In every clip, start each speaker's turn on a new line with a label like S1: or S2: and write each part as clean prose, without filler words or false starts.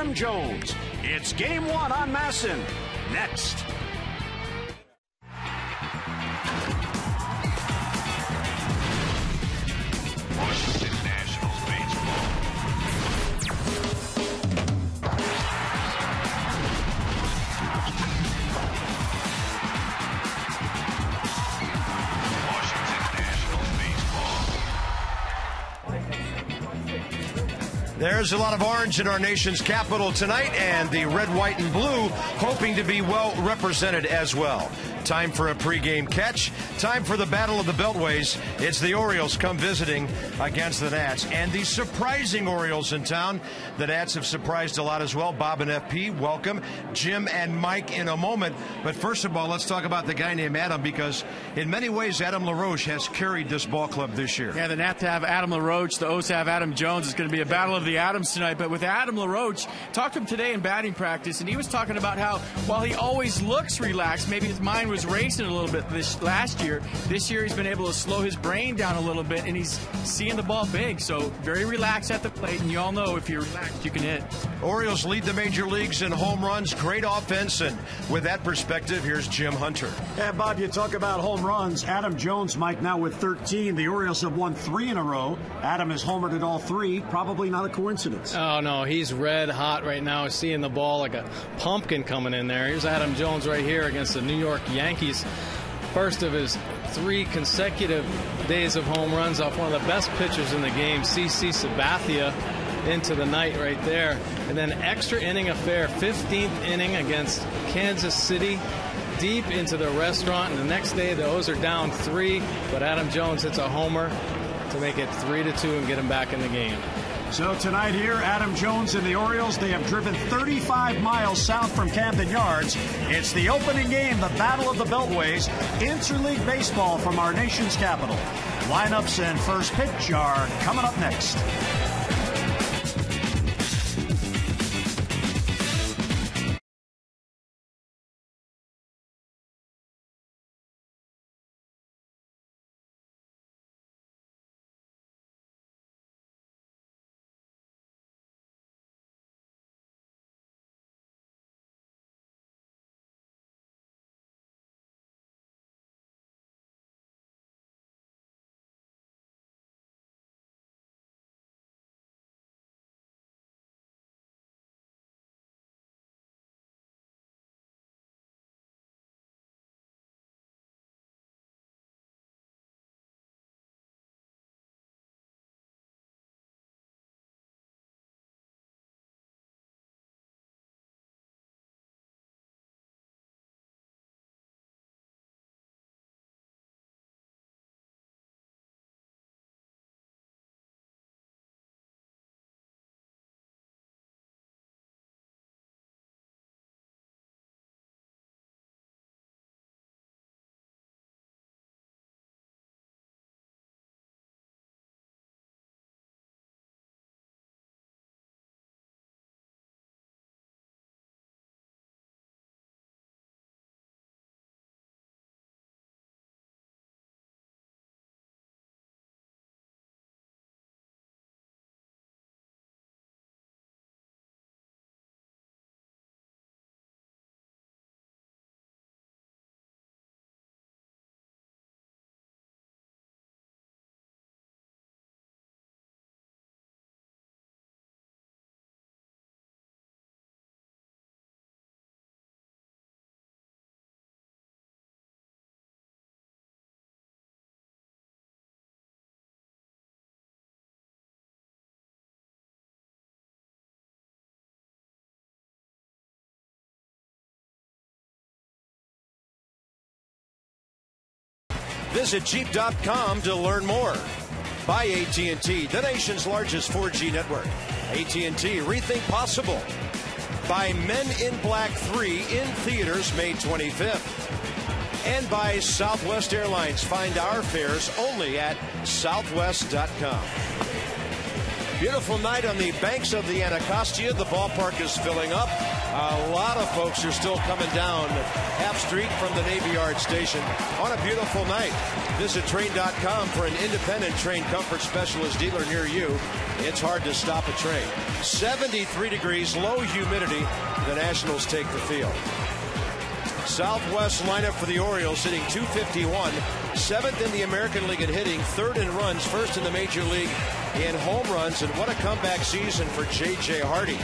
S1: Adam Jones. It's Game 1 on Masson. Next.
S2: Washington Nationals baseball. Washington Nationals baseball.
S3: There's a lot of orange in our nation's capital tonight, and the red, white, and blue hoping to be well represented as well. Time for a pregame catch. Time for the Battle of the Beltways. It's the Orioles come visiting against the Nats. And the surprising Orioles in town. The Nats have surprised a lot as well. Bob and FP, welcome. Jim and Mike in a moment. But first of all, let's talk about the guy named Adam, because in many ways, Adam LaRoche has carried this ball club this year.
S4: Yeah, the Nats have Adam LaRoche. The O's have Adam Jones. It's going to be a battle of the Adams tonight. But with Adam LaRoche, talked to him today in batting practice, and he was talking about how while he always looks relaxed, maybe his mind was racing a little bit this year he's been able to slow his brain down a little bit, and he's seeing the ball big. So very relaxed at the plate, and you all know if you're relaxed, you can hit.
S3: Orioles lead the major leagues in home runs, great offense, and with that perspective, here's Jim Hunter.
S1: Yeah, Bob, you talk about home runs. Adam Jones, Mike, now with 13. The Orioles have won 3 in a row. Adam has homered at all 3. Probably not a coincidence.
S5: Oh, no, he's red hot right now, seeing the ball like a pumpkin coming in there. Here's Adam Jones right here against the New York Yankees. First of his 3 consecutive days of home runs off one of the best pitchers in the game, CC Sabathia, into the night right there. And then extra inning affair, 15th inning against Kansas City, deep into the restaurant. And the next day, the O's are down 3, but Adam Jones hits a homer to make it 3-2 and get him back in the game.
S1: So tonight here, Adam Jones and the Orioles, they have driven 35 miles south from Camden Yards. It's the opening game, the Battle of the Beltways, interleague baseball from our nation's capital. Lineups and first pitch are coming up next.
S3: Visit Jeep.com to learn more. By AT&T, the nation's largest 4G network. AT&T, rethink possible. By Men in Black 3 in theaters May 25th. And by Southwest Airlines. Find our fares only at southwest.com. Beautiful night on the banks of the Anacostia. The ballpark is filling up. A lot of folks are still coming down Half Street from the Navy Yard station on a beautiful night. Visit Train.com for an independent Train comfort specialist dealer near you. It's hard to stop a train. 73 degrees, low humidity. The Nationals take the field. Southwest lineup for the Orioles, hitting .251, 7th in the American League in hitting, 3rd in runs, 1st in the Major League in home runs, and what a comeback season for J.J. Hardy.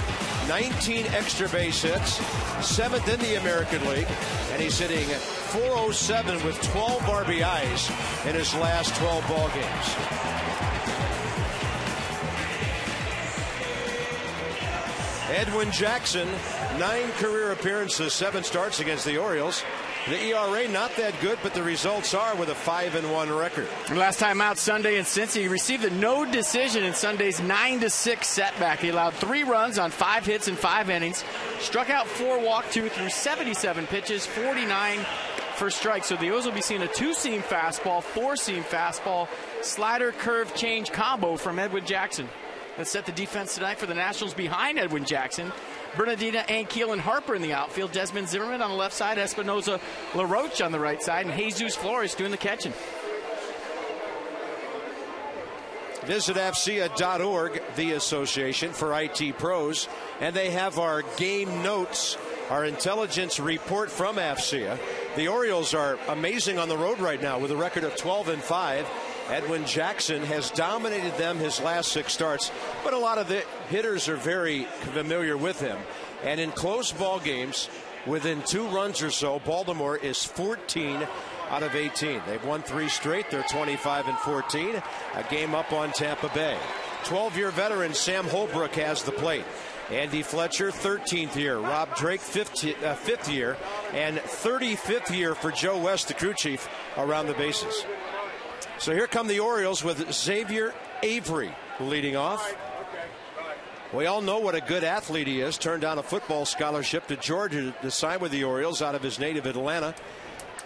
S3: 19 extra base hits, 7th in the American League, and he's hitting .407 with 12 RBIs in his last 12 ball games. Edwin Jackson, 9 career appearances, 7 starts against the Orioles. The ERA not that good, but the results are with a 5-1 record.
S4: Last time out Sunday in Cincy, he received a no decision in Sunday's 9-6 setback. He allowed 3 runs on 5 hits in 5 innings, struck out 4, walked 2 through 77 pitches, 49 for strikes. So the O's will be seeing a 2-seam fastball, 4-seam fastball, slider, curve, change combo from Edwin Jackson. That set the defense tonight for the Nationals behind Edwin Jackson. Bernardina, Ankiel, and Harper in the outfield. Desmond Zimmerman on the left side. Espinosa, LaRoche on the right side. And Jesus Flores doing the catching.
S3: Visit AFCEA.org, the association for IT pros. And they have our game notes, our intelligence report from AFCEA. The Orioles are amazing on the road right now with a record of 12-5. Edwin Jackson has dominated them his last 6 starts, but a lot of the hitters are very familiar with him. And in close ball games, within 2 runs or so, Baltimore is 14 out of 18. They've won 3 straight. They're 25-14, a game up on Tampa Bay. 12-year veteran Sam Holbrook has the plate. Andy Fletcher, 13th year. Rob Drake, 5th year. And 35th year for Joe West, the crew chief, around the bases. So here come the Orioles with Xavier Avery leading off. We all know what a good athlete he is. Turned down a football scholarship to Georgia to sign with the Orioles out of his native Atlanta.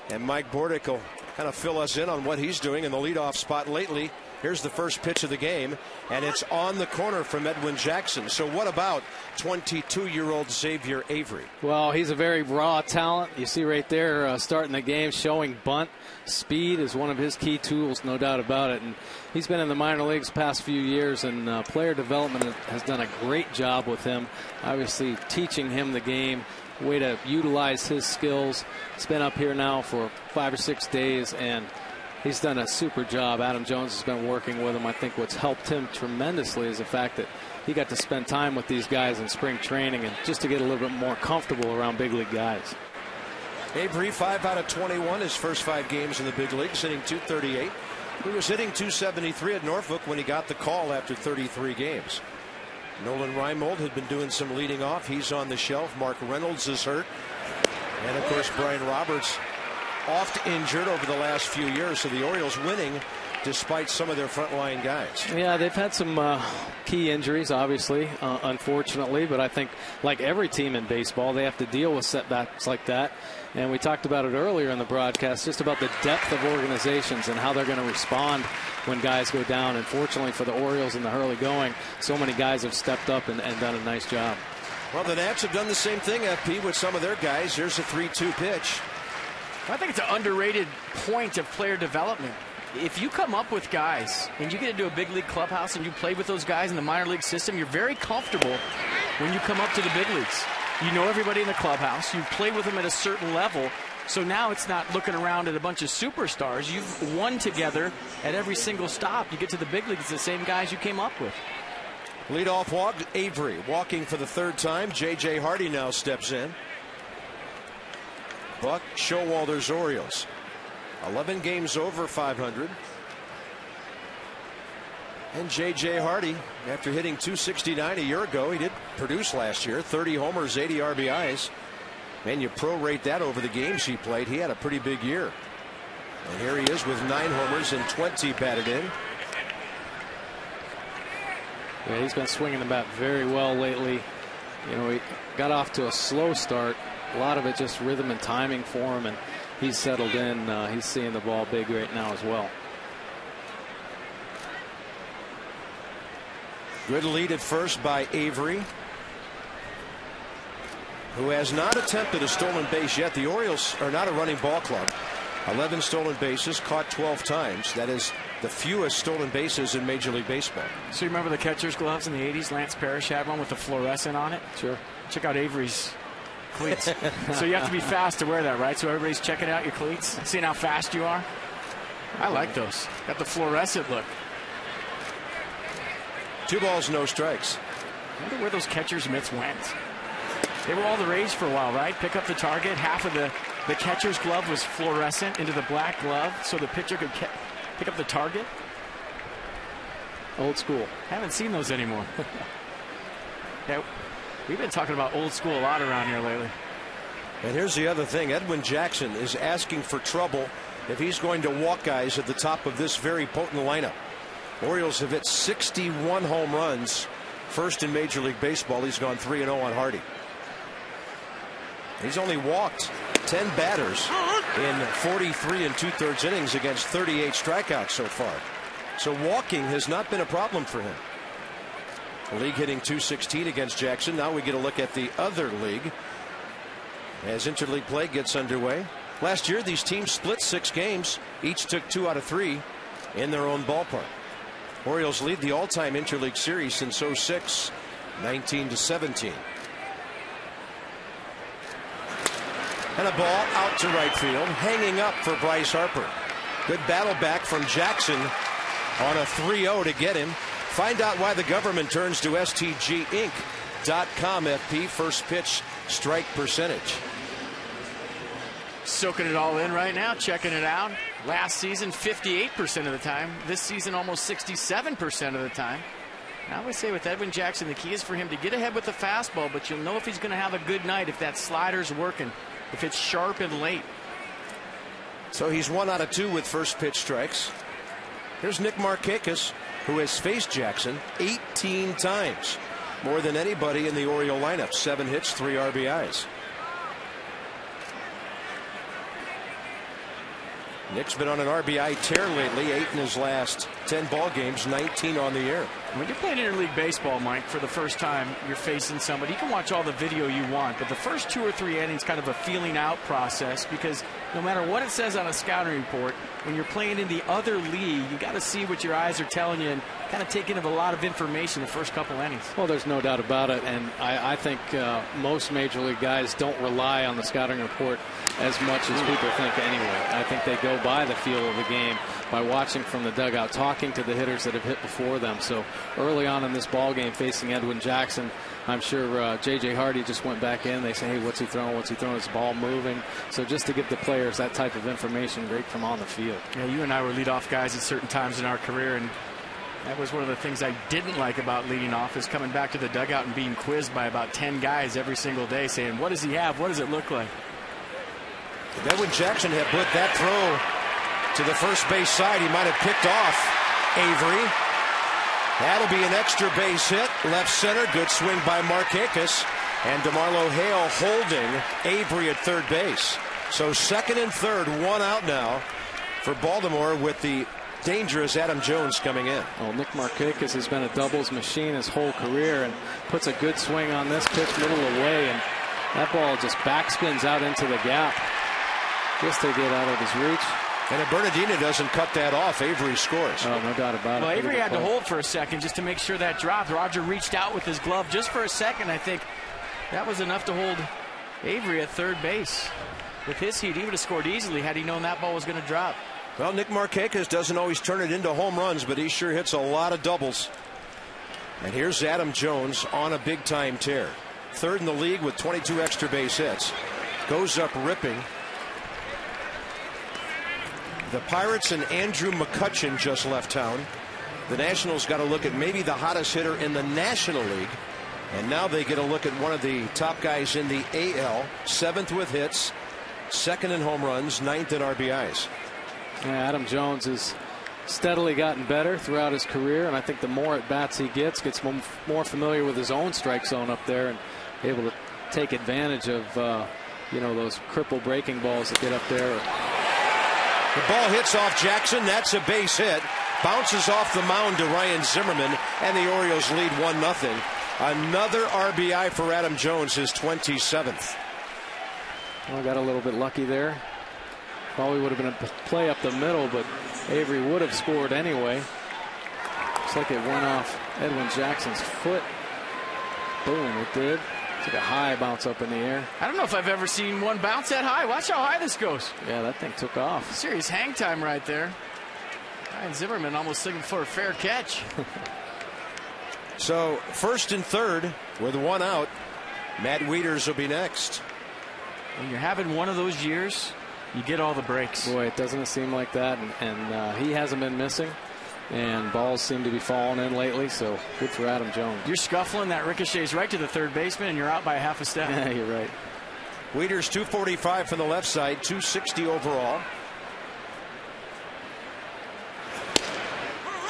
S3: And Mike Bordick will kind of fill us in on what he's doing in the leadoff spot lately. Here's the first pitch of the game, and it's on the corner from Edwin Jackson. So what about 22-year-old Xavier Avery?
S5: Well, he's a very raw talent. You see right there starting the game, showing bunt. Speed is one of his key tools, no doubt about it. And he's been in the minor leagues the past few years, and player development has done a great job with him, obviously teaching him the game, way to utilize his skills. He's been up here now for 5 or 6 days, and he's done a super job. Adam Jones has been working with him. I think what's helped him tremendously is the fact that he got to spend time with these guys in spring training and just to get a little bit more comfortable around big league guys.
S3: Avery, 5 out of 21, his first 5 games in the big leagues, hitting .238. He was hitting .273 at Norfolk when he got the call after 33 games. Nolan Reimold had been doing some leading off. He's on the shelf. Mark Reynolds is hurt. And, of course, Brian Roberts oft injured over the last few years. So the Orioles winning despite some of their frontline guys.
S5: Yeah, they've had some key injuries, obviously, unfortunately. But I think, like every team in baseball, they have to deal with setbacks like that. And we talked about it earlier in the broadcast, just about the depth of organizations and how they're going to respond when guys go down. And fortunately for the Orioles in the early going, so many guys have stepped up and done a nice job.
S3: Well, the Nats have done the same thing, FP, with some of their guys. Here's a 3-2 pitch.
S4: I think it's an underrated point of player development. If you come up with guys and you get into a big league clubhouse and you play with those guys in the minor league system, you're very comfortable when you come up to the big leagues. You know everybody in the clubhouse. You play with them at a certain level. So now it's not looking around at a bunch of superstars. You've won together at every single stop. You get to the big leagues, it's the same guys you came up with.
S3: Leadoff walk, Avery walking for the 3rd time. J.J. Hardy now steps in. Buck Showalter's Orioles. 11 games over 500. And J.J. Hardy, after hitting .269 a year ago, he did produce last year. 30 homers, 80 RBIs. Man, you prorate that over the games he played. He had a pretty big year. And here he is with 9 homers and 20 batted in.
S5: Yeah, he's been swinging the bat very well lately. You know, he got off to a slow start. A lot of it just rhythm and timing for him, and he's settled in. He's seeing the ball big right now as well.
S3: Good lead at first by Avery, who has not attempted a stolen base yet. The Orioles are not a running ball club. 11 stolen bases, caught 12 times. That is the fewest stolen bases in Major League Baseball.
S4: So you remember the catcher's gloves in the 80s? Lance Parrish had one with the fluorescent on it.
S5: Sure.
S4: Check out Avery's cleats. So you have to be fast to wear that, right? So everybody's checking out your cleats, seeing how fast you are. I like those. Got the fluorescent look.
S3: 2 balls, no strikes.
S4: I wonder where those catcher's mitts went. They were all the rage for a while, right? Pick up the target. Half of the catcher's glove was fluorescent into the black glove so the pitcher could pick up the target.
S5: Old school.
S4: Haven't seen those anymore. Yeah, we've been talking about old school a lot around here lately.
S3: And here's the other thing. Edwin Jackson is asking for trouble if he's going to walk guys at the top of this very potent lineup. Orioles have hit 61 home runs, first in Major League Baseball. He's gone 3-0 on Hardy. He's only walked 10 batters in 43 2/3 innings against 38 strikeouts so far. So walking has not been a problem for him. The league hitting .216 against Jackson. Now we get a look at the other league as interleague play gets underway. Last year these teams split 6 games. Each took 2 out of 3 in their own ballpark. Orioles lead the all-time interleague series since 06, 19-17. And a ball out to right field, hanging up for Bryce Harper. Good battle back from Jackson on a 3-0 to get him. Find out why the government turns to STGinc.com. FP first pitch strike percentage.
S4: Soaking it all in right now, checking it out. Last season 58% of the time. This season almost 67% of the time. I would say with Edwin Jackson, the key is for him to get ahead with the fastball, but you'll know if he's going to have a good night if that slider's working, if it's sharp and late.
S3: So he's 1 out of 2 with first pitch strikes. Here's Nick Markakis, who has faced Jackson 18 times, more than anybody in the Oriole lineup. 7 hits, 3 RBIs. Nick's been on an RBI tear lately, 8 in his last 10 ball games, 19 on the year.
S4: When you're playing interleague baseball, Mike, for the first time, you're facing somebody. You can watch all the video you want, but the first 2 or 3 innings, kind of a feeling out process, because no matter what it says on a scouting report, when you're playing in the other league, you got to see what your eyes are telling you and kind of take in of a lot of information the first couple innings.
S5: Well, there's no doubt about it, and I think most major league guys don't rely on the scouting report as much as people think anyway. I think they go by the feel of the game by watching from the dugout, talking to the hitters that have hit before them. So early on in this ball game facing Edwin Jackson, I'm sure J.J. Hardy just went back in. They say, hey, what's he throwing? What's he throwing? Is the ball moving? So just to give the players that type of information right from on the field.
S4: Yeah, you and I were leadoff guys at certain times in our career, and that was one of the things I didn't like about leading off, is coming back to the dugout and being quizzed by about 10 guys every single day saying, what does he have? What does it look like?
S3: If Edwin Jackson had put that throw to the first base side, he might have picked off Avery. That'll be an extra base hit. Left center. Good swing by Markakis. And DeMarlo Hale holding Avery at third base. So second and third, 1 out now for Baltimore with the dangerous Adam Jones coming in.
S5: Well, Nick Markakis has been a doubles machine his whole career and puts a good swing on this pitch middle away, and that ball just backspins out into the gap just to get out of his reach.
S3: And if Bernardino doesn't cut that off, Avery scores.
S5: Oh, no doubt about it.
S4: Well, Avery had to hold for a second just to make sure that dropped. Roger reached out with his glove just for a second. I think that was enough to hold Avery at third base. With his heat, he would have scored easily had he known that ball was going to drop.
S3: Well, Nick Markakis doesn't always turn it into home runs, but he sure hits a lot of doubles. And here's Adam Jones on a big-time tear. Third in the league with 22 extra base hits. Goes up ripping. The Pirates and Andrew McCutchen just left town. The Nationals got to look at maybe the hottest hitter in the National League. And now they get a look at one of the top guys in the AL. 7th with hits, 2nd in home runs, 9th in RBIs.
S5: Yeah, Adam Jones has steadily gotten better throughout his career, and I think the more at bats he gets more familiar with his own strike zone up there and able to take advantage of those cripple breaking balls that get up there.
S3: The ball hits off Jackson. That's a base hit. bounces off the mound to Ryan Zimmerman, and the Orioles lead 1-0. Another RBI for Adam Jones, his 27th.
S5: Well, got a little bit lucky there. Probably would have been a play up the middle, but Avery would have scored anyway. Looks like it went off Edwin Jackson's foot. Boom, it did. Took a high bounce up in the air.
S4: I don't know if I've ever seen one bounce that high. Watch how high this goes.
S5: Yeah, that thing took off.
S4: Serious hang time right there. Ryan Zimmerman almost looking for a fair catch.
S3: So first and third with one out. Matt Wieters will be next.
S4: When you're having one of those years, you get all the breaks.
S5: Boy, it doesn't seem like that, and he hasn't been missing. And balls seem to be falling in lately, so good for Adam Jones.
S4: You're scuffling, that ricochets right to the third baseman, and you're out by half a step.
S5: Yeah, you're right.
S3: Wieters 245 from the left side, 260 overall.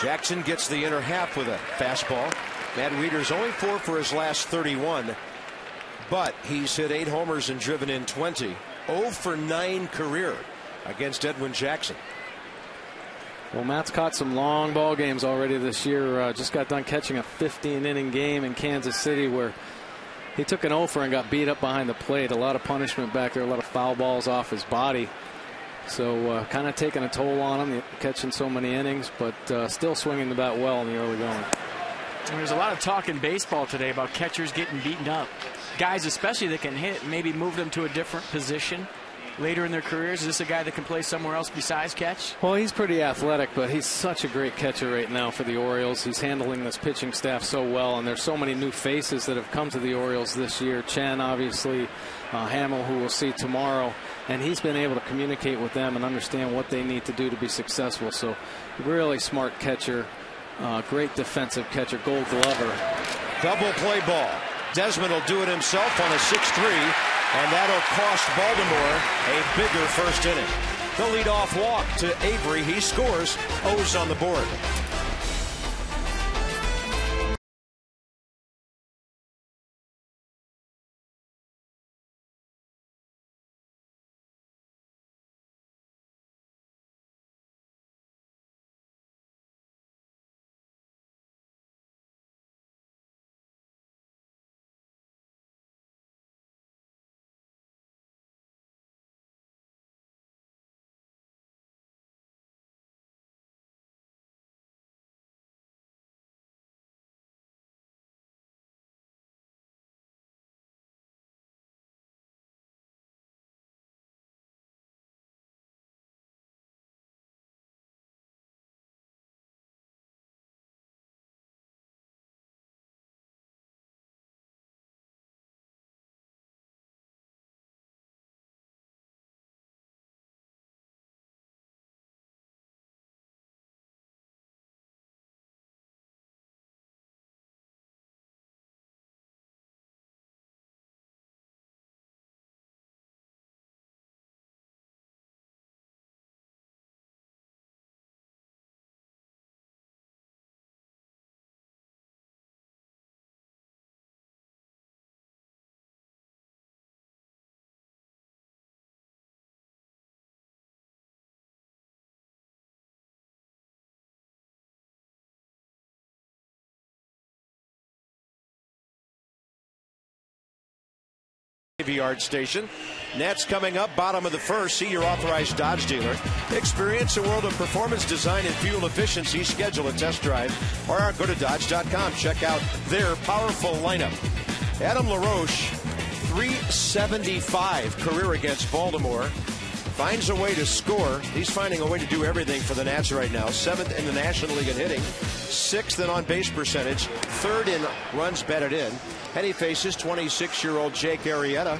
S3: Jackson gets the inner half with a fastball. Matt Wieters only 4 for his last 31, but he's hit 8 homers and driven in 20. 0 for 9 career against Edwin Jackson.
S5: Well, Matt's caught some long ball games already this year. Just got done catching a 15-inning game in Kansas City where he took an offer and got beat up behind the plate. A lot of punishment back there, a lot of foul balls off his body. So kind of taking a toll on him, catching so many innings, but still swinging the bat well in the early going.
S4: There's a lot of talk in baseball today about catchers getting beaten up. Guys especially that can hit, maybe move them to a different position later in their careers. Is this a guy that can play somewhere else besides catch?
S5: Well, he's pretty athletic, but he's such a great catcher right now for the Orioles. He's handling this pitching staff so well, and there's so many new faces that have come to the Orioles this year. Chen, obviously, Hamill, who we'll see tomorrow, and he's been able to communicate with them and understand what they need to do to be successful. So really smart catcher, great defensive catcher, Gold Glover.
S3: Double play ball. Desmond will do it himself on a 6-3, and that'll cost Baltimore a bigger first inning. The leadoff walk to Avery. He scores. O's on the board. Yard station. Nets coming up, bottom of the first. See your authorized Dodge dealer. Experience a world of performance, design, and fuel efficiency. Schedule a test drive or go to Dodge.com. Check out their powerful lineup. Adam LaRoche, 375 career against Baltimore. Finds a way to score. He's finding a way to do everything for the Nats right now. 7th in the National League in hitting, 6th in on-base percentage, 3rd in runs batted in. And he faces 26-year-old Jake Arrieta.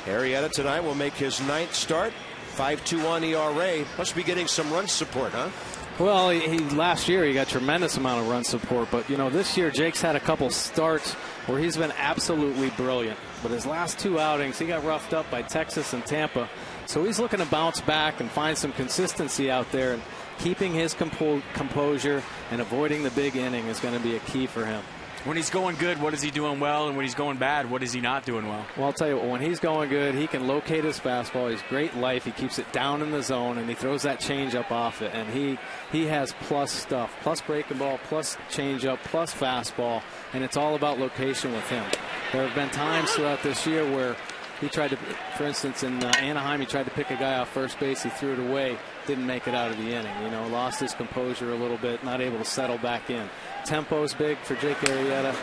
S3: Arrieta tonight will make his 9th start. 5.21 ERA. Must be getting some run support, huh?
S5: Well, last year he got tremendous amount of run support, but this year Jake's had a couple starts where he's been absolutely brilliant. But his last 2 outings, he got roughed up by Texas and Tampa. So he's looking to bounce back and find some consistency out there, and keeping his composure and avoiding the big inning is going to be a key for him.
S4: When he's going good, what is he doing well? And when he's going bad, what is he not doing well?
S5: Well, I'll tell you what, when he's going good, he can locate his fastball. He's great life. He keeps it down in the zone, and he throws that changeup off it. And he has plus stuff, plus breaking ball, plus changeup, plus fastball, and it's all about location with him. There have been times throughout this year where he tried to, for instance, in Anaheim, he tried to pick a guy off first base. He threw it away, didn't make it out of the inning. You know, lost his composure a little bit, not able to settle back in. Tempo's big for Jake Arrieta,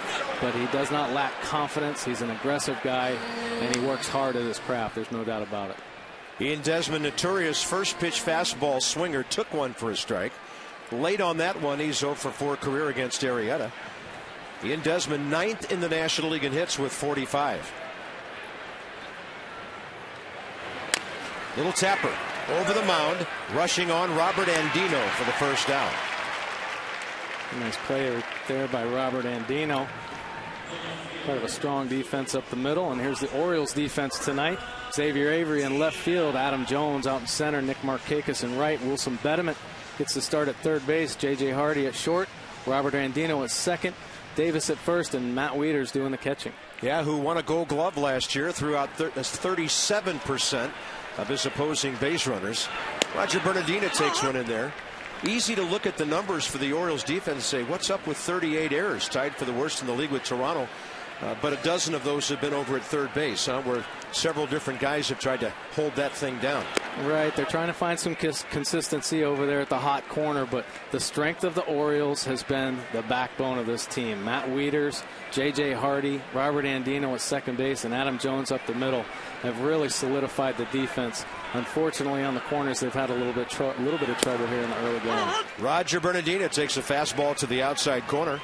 S5: but he does not lack confidence. He's an aggressive guy, and he works hard at his craft. There's no doubt about it.
S3: Ian Desmond, notorious first pitch fastball swinger, took one for a strike. Late on that one, he's 0 for 4 career against Arrieta. Ian Desmond, 9th in the National League in hits with 45. Little tapper over the mound, rushing on Robert Andino for the first down.
S5: Nice play there by Robert Andino. Part of a strong defense up the middle. And here's the Orioles defense tonight. Xavier Avery in left field. Adam Jones out in center. Nick Markakis in right. Wilson Betterman gets the start at third base. J.J. Hardy at short. Robert Andino at second. Davis at first. And Matt Wieters doing the catching.
S3: Yeah, who won a Gold Glove last year. Threw out 37% of his opposing base runners. Roger Bernardino takes one in there. Easy to look at the numbers for the Orioles defense and say, what's up with 38 errors, tied for the worst in the league with Toronto. But a dozen of those have been over at third base, where several different guys have tried to hold that thing down.
S5: Right. They're trying to find some consistency over there at the hot corner, but the strength of the Orioles has been the backbone of this team. Matt Wieters, J.J. Hardy, Robert Andino at second base, and Adam Jones up the middle have really solidified the defense. Unfortunately, on the corners, they've had a little bit of trouble here in the early going.
S3: Roger Bernardino takes a fastball to the outside corner.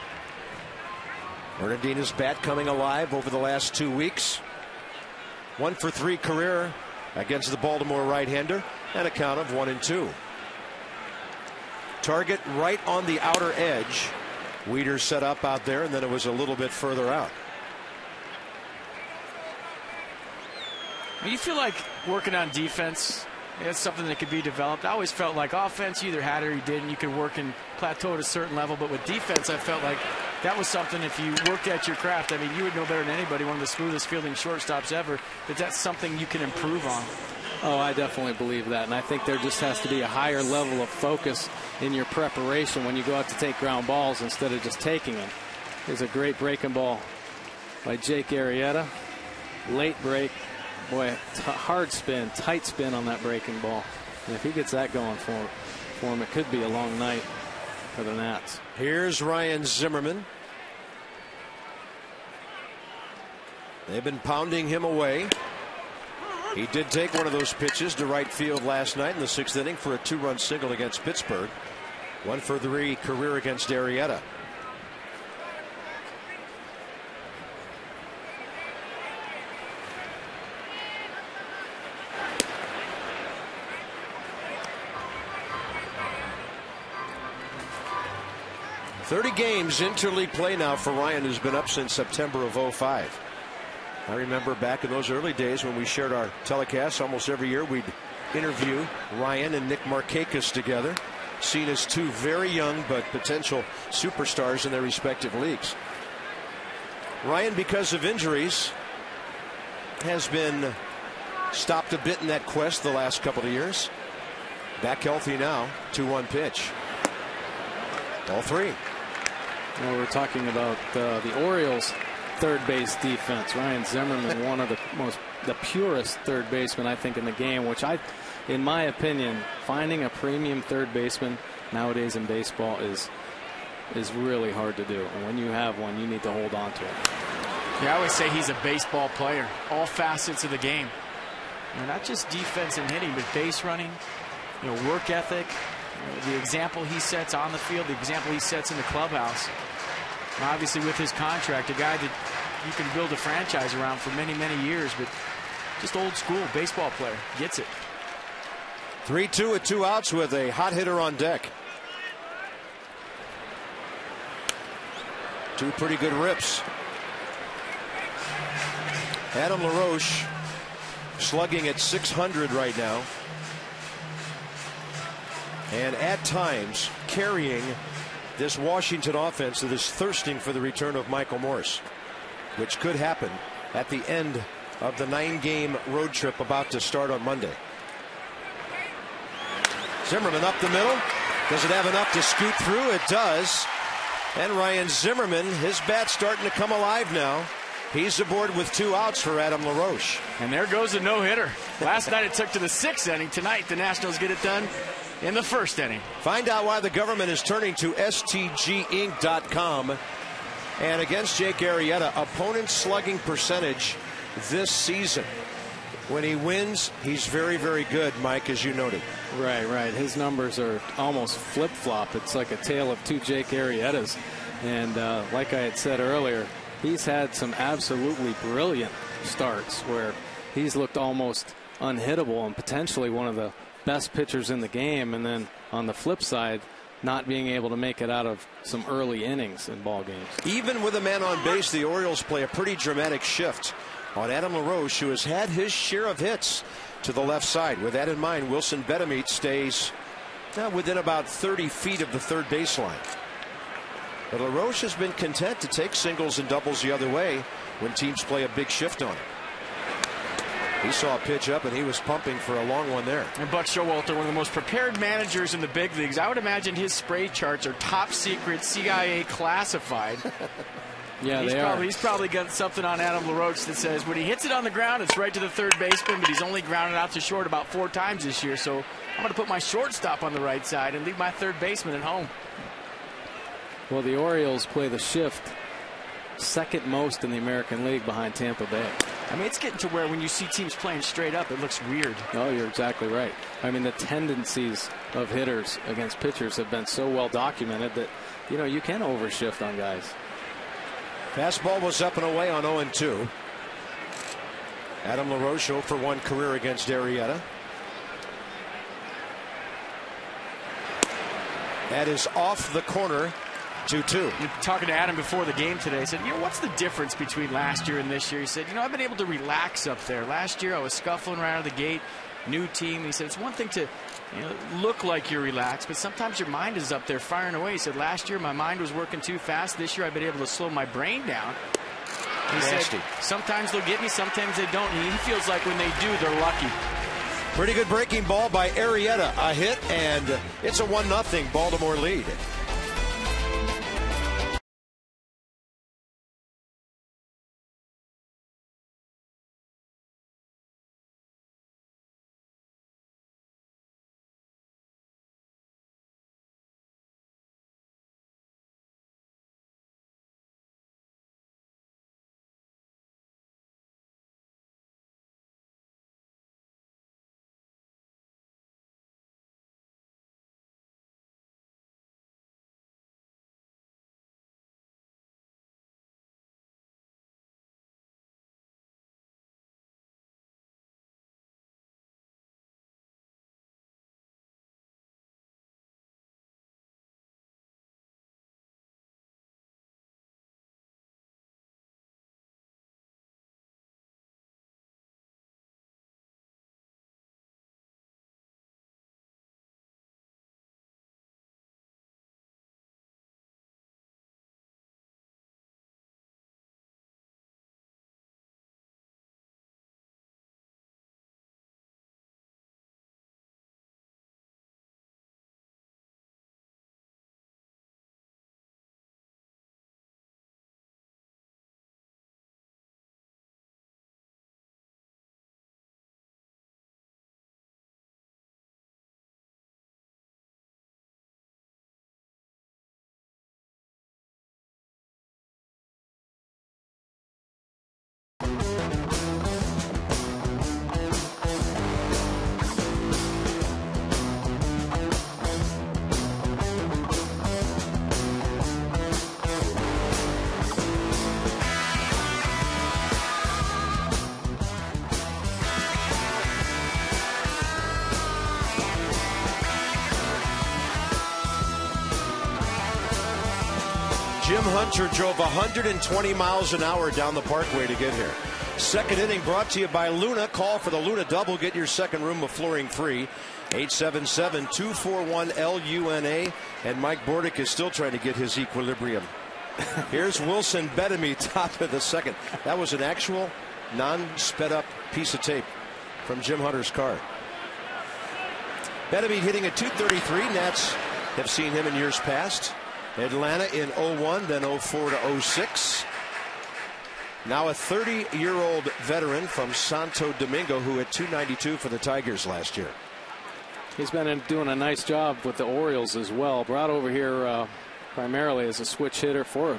S3: Bernardino's bat coming alive over the last 2 weeks. 1 for 3 career against the Baltimore right-hander, and a count of 1-2. Target right on the outer edge. Wieters set up out there, and then it was a little bit further out.
S4: You feel like working on defense, it's something that could be developed. I always felt like offense, you either had it or you didn't. You could work and plateau at a certain level. But with defense, I felt like that was something, if you worked at your craft, I mean, you would know better than anybody, one of the smoothest fielding shortstops ever, that's something you can improve on.
S5: Oh, I definitely believe that. And I think there just has to be a higher level of focus in your preparation when you go out to take ground balls instead of just taking them. Here's a great breaking ball by Jake Arrieta. Late break. Boy, hard spin, tight spin on that breaking ball. And if he gets that going for him, it could be a long night for the Nats.
S3: Here's Ryan Zimmerman. They've been pounding him away. He did take one of those pitches to right field last night in the 6th inning for a 2-run single against Pittsburgh. 1 for 3 career against Arrieta. "30 games interleague play now for Ryan, who's been up since September of 2005. I remember back in those early days when we shared our telecasts almost every year, we'd interview Ryan and Nick Markakis together, seen as two very young but potential superstars in their respective leagues. Ryan, because of injuries, has been stopped a bit in that quest the last couple of years. Back healthy now. 2-1 pitch. Ball 3.
S5: Well, we're talking about the Orioles' third base defense. Ryan Zimmerman, one of the purest third basemen, I think, in the game, which in my opinion, finding a premium third baseman nowadays in baseball is really hard to do. And when you have one, you need to hold on to it.
S4: Yeah, I always say he's a baseball player, all facets of the game. Not just defense and hitting, but base running, work ethic, the example he sets on the field, the example he sets in the clubhouse. And obviously, with his contract, a guy that you can build a franchise around for many, many years, but just old school baseball player. Gets it.
S3: 3-2 with 2 outs with a hot hitter on deck. 2 pretty good rips. Adam LaRoche slugging at .600 right now, and at times carrying this Washington offense that is thirsting for the return of Michael Morse, which could happen at the end of the 9-game road trip about to start on Monday. Zimmerman up the middle. Does it have enough to scoot through? It does. And Ryan Zimmerman, his bat's starting to come alive now. He's aboard with 2 outs for Adam LaRoche.
S4: And there goes a no-hitter. Last night it took to the 6th inning. Tonight the Nationals get it done in the 1st inning.
S3: Find out why the government is turning to STGinc.com. And against Jake Arrieta, opponent slugging percentage this season. When he wins, he's very, very good, Mike, as you noted.
S5: Right. His numbers are almost flip-flop. It's like a tale of 2 Jake Arrietas. And like I had said earlier, he's had some absolutely brilliant starts where he's looked almost unhittable and potentially one of the best pitchers in the game. And then on the flip side, not being able to make it out of some early innings in ball games.
S3: Even with a man on base, the Orioles play a pretty dramatic shift on Adam LaRoche, who has had his share of hits to the left side. With that in mind, Wilson Betemit stays within about 30 feet of the third baseline. But LaRoche has been content to take singles and doubles the other way when teams play a big shift on him. He saw a pitch up and he was pumping for a long one there.
S4: And Buck Showalter, one of the most prepared managers in the big leagues. I would imagine his spray charts are top secret, CIA classified.
S5: Yeah, they are.
S4: He's probably got something on Adam LaRoche that says when he hits it on the ground, it's right to the third baseman, but he's only grounded out to short about 4 times this year. So I'm going to put my shortstop on the right side and leave my third baseman at home.
S5: Well, the Orioles play the shift second most in the American League behind Tampa Bay.
S4: I mean, it's getting to where when you see teams playing straight up, it looks weird.
S5: Oh, you're exactly right. I mean, the tendencies of hitters against pitchers have been so well documented that, you can overshift on guys.
S3: Fastball was up and away on 0-2. Adam LaRoche 0 for 1 career against Arrieta. That is off the corner. 2-2.
S4: Talking to Adam before the game today, I said, what's the difference between last year and this year? He said, I've been able to relax up there. Last year I was scuffling right out of the gate, new team. He said, it's one thing to look like you're relaxed, but sometimes your mind is up there firing away. He said, last year my mind was working too fast. This year I've been able to slow my brain down. He said, sometimes they'll get me, sometimes they don't. And he feels like when they do, they're lucky.
S3: Pretty good breaking ball by Arrieta. A hit, and it's a 1-0 Baltimore lead. Jim Hunter drove 120 miles an hour down the parkway to get here. Second inning brought to you by Luna. Call for the Luna double. Get your second room of flooring free. 877-241-LUNA. And Mike Bordick is still trying to get his equilibrium. Here's Wilson Betemit, top of the second. That was an actual non-sped up piece of tape from Jim Hunter's car. Betemit hitting at 233. Nats have seen him in years past. Atlanta in 01, then 04 to 06. Now a 30-year-old veteran from Santo Domingo who hit 292 for the Tigers last year.
S5: He's been doing a nice job with the Orioles as well. Brought over here primarily as a switch hitter, for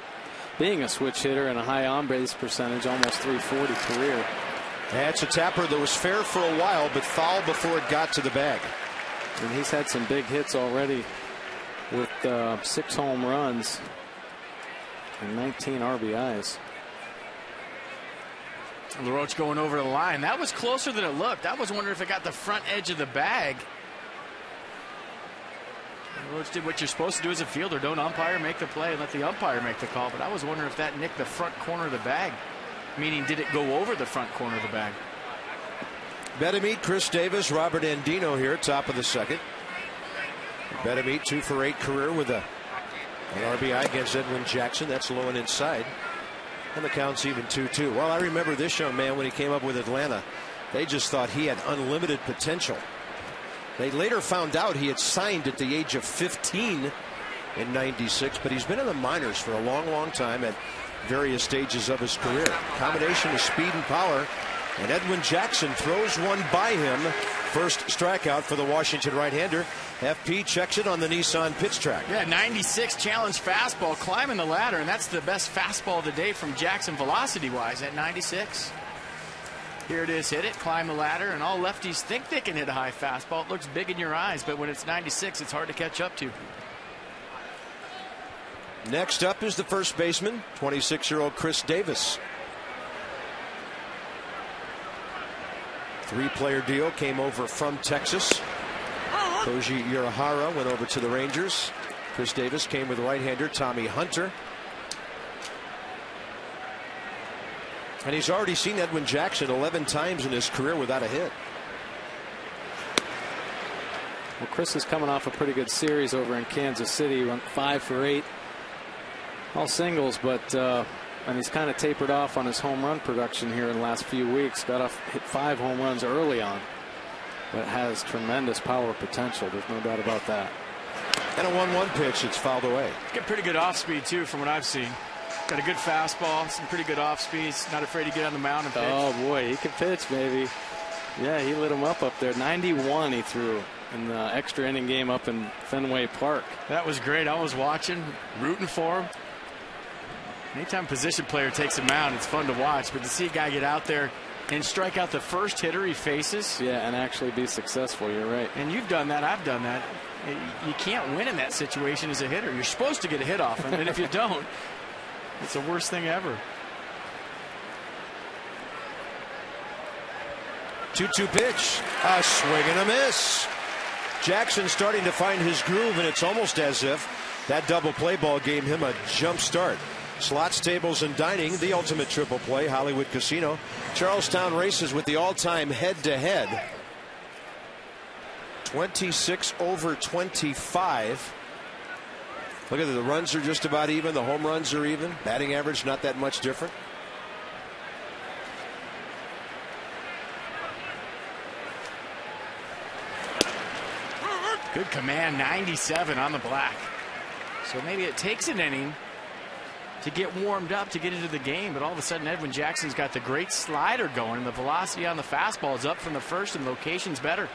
S5: being a switch hitter and a high on-base percentage, almost 340 career.
S3: That's a tapper that was fair for a while, but foul before it got to the bag.
S5: And he's had some big hits already with 6 home runs and 19 RBIs.
S4: LaRoche going over the line. That was closer than it looked. I was wondering if it got the front edge of the bag. LaRoche did what you're supposed to do as a fielder. Don't umpire, make the play, and let the umpire make the call. But I was wondering if that nicked the front corner of the bag. Meaning, did it go over the front corner of the bag?
S3: Betemit, Chris Davis, Robert Andino here, top of the second. Betemit 2 for 8 career with an RBI against Edwin Jackson. That's low and inside. And the count's even 2-2. Well, I remember this young man when he came up with Atlanta. They just thought he had unlimited potential. They later found out he had signed at the age of 15 in '96, but he's been in the minors for a long, long time at various stages of his career. Combination of speed and power. And Edwin Jackson throws one by him. First strikeout for the Washington right-hander. FP checks it on the Nissan pitch track.
S4: Yeah, 96 challenge fastball, climbing the ladder, and that's the best fastball of the day from Jackson velocity-wise at 96. Here it is, hit it, climb the ladder, and all lefties think they can hit a high fastball. It looks big in your eyes, but when it's 96, it's hard to catch up to.
S3: Next up is the first baseman, 26-year-old Chris Davis. 3-player deal, came over from Texas. Koji Urahara went over to the Rangers. Chris Davis came with right-hander Tommy Hunter. And he's already seen Edwin Jackson 11 times in his career without a hit.
S5: Well, Chris is coming off a pretty good series over in Kansas City. Went 5 for 8. All singles, but and he's kind of tapered off on his home run production here in the last few weeks. Hit 5 home runs early on, but has tremendous power potential. There's no doubt about that.
S3: And a 1-1 pitch, it's fouled away.
S4: Got pretty good off speed too, from what I've seen. Got a good fastball, some pretty good off speeds. Not afraid to get on the mound and pitch.
S5: Oh boy, he can pitch, baby. Yeah, he lit him up there. 91 he threw in the extra inning game up in Fenway Park.
S4: That was great. I was watching, rooting for him. Anytime a position player takes a mound, it's fun to watch. But to see a guy get out there and strike out the first hitter he faces.
S5: Yeah, and actually be successful. You're right.
S4: And you've done that. I've done that. You can't win in that situation as a hitter. You're supposed to get a hit off him. And if you don't, it's the worst thing ever.
S3: 2-2 pitch. A swing and a miss. Jackson starting to find his groove, and it's almost as if that double play ball gave him a jump start. Slots, tables, and dining, the ultimate triple play, Hollywood Casino. Charlestown races with the all-time head-to-head. 26 over 25. Look at the runs are just about even. The home runs are even. Batting average not that much different.
S4: Good command, 97 on the black. So maybe it takes an inning to get warmed up to get into the game, but all of a sudden Edwin Jackson's got the great slider going, and the velocity on the fastball is up from the first, and location's better.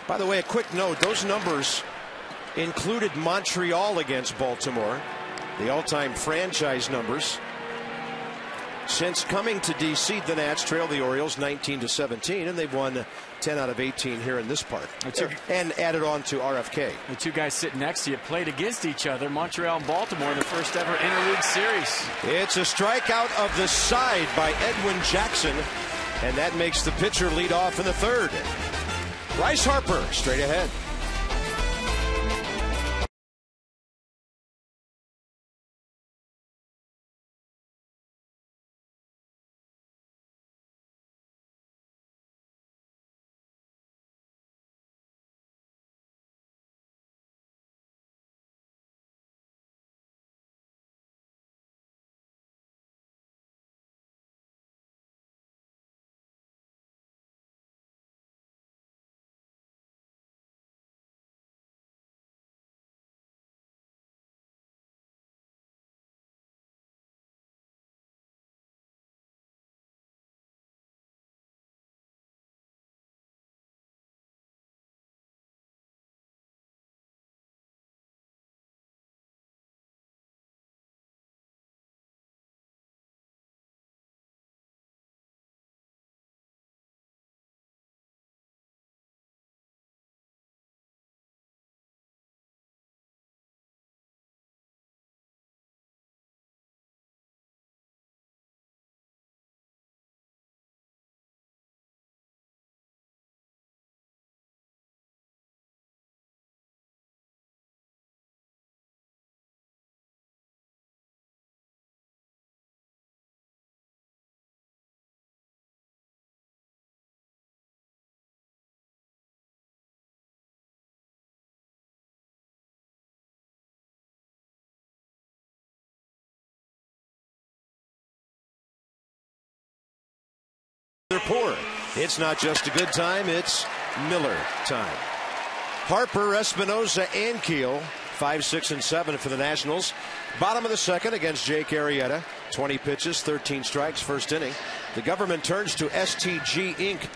S3: By the way, a quick note, those numbers included Montreal against Baltimore, the all-time franchise numbers. Since coming to D.C., the Nats trail the Orioles 19-17, and they've won 10 out of 18 here in this park, and added on to RFK.
S4: The two guys sitting next to you played against each other, Montreal and Baltimore, in the first ever interleague series.
S3: It's a strikeout of the side by Edwin Jackson, and that makes the pitcher lead off in the third. Bryce Harper straight ahead. They're poor. It's not just a good time, it's Miller time. Harper, Espinoza, and Keel, 5, 6, and 7 for the Nationals. Bottom of the second against Jake Arrieta. 20 pitches, 13 strikes, first inning. The government turns to STGinc.com,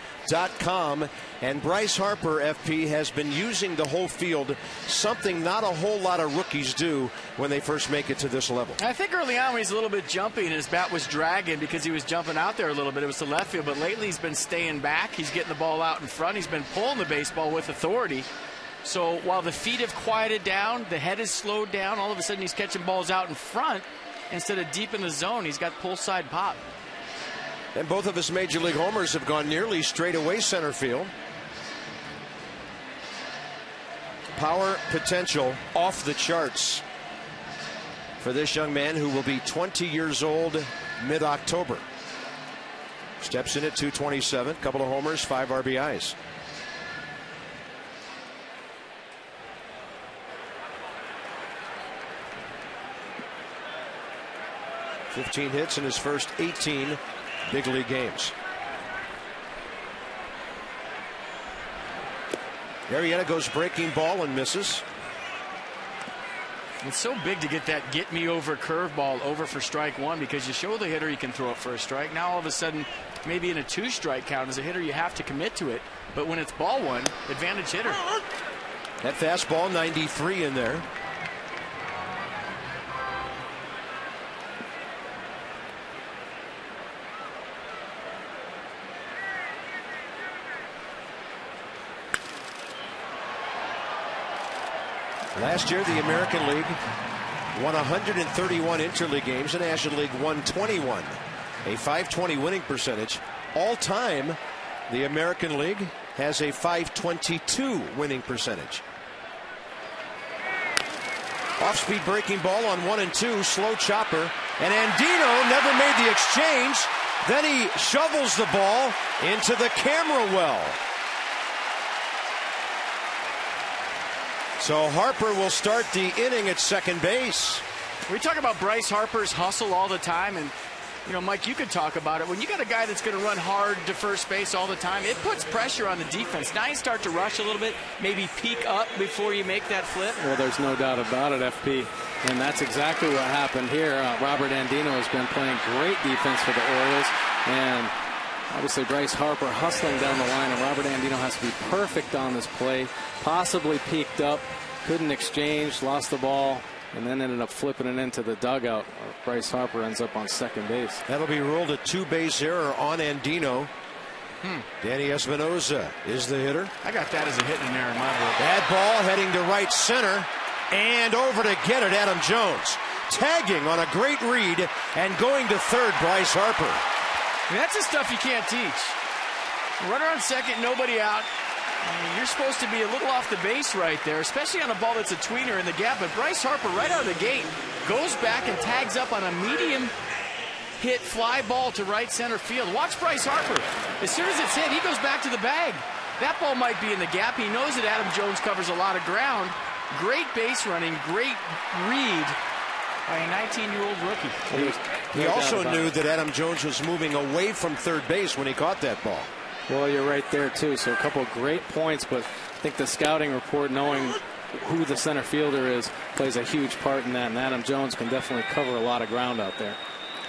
S3: and Bryce Harper, FP, has been using the whole field, something not a whole lot of rookies do when they first make it to this level.
S4: I think early on when he's a little bit jumpy and his bat was dragging because he was jumping out there a little bit, it was to left field, but lately he's been staying back. He's getting the ball out in front. He's been pulling the baseball with authority. So while the feet have quieted down, the head has slowed down, all of a sudden he's catching balls out in front instead of deep in the zone. He's got pull side pop.
S3: And both of his major league homers have gone nearly straight away center field. Power potential off the charts for this young man who will be 20 years old mid-October. Steps in at 227, couple of homers, 5 RBIs. $15 hits in his first 18 big league games. Arrieta goes breaking ball and misses.
S4: It's so big to get that get me over curveball over for strike one, because you show the hitter you can throw it for a strike. Now all of a sudden, maybe in a 2-strike count as a hitter, you have to commit to it. But when it's ball one, advantage hitter.
S3: That fastball, 93 in there. Last year, the American League won 131 interleague games. The National League won 21. A .520 winning percentage. All time, the American League has a .522 winning percentage. Off-speed breaking ball on 1 and 2. Slow chopper. And Andino never made the exchange. Then he shovels the ball into the camera well. So Harper will start the inning at second base.
S4: We talk about Bryce Harper's hustle all the time, and you know, Mike, you could talk about it. When you got a guy that's going to run hard to first base all the time, it puts pressure on the defense. Now you start to rush a little bit, maybe peek up before you make that flip.
S5: Well, there's no doubt about it, FP. And that's exactly what happened here. Robert Andino has been playing great defense for the Orioles. And obviously Bryce Harper hustling down the line, and Robert Andino has to be perfect on this play. Possibly peeked up, couldn't exchange, lost the ball, and then ended up flipping it into the dugout. Bryce Harper ends up on second base.
S3: That'll be ruled a 2-base error on Andino. Danny Espinoza is the hitter.
S4: I got that as a hit in there in my book.
S3: Bad ball heading to right center, and over to get it, Adam Jones. Tagging on a great read and going to third, Bryce Harper.
S4: I mean, that's the stuff you can't teach. Runner on second, nobody out. I mean, you're supposed to be a little off the base right there, especially on a ball that's a tweener in the gap. But Bryce Harper, right out of the gate, goes back and tags up on a medium hit fly ball to right center field. Watch Bryce Harper. As soon as it's hit, he goes back to the bag. That ball might be in the gap. He knows that Adam Jones covers a lot of ground. Great base running, great read by a 19-year-old rookie.
S3: He also knew that Adam Jones was moving away from third base when he caught that ball.
S5: Well, you're right there, too. So a couple of great points, but I think the scouting report, knowing who the center fielder is, plays a huge part in that, and Adam Jones can definitely cover a lot of ground out there.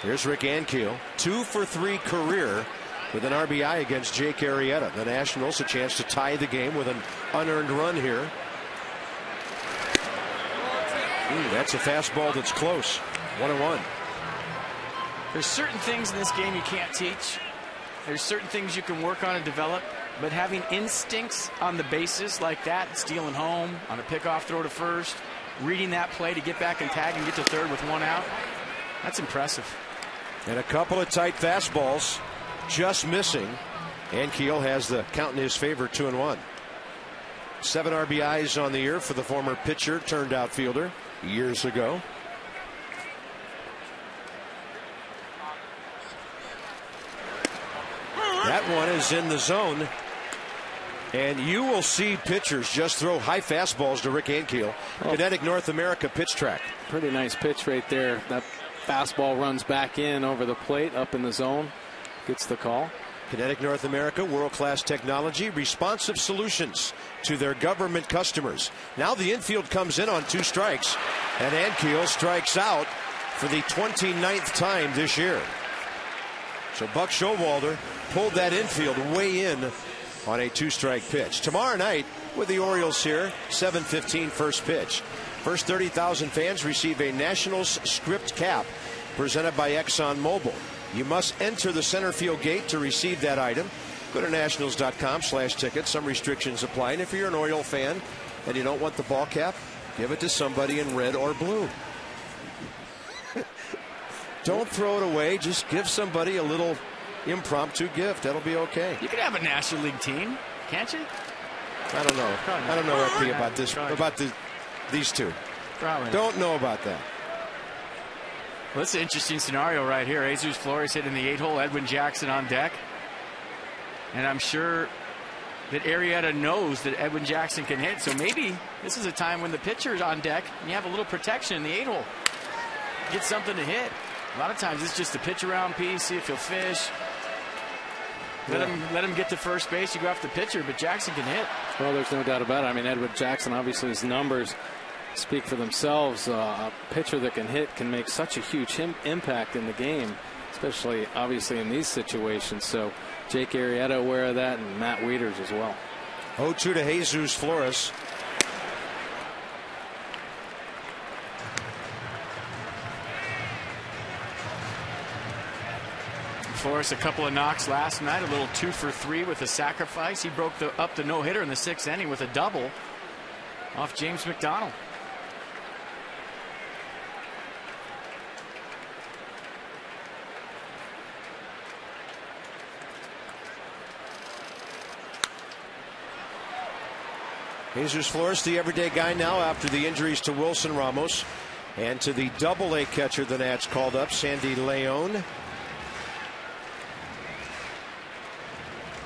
S3: Here's Rick Ankiel, 2 for 3 career with an RBI against Jake Arrieta. The Nationals a chance to tie the game with an unearned run here. That's a fastball that's close. 1-1.
S4: There's certain things in this game you can't teach. There's certain things you can work on and develop, but having instincts on the bases like that, stealing home on a pickoff throw to first, reading that play to get back and tag and get to third with 1 out, that's impressive.
S3: And a couple of tight fastballs just missing. Ankiel has the count in his favor, 2-1. 7 RBIs on the year for the former pitcher turned outfielder years ago. That one is in the zone. And you will see pitchers just throw high fastballs to Rick Ankiel. Kinetic North America pitch track.
S5: Pretty nice pitch right there. That fastball runs back in over the plate, up in the zone. Gets the call.
S3: Kinetic North America, world-class technology, responsive solutions to their government customers. Now the infield comes in on 2 strikes, and Ankiel strikes out for the 29th time this year. So Buck Showalter pulled that infield way in on a 2-strike pitch. Tomorrow night with the Orioles here, 7:15 first pitch. First 30,000 fans receive a Nationals script cap presented by ExxonMobil. You must enter the center field gate to receive that item. Go to nationals.com/tickets. Some restrictions apply. And if you're an Oriole fan and you don't want the ball cap, give it to somebody in red or blue. Don't throw it away. Just give somebody a little impromptu gift. That'll be okay.
S4: You could have a National League team, can't you?
S3: I don't know. I don't know, FP, about this. These two.
S4: Probably.
S3: Don't know about that.
S4: Well, it's an interesting scenario right here. Jesus Flores hitting the 8-hole, Edwin Jackson on deck. And I'm sure that Arrieta knows that Edwin Jackson can hit. So maybe this is a time when the pitcher's on deck and you have a little protection in the 8-hole. Get something to hit. A lot of times it's just a pitch around piece, see if he'll fish. Let him get to first base. You go after the pitcher, but Jackson can hit.
S5: Well, there's no doubt about it. I mean, Edwin Jackson, obviously his numbers speak for themselves. A pitcher that can hit can make such a huge impact in the game, especially obviously in these situations. So Jake Arrieta aware of that, and Matt Wieters as well.
S3: 0-2 to Jesus Flores.
S4: Flores a couple of knocks last night, a little 2 for 3 with a sacrifice. He broke up the no-hitter in the 6th inning with a double off James McDonald.
S3: Jesus Flores, the everyday guy now after the injuries to Wilson Ramos and to the Double-A catcher the Nats called up, Sandy Leon.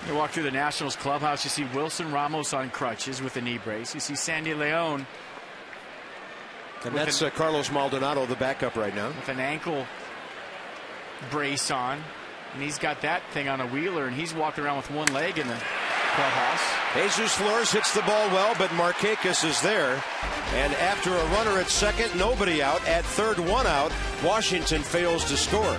S4: You walk through the Nationals clubhouse, you see Wilson Ramos on crutches with a knee brace. You see Sandy Leon.
S3: And that's Carlos Maldonado, the backup right now.
S4: With an ankle brace on. And he's got that thing on a wheeler, and he's walking around with one leg in the clubhouse.
S3: Jesus Flores hits the ball well, but Markakis is there. And after a runner at second, nobody out. At third, 1 out. Washington fails to score.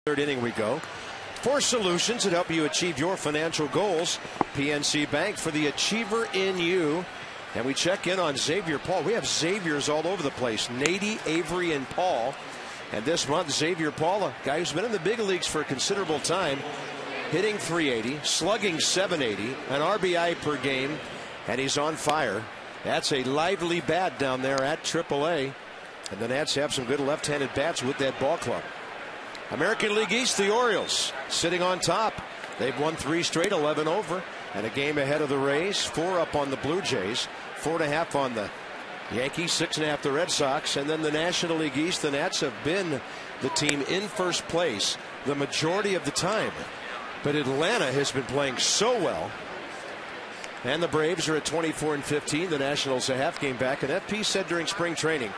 S3: Third inning we go. 4 solutions that help you achieve your financial goals. PNC Bank, for the achiever in you. And we check in on Xavier Paul. We have Xaviers all over the place. Nady, Avery, and Paul. And this month, Xavier Paul, a guy who's been in the big leagues for a considerable time, hitting .380, slugging .780, an RBI per game, and he's on fire. That's a lively bat down there at AAA. And the Nats have some good left-handed bats with that ball club. American League East, the Orioles sitting on top. They've won 3 straight, 11 over, and a game ahead of the Rays, 4 up on the Blue Jays, 4.5 on the Yankees 6.5 the Red Sox, and then the National League East. The Nats have been the team in first place the majority of the time, but Atlanta has been playing so well. And the Braves are at 24-15. The Nationals a half game back. And FP said during spring training,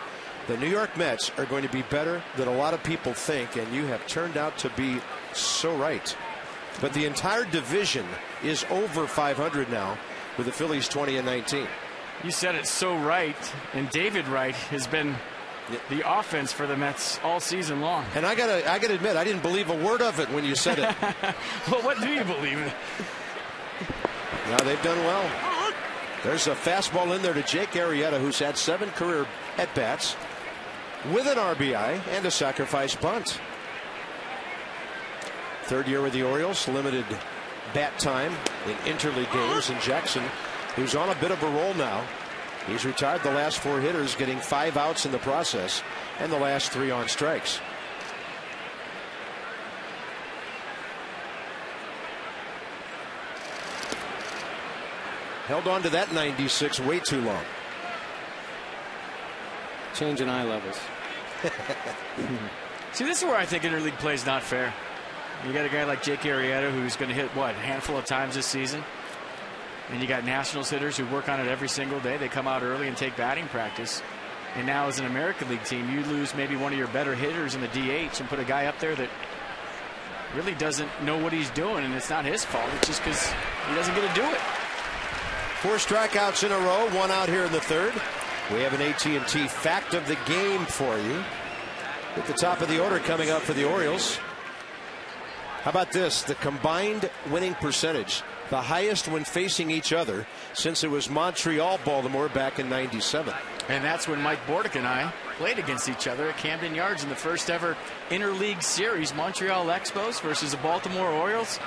S3: the New York Mets are going to be better than a lot of people think, and you have turned out to be so right. But the entire division is over 500 now, with the Phillies 20-19.
S4: You said it so right, and David Wright has been the offense for the Mets all season long.
S3: And I gotta admit, I didn't believe a word of it when you said it.
S4: Well, what do you believe in?
S3: Now they've done well. There's a fastball in there to Jake Arrieta, who's had 7 career at-bats with an RBI and a sacrifice bunt. Third year with the Orioles, limited bat time in interleague games. And Jackson, who's on a bit of a roll now, he's retired the last 4 hitters, getting 5 outs in the process and the last 3 on strikes. Held on to that 96 way too long.
S5: Change in eye levels.
S4: See, this is where I think interleague play is not fair. You got a guy like Jake Arrieta who's going to hit, what, a handful of times this season? And you got Nationals hitters who work on it every single day. They come out early and take batting practice. And now as an American League team, you lose maybe one of your better hitters in the DH and put a guy up there that really doesn't know what he's doing. And it's not his fault. It's just because he doesn't get to do it.
S3: 4 strikeouts in a row, 1 out here in the third. We have an AT&T fact of the game for you. At the top of the order coming up for the Orioles. How about this? The combined winning percentage, the highest when facing each other since it was Montreal-Baltimore back in '97.
S4: And that's when Mike Bordick and I played against each other at Camden Yards in the first ever interleague series, Montreal Expos versus the Baltimore Orioles.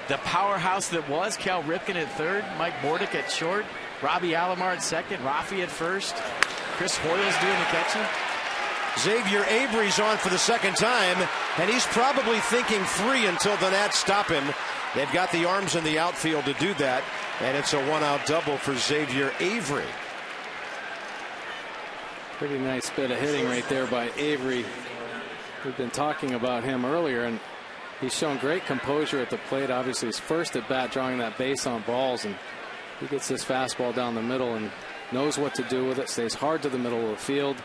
S4: The powerhouse that was Cal Ripken at third, Mike Bordick at short, Robbie Alomar at second, Rafi at first, Chris Hoyle's doing the catching.
S3: Xavier Avery's on for the second time, and he's probably thinking 3 until the Nats stop him. They've got the arms in the outfield to do that, and it's a 1-out double for Xavier Avery.
S5: Pretty nice bit of hitting right there by Avery. We've been talking about him earlier, and he's shown great composure at the plate. Obviously, his first at bat drawing that base on balls, and he gets this fastball down the middle and knows what to do with it. Stays hard to the middle of the field.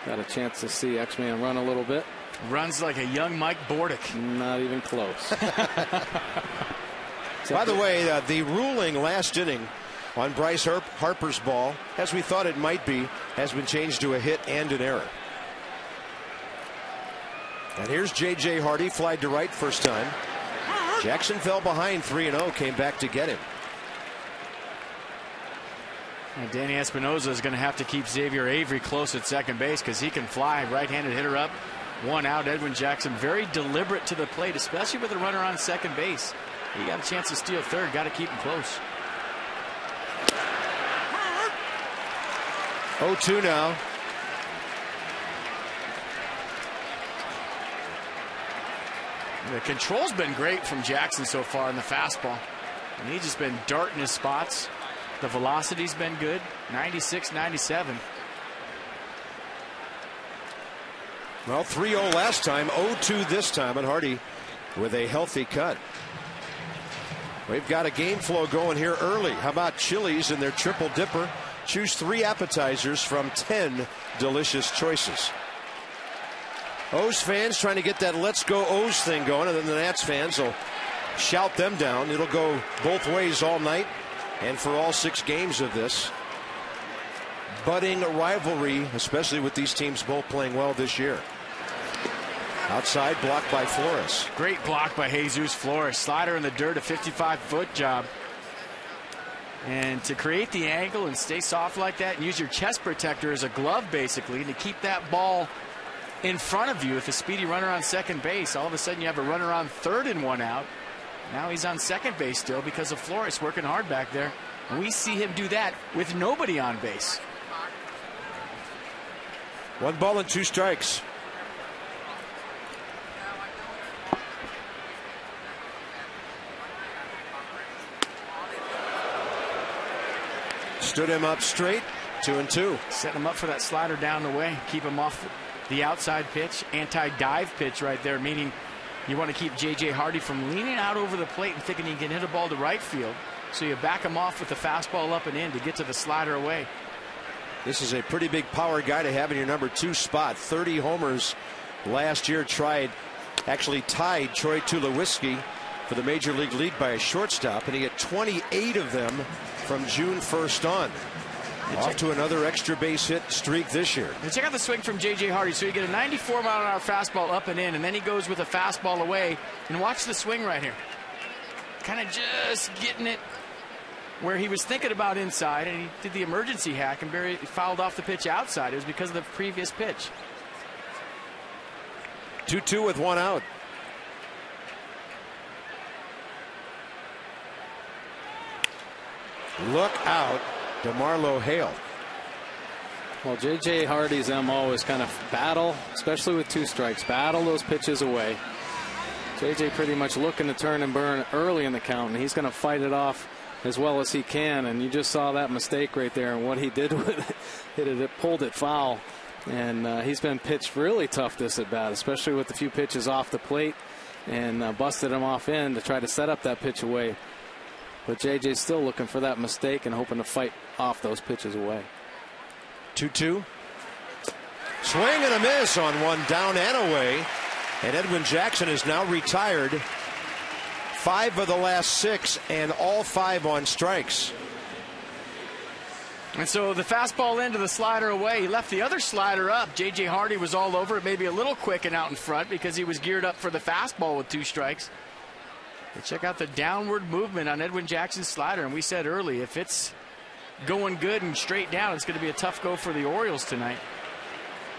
S5: Got a chance to see X-Man run a little bit.
S4: Runs like a young Mike Bordick.
S5: Not even close.
S3: By the way, the ruling last inning on Bryce Harper's ball, as we thought it might be, has been changed to a hit and an error. And here's J.J. Hardy, flied to right first time. Jackson fell behind 3-0, came back to get him.
S4: And Danny Espinosa is going to have to keep Xavier Avery close at second base because he can fly. Right-handed hitter up, 1 out. Edwin Jackson very deliberate to the plate, especially with a runner on second base. He got a chance to steal third. Got to keep him close.
S3: 0-2 now.
S4: The control's been great from Jackson so far in the fastball. And he's just been darting his spots. The velocity's been good. 96, 97.
S3: Well, 3-0 last time, 0-2 this time, and Hardy with a healthy cut. We've got a game flow going here early. How about Chili's and their triple dipper? Choose 3 appetizers from 10 delicious choices. O's fans trying to get that Let's Go O's thing going, and then the Nats fans will shout them down. It'll go both ways all night and for all 6 games of this budding rivalry, especially with these teams both playing well this year. Outside, blocked by Flores.
S4: Great block by Jesus Flores. Slider in the dirt, a 55-foot job. And to create the angle and stay soft like that and use your chest protector as a glove, basically, and to keep that ball in front of you with a speedy runner on second base. All of a sudden you have a runner on third and 1 out. Now he's on second base still because of Flores working hard back there. And we see him do that with nobody on base.
S3: 1 ball and 2 strikes. Stood him up straight. 2-2.
S4: Set him up for that slider down the way. Keep him off the outside pitch. Anti-dive pitch right there, meaning you want to keep J.J. Hardy from leaning out over the plate and thinking he can hit a ball to right field. So you back him off with the fastball up and in to get to the slider away.
S3: This is a pretty big power guy to have in your number 2 spot. 30 homers last year. Actually tied Troy Tulowitzki for the major league lead by a shortstop, and he had 28 of them from June 1st on. Off to another extra base hit streak this year.
S4: And check out the swing from J.J. Hardy. So you get a 94-mile-an-hour fastball up and in, and then he goes with a fastball away. And watch the swing right here. Kind of just getting it where he was thinking about inside, and he did the emergency hack and fouled off the pitch outside. It was because of the previous pitch.
S3: 2-2 with 1 out. Look out, DeMarlo Hale.
S5: Well, J.J. Hardy's MO is kind of battle, especially with 2 strikes. Battle those pitches away. J.J. pretty much looking to turn and burn early in the count, and he's going to fight it off as well as he can. And you just saw that mistake right there, and what he did with it, it pulled it foul. And he's been pitched really tough this at bat, especially with a few pitches off the plate, and busted him off in to try to set up that pitch away. But J.J.'s still looking for that mistake and hoping to fight off those pitches away.
S3: 2-2. Swing and a miss on one down and away. And Edwin Jackson is now retired. 5 of the last 6, and all 5 on strikes.
S4: And so the fastball into the slider away. He left the other slider up. J.J. Hardy was all over it, maybe a little quick and out in front because he was geared up for the fastball with 2 strikes. But check out the downward movement on Edwin Jackson's slider. And we said early, if it's going good and straight down, it's going to be a tough go for the Orioles tonight.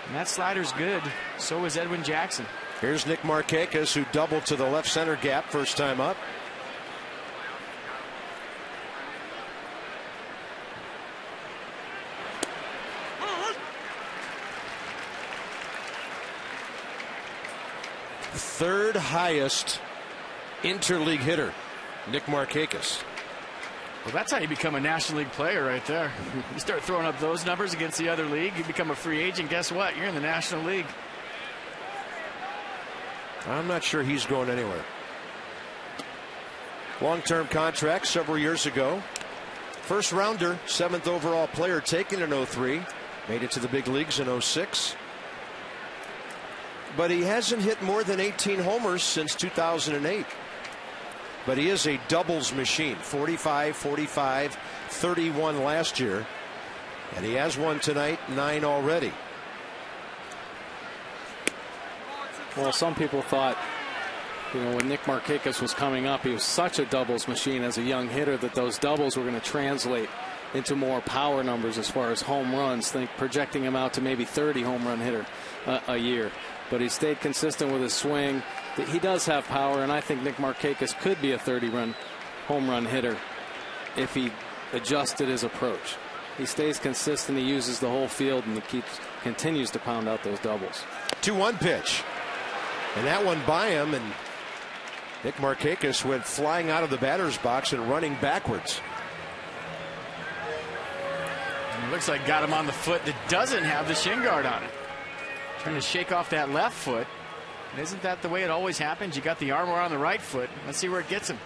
S4: And that slider's good. So is Edwin Jackson.
S3: Here's Nick Markakis, who doubled to the left center gap first time up. Third highest interleague hitter, Nick Markakis.
S4: Well, that's how you become a National League player right there. You start throwing up those numbers against the other league, you become a free agent. Guess what? You're in the National League.
S3: I'm not sure he's going anywhere. Long-term contract several years ago. First rounder, 7th overall player taken in 03. Made it to the big leagues in 06. But he hasn't hit more than 18 homers since 2008. But he is a doubles machine. 45, 45, 31 last year. And he has one tonight, 9 already.
S5: Well, some people thought, when Nick Markakis was coming up, he was such a doubles machine as a young hitter that those doubles were going to translate into more power numbers as far as home runs. Projecting him out to maybe 30 home run hitter a year. But he stayed consistent with his swing. He does have power, and I think Nick Markakis could be a 30-run home run hitter if he adjusted his approach. He stays consistent, he uses the whole field, and he continues to pound out those doubles.
S3: 2-1 pitch. And that one by him, and Nick Markakis went flying out of the batter's box and running backwards.
S4: And it looks like got him on the foot that doesn't have the shin guard on it. Trying to shake off that left foot. And isn't that the way it always happens? You got the armor on the right foot. Let's see where it gets him.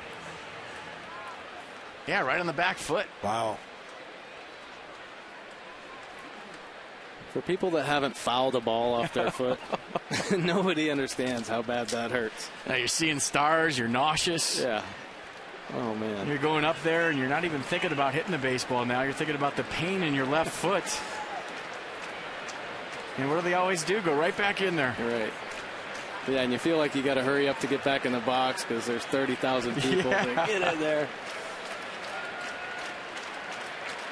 S4: Yeah, right on the back foot.
S3: Wow.
S5: For people that haven't fouled a ball off their foot, nobody understands how bad that hurts.
S4: Now you're seeing stars, you're nauseous.
S5: Yeah. Oh, man.
S4: You're going up there and you're not even thinking about hitting the baseball now. You're thinking about the pain in your left foot. And what do they always do? Go right back in there.
S5: Right. Yeah, and you feel like you got to hurry up to get back in the box because there's 30,000 people that get in there.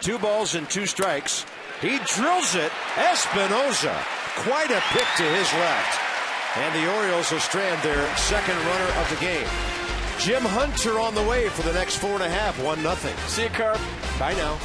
S3: 2 balls and 2 strikes. He drills it. Espinosa. Quite a pick to his left. And the Orioles will strand their second runner of the game. Jim Hunter on the way for the next 4.5. 1-0.
S4: See you, Carp.
S3: Bye now.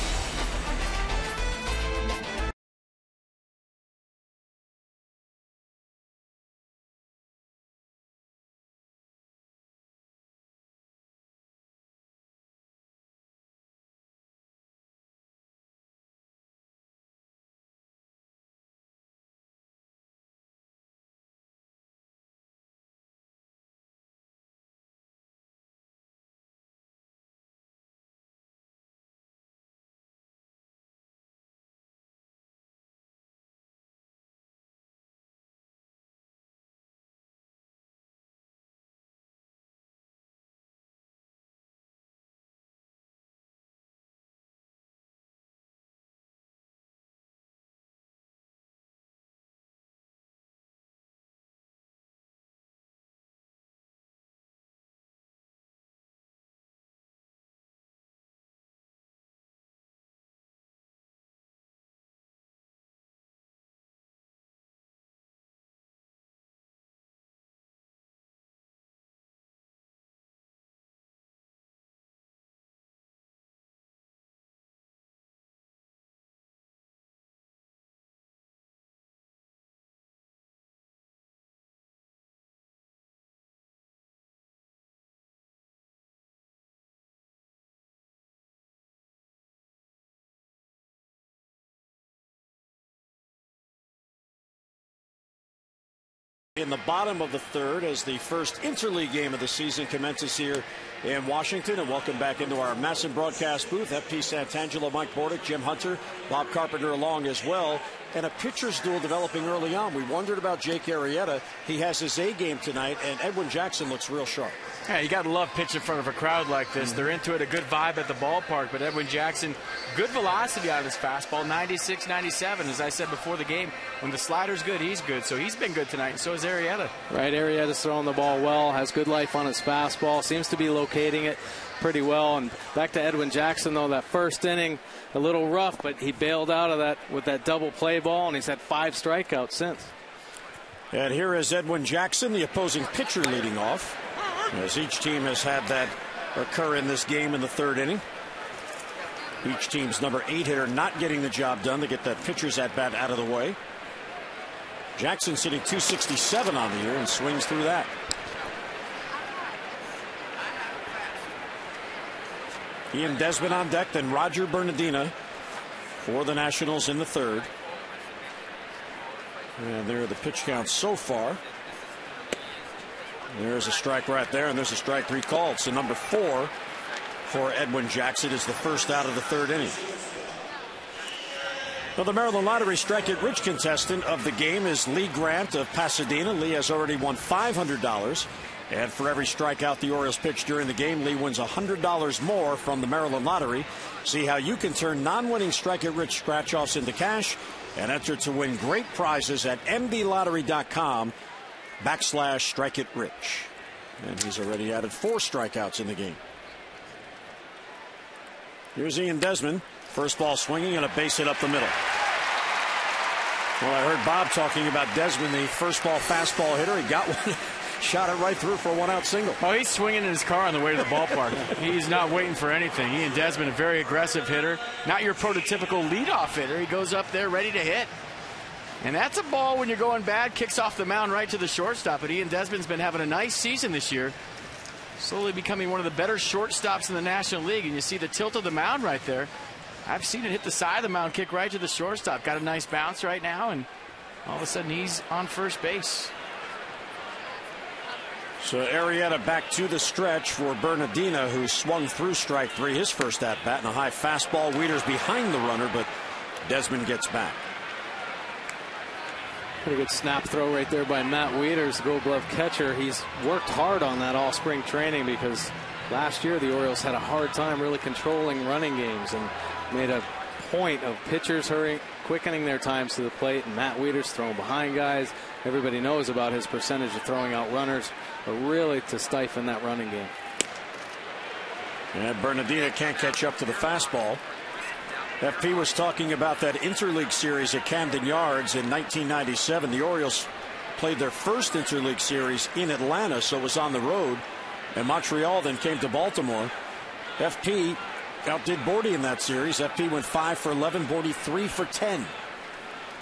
S1: In the bottom of the third, as the first interleague game of the season commences here in Washington. And welcome back into our massive broadcast booth. FP Santangelo, Mike Bordick, Jim Hunter, Bob Carpenter along as well. And a pitcher's duel developing early on. We wondered about Jake Arrieta. He has his A game tonight, and Edwin Jackson looks real sharp.
S4: Yeah, you got to love pitching in front of a crowd like this. They're into it, a good vibe at the ballpark. But Edwin Jackson, good velocity out of his fastball, 96, 97. As I said before the game, when the slider's good, he's good. So he's been good tonight, and so is Arrieta.
S5: Right, Arrieta's throwing the ball well, has good life on his fastball, seems to be locating it pretty well. And back to Edwin Jackson, though, that first inning, a little rough, but he bailed out of that with that double play ball, and he's had 5 strikeouts since.
S1: And here is Edwin Jackson, the opposing pitcher, leading off, as each team has had that occur in this game in the third inning. Each team's number 8 hitter not getting the job done to get that pitcher's at bat out of the way. Jackson sitting 267 on the year and swings through that. Ian Desmond on deck, then Roger Bernardina for the Nationals in the third. And there are the pitch counts so far. There's a strike right there, and there's a strike recalled. So number 4 for Edwin Jackson is the first out of the third inning. Well, the Maryland Lottery Strike It Rich contestant of the game is Lee Grant of Pasadena. Lee has already won $500. And for every strikeout the Orioles pitch during the game, Lee wins $100 more from the Maryland Lottery. See how you can turn non-winning Strike It Rich scratch-offs into cash and enter to win great prizes at mdlottery.com/strikeItRich. And he's already added 4 strikeouts in the game. Here's Ian Desmond. First ball swinging and a base hit up the middle. Well, I heard Bob talking about Desmond, the first ball fastball hitter. He got one. Shot it right through for a 1-out single.
S4: Oh, he's swinging in his car on the way to the ballpark. He's not waiting for anything. Ian Desmond, a very aggressive hitter. Not your prototypical leadoff hitter. He goes up there ready to hit. And that's a ball when you're going bad, kicks off the mound right to the shortstop. But Ian Desmond's been having a nice season this year. Slowly becoming one of the better shortstops in the National League. And you see the tilt of the mound right there. I've seen it hit the side of the mound, kick right to the shortstop. Got a nice bounce right now, and all of a sudden he's on first base.
S1: So Arrieta back to the stretch for Bernardina, who swung through strike 3 his first at bat, and a high fastball. Wieters behind the runner, but Desmond gets back.
S5: Pretty good snap throw right there by Matt Wieters, the Gold Glove catcher. He's worked hard on that all spring training because last year the Orioles had a hard time really controlling running games and made a point of pitchers quickening their times to the plate, and Matt Wieters throwing behind guys. Everybody knows about his percentage of throwing out runners, but really to stifle that running game.
S1: And Bernardina can't catch up to the fastball. FP was talking about that interleague series at Camden Yards in 1997. The Orioles played their first interleague series in Atlanta, so it was on the road. And Montreal then came to Baltimore. FP outdid Bordy in that series. FP went 5 for 11, Bordy 3 for 10.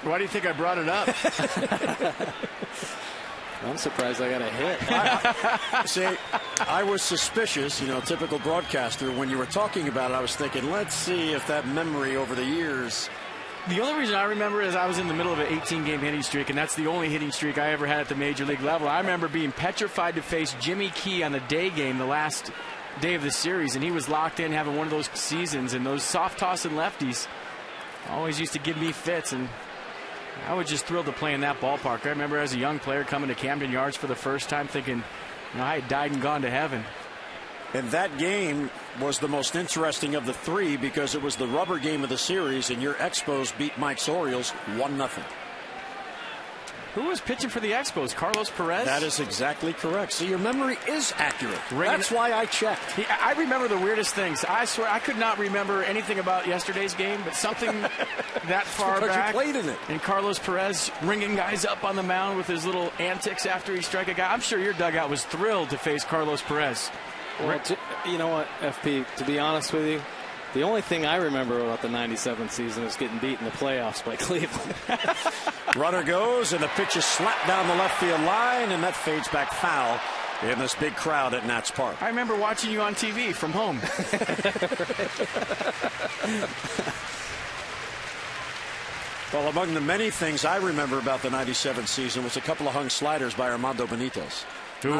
S4: Why do you think I brought it up?
S5: I'm surprised I got a hit.
S1: I was suspicious, typical broadcaster. When you were talking about it, I was thinking, let's see if that memory over the years.
S4: The only reason I remember is I was in the middle of an 18-game hitting streak, and that's the only hitting streak I ever had at the major league level. I remember being petrified to face Jimmy Key on the day game, the last day of the series, and he was locked in having one of those seasons, and those soft-tossing lefties always used to give me fits, and I was just thrilled to play in that ballpark. I remember as a young player coming to Camden Yards for the first time thinking, I had died and gone to heaven.
S1: And that game was the most interesting of the 3 because it was the rubber game of the series, and your Expos beat Mike's Orioles 1-0.
S4: Who was pitching for the Expos? Carlos Perez?
S1: That is exactly correct. See, your memory is accurate. That's why I checked.
S4: I remember the weirdest things. I swear I could not remember anything about yesterday's game, but something that far back.
S1: You played in it.
S4: And Carlos Perez ringing guys up on the mound with his little antics after he struck a guy. I'm sure your dugout was thrilled to face Carlos Perez.
S5: Well, you know what, FP, to be honest with you, the only thing I remember about the 97 season is getting beat in the playoffs by Cleveland.
S1: Runner goes, and the pitch is slapped down the left field line, and that fades back foul in this big crowd at Nats Park.
S4: I remember watching you on TV from home.
S1: Well, among the many things I remember about the 97 season was a couple of hung sliders by Armando Benitez.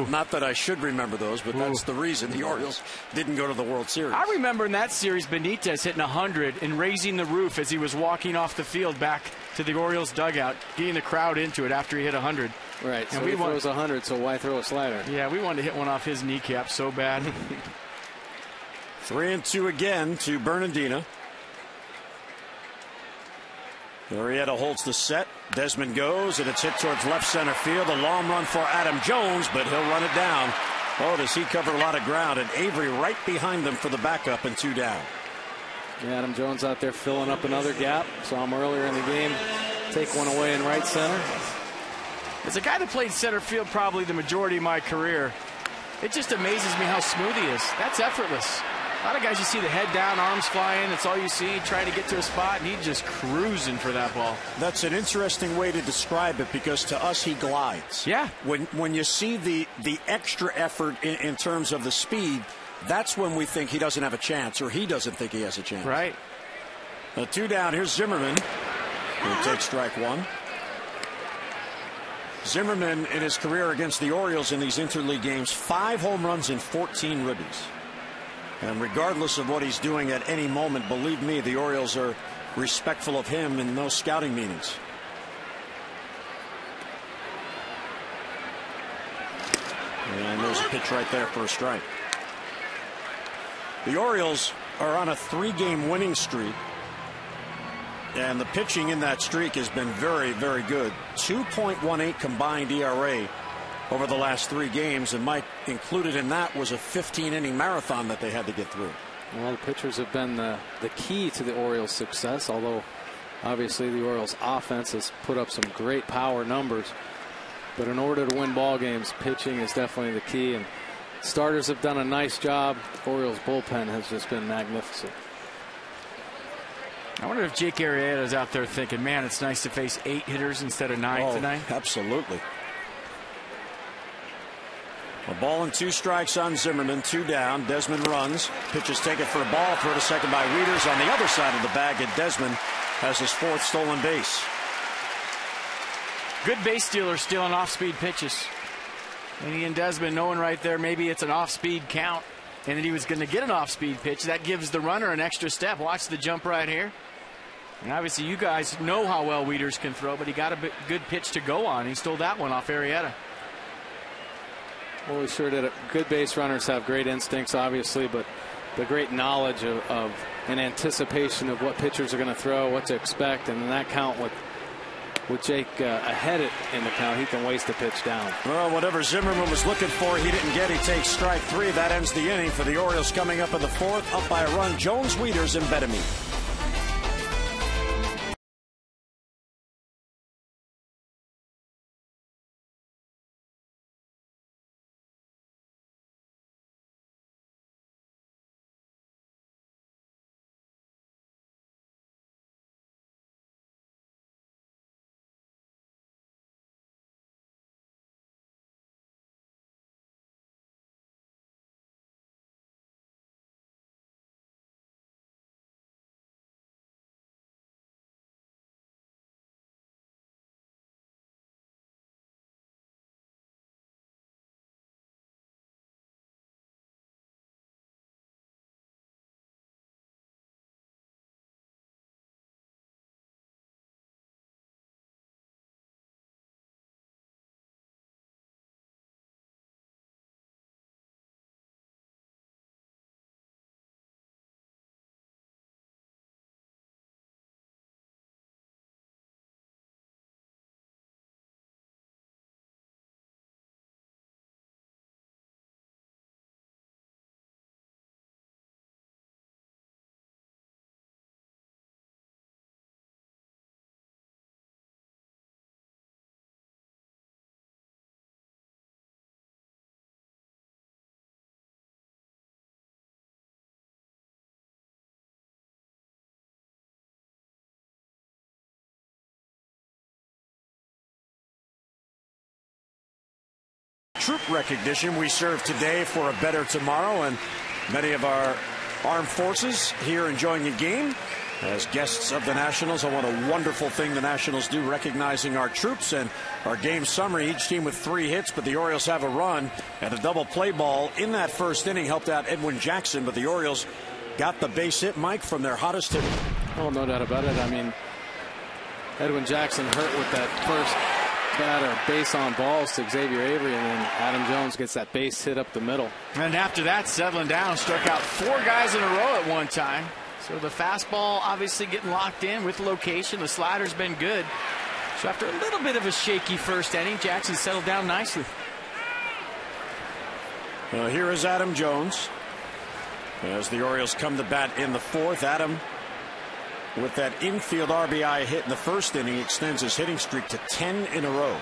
S1: Not that I should remember those, but that's the reason the Orioles didn't go to the World Series.
S4: I remember in that series Benitez hitting 100 and raising the roof as he was walking off the field back to the Orioles dugout, getting the crowd into it after he hit 100.
S5: Right,
S4: and
S5: so he throws 100, so why throw a slider?
S4: Yeah, we wanted to hit one off his kneecap so bad.
S1: 3-2 again to Bernardina. Arrieta holds the set. Desmond goes, and it's hit towards left center field. A long run for Adam Jones, but he'll run it down. Oh, does he cover a lot of ground? And Avery right behind them for the backup and 2 down.
S5: Yeah, Adam Jones out there filling up another gap. Saw him earlier in the game take one away in right center.
S4: As a guy that played center field probably the majority of my career, it just amazes me how smooth he is. That's effortless. A lot of guys, you see the head down, arms flying. That's all you see, trying to get to a spot, and he's just cruising for that ball.
S1: That's an interesting way to describe it, because to us he glides.
S4: Yeah.
S1: When you see the extra effort in terms of the speed, that's when we think he doesn't have a chance, or he doesn't think he has a chance.
S4: Right.
S1: 2 down. Here's Zimmerman. He'll take strike 1. Zimmerman in his career against the Orioles in these interleague games, 5 home runs and 14 ribbies. And regardless of what he's doing at any moment, believe me, the Orioles are respectful of him in those scouting meetings. And there's a pitch right there for a strike. The Orioles are on a 3-game winning streak. And the pitching in that streak has been very, very good. 2.18 combined ERA over the last 3 games, and Mike, included in that was a 15-inning marathon that they had to get through.
S5: Well, the pitchers have been the key to the Orioles' success, although obviously the Orioles' offense has put up some great power numbers. But in order to win ball games, pitching is definitely the key, and starters have done a nice job. Orioles' bullpen has just been magnificent.
S4: I wonder if Jake Arrieta is out there thinking, man, it's nice to face 8 hitters instead of 9 tonight.
S1: Absolutely. A ball and 2 strikes on Zimmerman. 2 down. Desmond runs. Pitches take it for a ball. Throw to second by Wieters on the other side of the bag, and Desmond has his 4th stolen base.
S4: Good base stealer stealing off-speed pitches. And Ian Desmond knowing right there maybe it's an off-speed count, and that he was going to get an off-speed pitch. That gives the runner an extra step. Watch the jump right here. And obviously you guys know how well Wieters can throw, but he got a good pitch to go on. He stole that one off Arrieta.
S5: Well, we sure did it. Good base runners have great instincts, obviously, but the great knowledge of and anticipation of what pitchers are going to throw, what to expect, and in that count with Jake ahead in the count, he can waste a pitch down.
S1: Well, whatever Zimmerman was looking for, he didn't get. He takes strike 3. That ends the inning for the Orioles. Coming up in the 4th, up by a run, Jones, Wieters, and Bettamy. Troop recognition. We serve today for a better tomorrow, and many of our armed forces here enjoying the game As guests of the Nationals, on what a wonderful thing the Nationals do, recognizing our troops. And our game summary, each team with 3 hits, but the Orioles have a run, and a double play ball in that first inning helped out Edwin Jackson, but the Orioles got the base hit, Mike, from their hottest hitter.
S5: Oh, no doubt about it. I mean, Edwin Jackson hurt with that first batter base on balls to Xavier Avery, and then Adam Jones gets that base hit up the middle.
S4: And after that, settling down, struck out 4 guys in a row at one time. So the fastball obviously getting locked in with location. The slider's been good. So after a little bit of a shaky first inning, Jackson settled down nicely.
S1: Here is Adam Jones as the Orioles come to bat in the 4th. Adam, with that infield RBI hit in the first inning, extends his hitting streak to 10 in a row.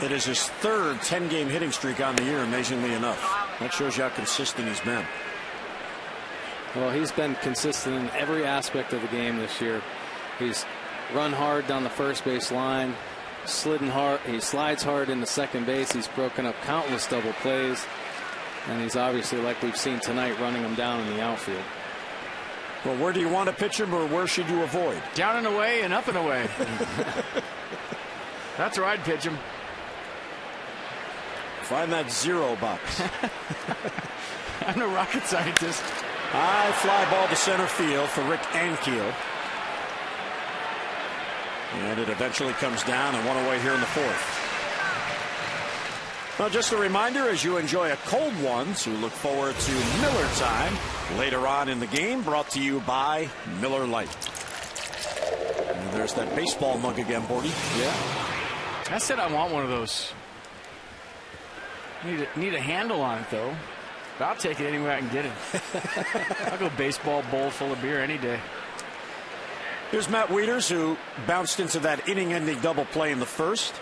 S1: It is his 3rd 10-game hitting streak on the year, amazingly enough. That shows you how consistent he's been.
S5: Well, he's been consistent in every aspect of the game this year. He's run hard down the first base line, slidden hard. He slides hard into second base. He's broken up countless double plays, and he's obviously, like we've seen tonight, running them down in the outfield.
S1: Well, where do you want to pitch him, or where should you avoid?
S4: Down and away and up and away. That's where I'd pitch him.
S1: Find that 0 box.
S4: I'm no rocket scientist.
S1: High fly ball to center field for Rick Ankiel. And it eventually comes down and 1 away here in the 4th. Well, just a reminder, as you enjoy a cold one, to look forward to Miller time later on in the game, brought to you by Miller Lite. And there's that baseball mug again, Bordy.
S4: Yeah. I said I want one of those. Need a handle on it, though. But I'll take it any way I can get it. I'll go baseball bowl full of beer any day.
S1: Here's Matt Wieters, who bounced into that inning-ending double play in the 1st.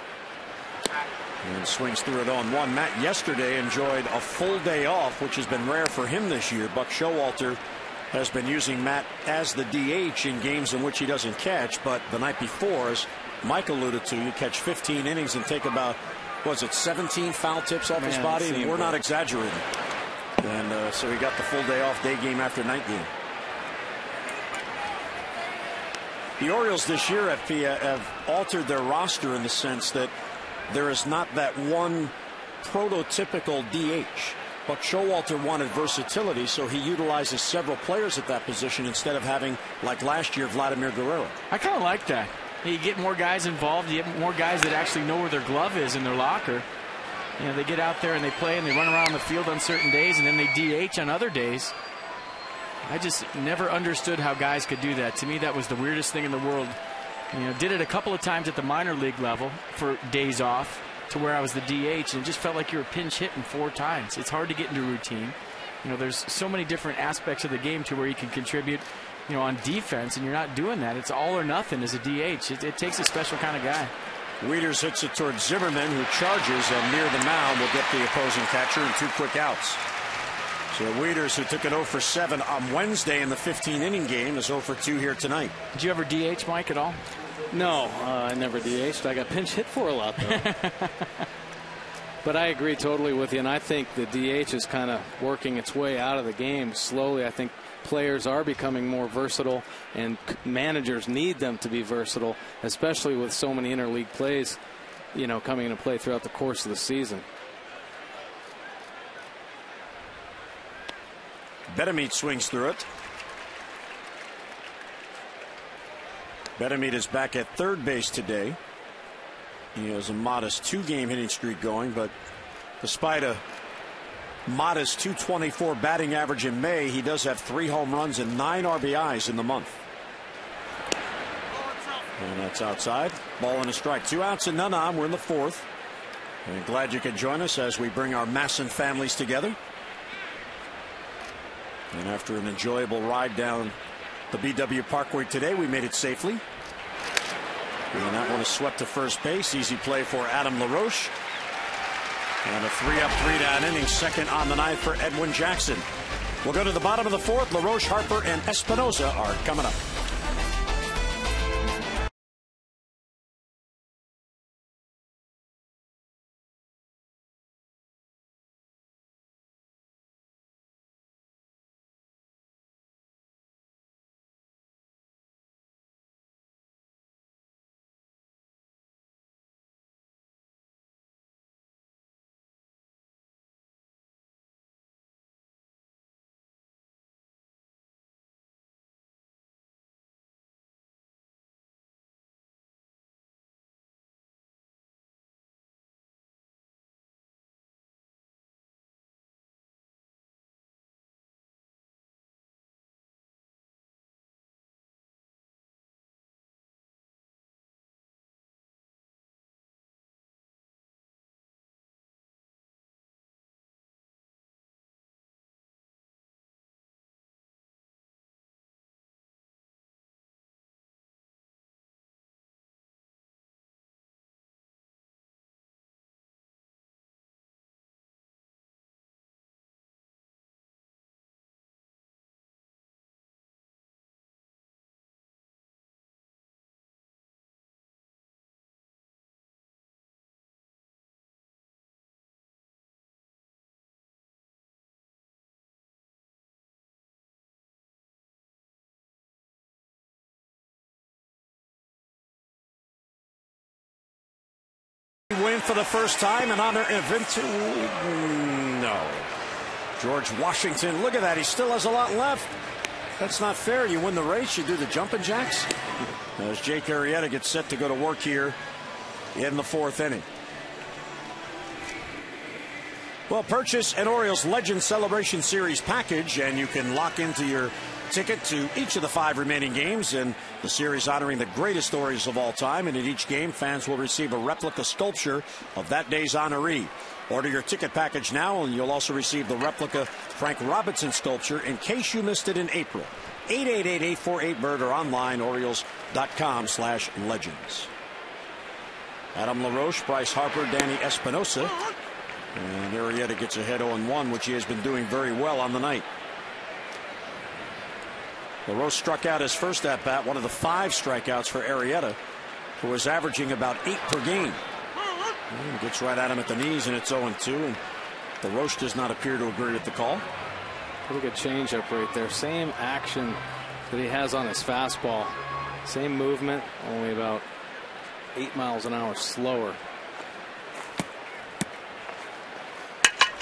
S1: And swings through it on 1. Matt yesterday enjoyed a full day off, which has been rare for him this year. Buck Showalter has been using Matt as the DH in games in which he doesn't catch. But the night before, as Mike alluded to, you catch 15 innings and take about, was it 17 foul tips off his body? And we're not exaggerating. And so he got the full day off, day game after night game. The Orioles this year have altered their roster in the sense that there is not that one prototypical DH. Buck Showalter wanted versatility, so he utilizes several players at that position instead of having, like last year, Vladimir Guerrero.
S4: I kind of like that. You get more guys involved. You get more guys that actually know where their glove is in their locker. You know, they get out there and they play and they run around the field on certain days, and then they DH on other days. I just never understood how guys could do that. To me, that was the weirdest thing in the world. You know, did it a couple of times at the minor league level for days off to where I was the DH, and it just felt like you were pinch hitting 4 times. It's hard to get into routine. You know, there's so many different aspects of the game to where you can contribute, you know, on defense, and you're not doing that. It's all or nothing as a DH. It takes a special kind of guy.
S1: Wieters hits it towards Zimmerman, who charges, and near the mound will get the opposing catcher in 2 quick outs. So Wieters, who took an 0 for 7 on Wednesday in the 15-inning game, is 0 for 2 here tonight.
S4: Did you ever DH, Mike, at all?
S5: No, I never DH'd. I got pinch hit for a lot, though. But I agree totally with you, and I think the DH is kind of working its way out of the game slowly. I think players are becoming more versatile, and managers need them to be versatile, especially with so many interleague plays, you know, coming into play throughout the course of the season.
S1: Betemeet swings through it. Betemeet is back at third base today. He has a modest 2-game hitting streak going, but despite a modest .224 batting average in May, he does have 3 home runs and 9 RBIs in the month. And that's outside. Ball and a strike. 2 outs and none on. We're in the 4th. And glad you could join us as we bring our Masson families together. And after an enjoyable ride down the BW Parkway today, we made it safely. And that one is swept to first base. Easy play for Adam LaRoche. And a 3-up, 3-down inning, second on the night for Edwin Jackson. We'll go to the bottom of the 4th. LaRoche, Harper, and Espinoza are coming up. Win for the first time and honor event. No. George Washington, look at that. He still has a lot left. That's not fair. You win the race, you do the jumping jacks. As Jake Arrieta gets set to go to work here in the 4th inning. Well, purchase an Orioles Legend Celebration Series package, and you can lock into your ticket to each of the 5 remaining games in the series honoring the greatest Orioles of all time. And in each game, fans will receive a replica sculpture of that day's honoree. Order your ticket package now, and you'll also receive the replica Frank Robinson sculpture in case you missed it in April. 888-848-BIRD or online, Orioles.com/legends. Adam LaRoche, Bryce Harper, Danny Espinosa. And Arrieta gets ahead 0-1, which he has been doing very well on the night. LaRoche struck out his first at-bat, one of the 5 strikeouts for Arrieta, who was averaging about 8 per game. And gets right at him at the knees, and it's 0-2, and LaRoche does not appear to agree with the call.
S5: Pretty good changeup right there. Same action that he has on his fastball. Same movement, only about 8 miles an hour slower.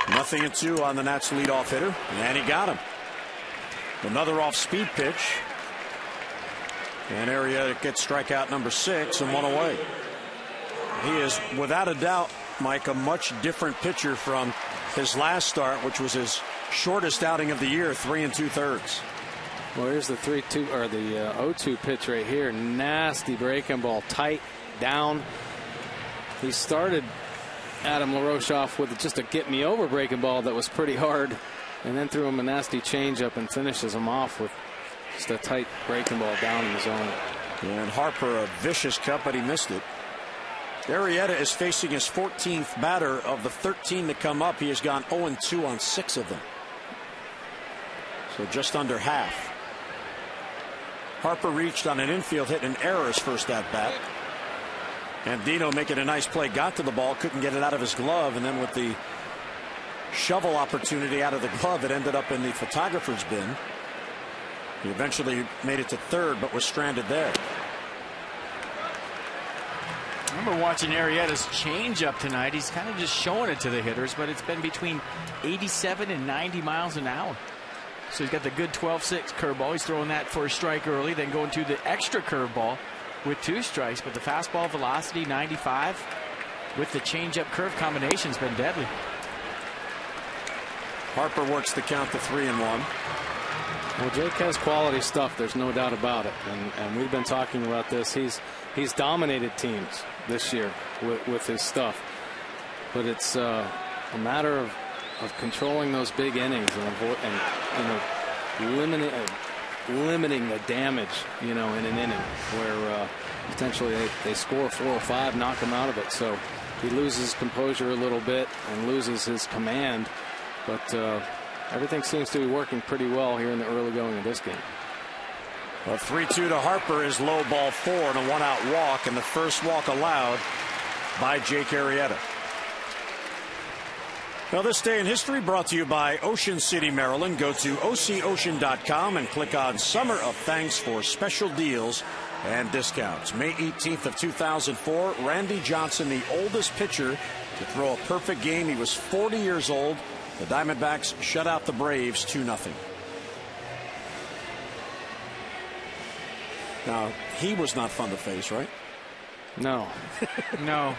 S1: 0-2 on the Nats leadoff hitter, and he got him. Another off-speed pitch, and Arrieta gets strikeout number 6 and 1 away. He is, without a doubt, Mike, a much different pitcher from his last start, which was his shortest outing of the year, 3 2/3.
S5: Well, here's the 3-2 or the 0-2 pitch right here. Nasty breaking ball, tight down. He started Adam LaRoche off with just a get-me-over breaking ball that was pretty hard, and then threw him a nasty changeup and finishes him off with just a tight breaking ball down in the zone.
S1: And Harper, a vicious cut, but he missed it. Arrieta is facing his 14th batter of the 13 to come up. He has gone 0-2 on 6 of them. So just under half. Harper reached on an infield hit and error his first at bat. And Dino making a nice play, got to the ball, couldn't get it out of his glove, and then with the shovel opportunity out of the glove, it ended up in the photographer's bin. He eventually made it to third, but was stranded there.
S4: I remember watching Arrieta's changeup tonight. He's kind of just showing it to the hitters, but it's been between 87 and 90 miles an hour. So he's got the good 12-6 curveball. He's throwing that for a strike early, then going to the extra curveball with 2 strikes. But the fastball velocity 95 with the changeup curve combination has been deadly.
S1: Harper works the count to 3-1.
S5: Well, Jake has quality stuff. There's no doubt about it. And we've been talking about this. He's dominated teams this year with his stuff. But it's a matter of controlling those big innings and limiting the damage, in an inning where potentially they score 4 or 5, knock him out of it. So he loses composure a little bit and loses his command. But everything seems to be working pretty well here in the early going of this game.
S1: Well, 3-2 to Harper is low ball 4 and a 1-out walk, and the first walk allowed by Jake Arrieta. Well, this day in history brought to you by Ocean City, Maryland. Go to OCOcean.com and click on Summer of Thanks for special deals and discounts. May 18th of 2004, Randy Johnson, the oldest pitcher to throw a perfect game. He was 40 years old. The Diamondbacks shut out the Braves 2-0. Now, he was not fun to face, right?
S5: No.
S4: No.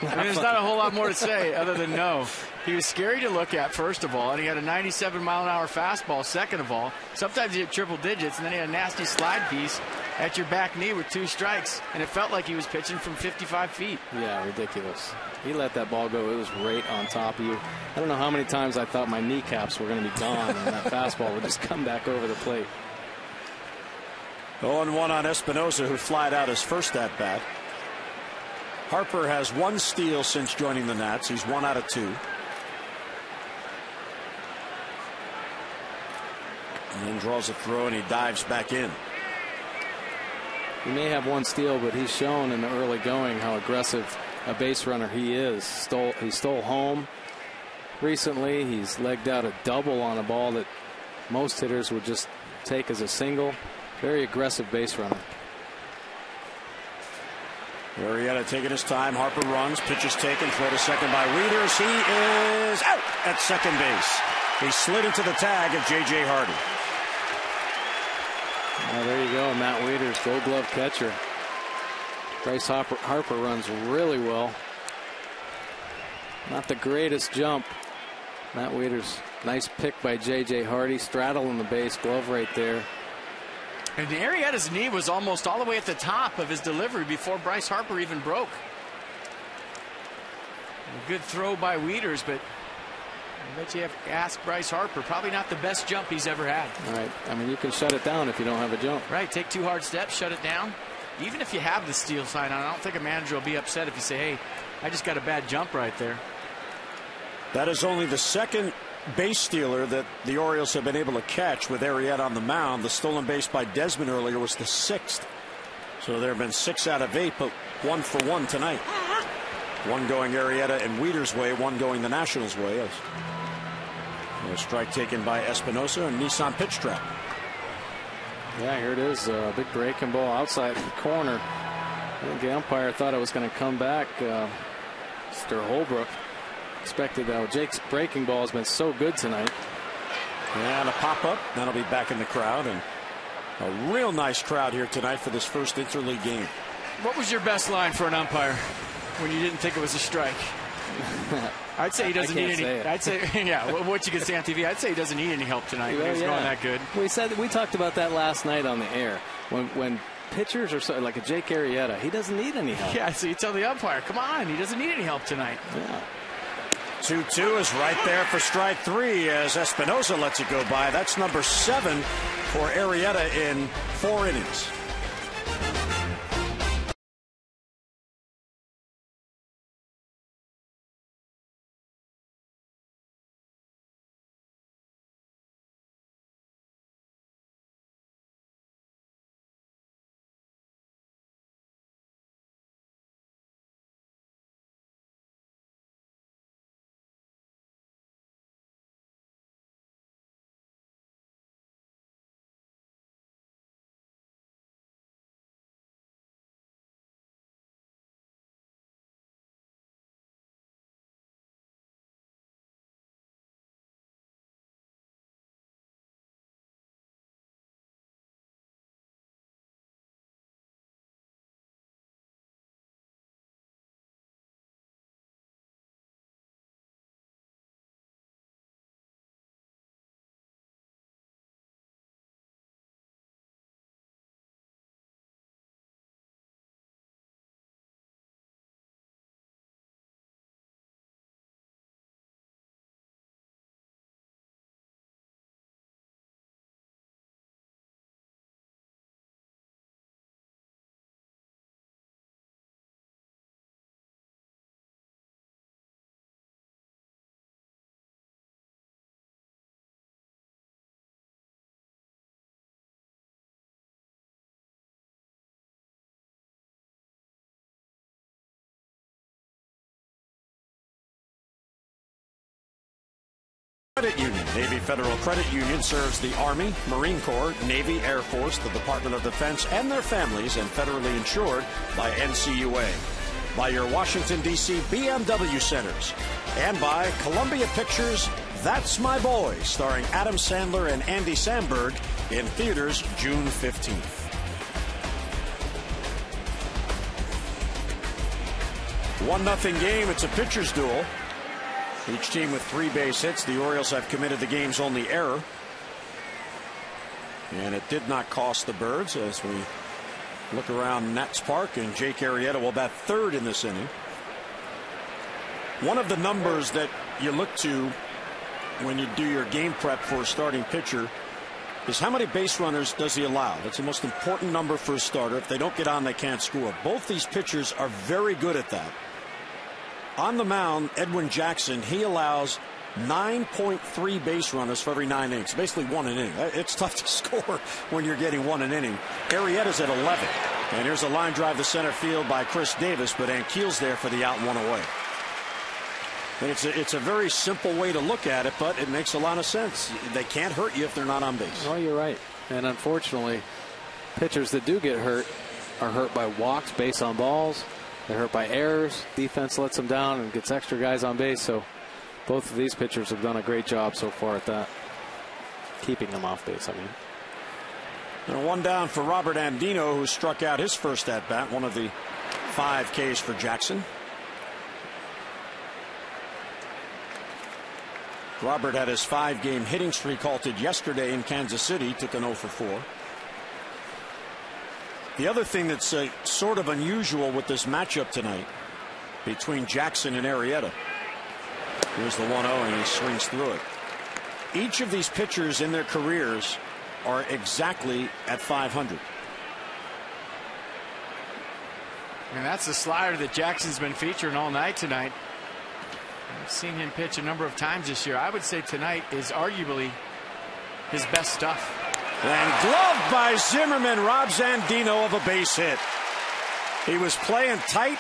S4: There's not a whole lot more to say other than no. He was scary to look at, first of all, and he had a 97-mile-an-hour fastball, second of all. Sometimes he hit triple digits, and then he had a nasty slide piece at your back knee with 2 strikes, and it felt like he was pitching from 55 feet.
S5: Yeah, ridiculous. He let that ball go. It was right on top of you. I don't know how many times I thought my kneecaps were going to be gone, and that fastball would just come back over the plate.
S1: 0-1 on Espinosa, who flied out his first at-bat. Harper has 1 steal since joining the Nats. He's 1 out of 2. And then draws a throw, and he dives back in.
S5: He may have 1 steal, but he's shown in the early going how aggressive a base runner he is. He stole home recently. He's legged out a double on a ball that most hitters would just take as a single. Very aggressive base runner.
S1: Arrieta taking his time. Harper runs. Pitch is taken. Throw to second by Wieters. He is out at second base. He slid into the tag of J.J. Hardy.
S5: Well, there you go, Matt Wieters, Gold Glove catcher. Bryce Harper runs really well. Not the greatest jump. Matt Wieters, nice pick by J.J. Hardy, straddling the base, glove right there.
S4: And Arrieta's knee was almost all the way at the top of his delivery before Bryce Harper even broke. A good throw by Wieters, but I bet you have to ask Bryce Harper. Probably not the best jump he's ever had.
S5: All right. I mean, you can shut it down if you don't have a jump.
S4: Right. Take 2 hard steps, shut it down. Even if you have the steal sign on, I don't think a manager will be upset if you say, hey, I just got a bad jump right there.
S1: That is only the second base stealer that the Orioles have been able to catch with Arrieta on the mound. The stolen base by Desmond earlier was the 6th. So there have been 6 out of 8, but 1 for 1 tonight. 1 going Arrieta and Wieters' way, 1 going the Nationals' way. A strike taken by Espinosa and Nissan pitch trap.
S5: Yeah, here it is. A big breaking ball outside the corner. I think the umpire thought it was going to come back. Mr. Holbrook expected that. Jake's breaking ball has been so good tonight.
S1: And a pop-up. That'll be back in the crowd. And a real nice crowd here tonight for this first interleague game.
S4: What was your best line for an umpire when you didn't think it was a strike? I'd say he doesn't need any. I'd say, yeah, what you can say on TV. I'd say he doesn't need any help tonight. Well, he's going that good.
S5: We talked about that last night on the air. When pitchers are so, like a Jake Arrieta, he doesn't need any help.
S4: Yeah, so you tell the umpire, come on, he doesn't need any help tonight.
S5: Yeah.
S1: 2-2 is right there for strike 3 as Espinosa lets it go by. That's number 7 for Arrieta in 4 innings. Credit Union. Navy Federal Credit Union serves the Army, Marine Corps, Navy, Air Force, the Department of Defense, and their families, and federally insured by NCUA. By your Washington, D.C. BMW centers. And by Columbia Pictures' That's My Boy, starring Adam Sandler and Andy Samberg, in theaters June 15th. 1-0 game. It's a pitcher's duel. Each team with 3 base hits. The Orioles have committed the game's only error. And it did not cost the Birds as we look around Nats Park, and Jake Arrieta will bat 3rd in this inning. One of the numbers that you look to when you do your game prep for a starting pitcher is how many base runners does he allow. That's the most important number for a starter. If they don't get on, they can't score. Both these pitchers are very good at that. On the mound, Edwin Jackson, he allows 9.3 base runners for every 9 innings. Basically 1 an inning. It's tough to score when you're getting 1 an inning. Arrieta's at 11. And here's a line drive to center field by Chris Davis, but Ankiel's there for the out, 1 away. And it's a very simple way to look at it, but it makes a lot of sense. They can't hurt you if they're not on base.
S5: Oh, you're right. And unfortunately, pitchers that do get hurt are hurt by walks, base on balls, They're hurt by errors. Defense lets them down and gets extra guys on base. So both of these pitchers have done a great job so far at that. Keeping them off base, I mean.
S1: And one down for Robert Andino, who struck out his first at bat, one of the 5 Ks for Jackson. Robert had his 5-game hitting streak halted yesterday in Kansas City, took an 0 for 4. The other thing that's sort of unusual with this matchup tonight between Jackson and Arrieta. Here's the 1-0 and he swings through it. Each of these pitchers in their careers are exactly at 500.
S4: And that's the slider that Jackson's been featuring all night tonight. I've seen him pitch a number of times this year. I would say tonight is arguably his best stuff.
S1: And gloved by Zimmerman robs Andino of a base hit. He was playing tight,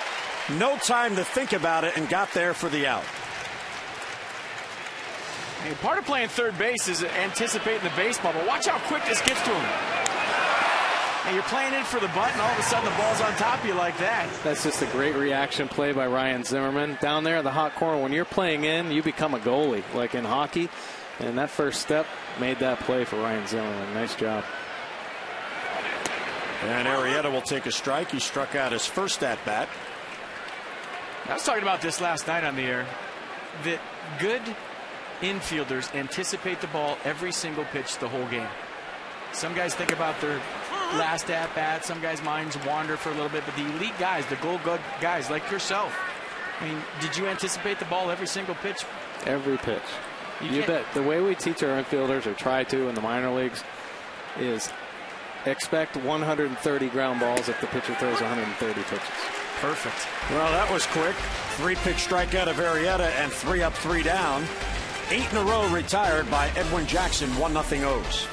S1: no time to think about it, and got there for the out.
S4: And part of playing third base is anticipating the baseball, but watch how quick this gets to him. And you're playing in for the bunt, and all of a sudden the ball's on top of you like that.
S5: That's just a great reaction play by Ryan Zimmerman. Down there in the hot corner, when you're playing in, you become a goalie, like in hockey. And that first step made that play for Ryan Zimmerman. Nice job.
S1: And Arrieta will take a strike. He struck out his first at bat.
S4: I was talking about this last night on the air, that good infielders anticipate the ball every single pitch the whole game. Some guys think about their last at bat. Some guys' minds wander for a little bit. But the elite guys, the goal good guys like yourself, I mean, did you anticipate the ball every single pitch?
S5: Every pitch. You bet. The way we teach our infielders, or try to in the minor leagues, is expect 130 ground balls if the pitcher throws 130 pitches.
S4: Perfect.
S1: Well, that was quick. 3-pitch strikeout of Arrieta and 3 up, 3 down. 8 in a row retired by Edwin Jackson. 1-0 O's.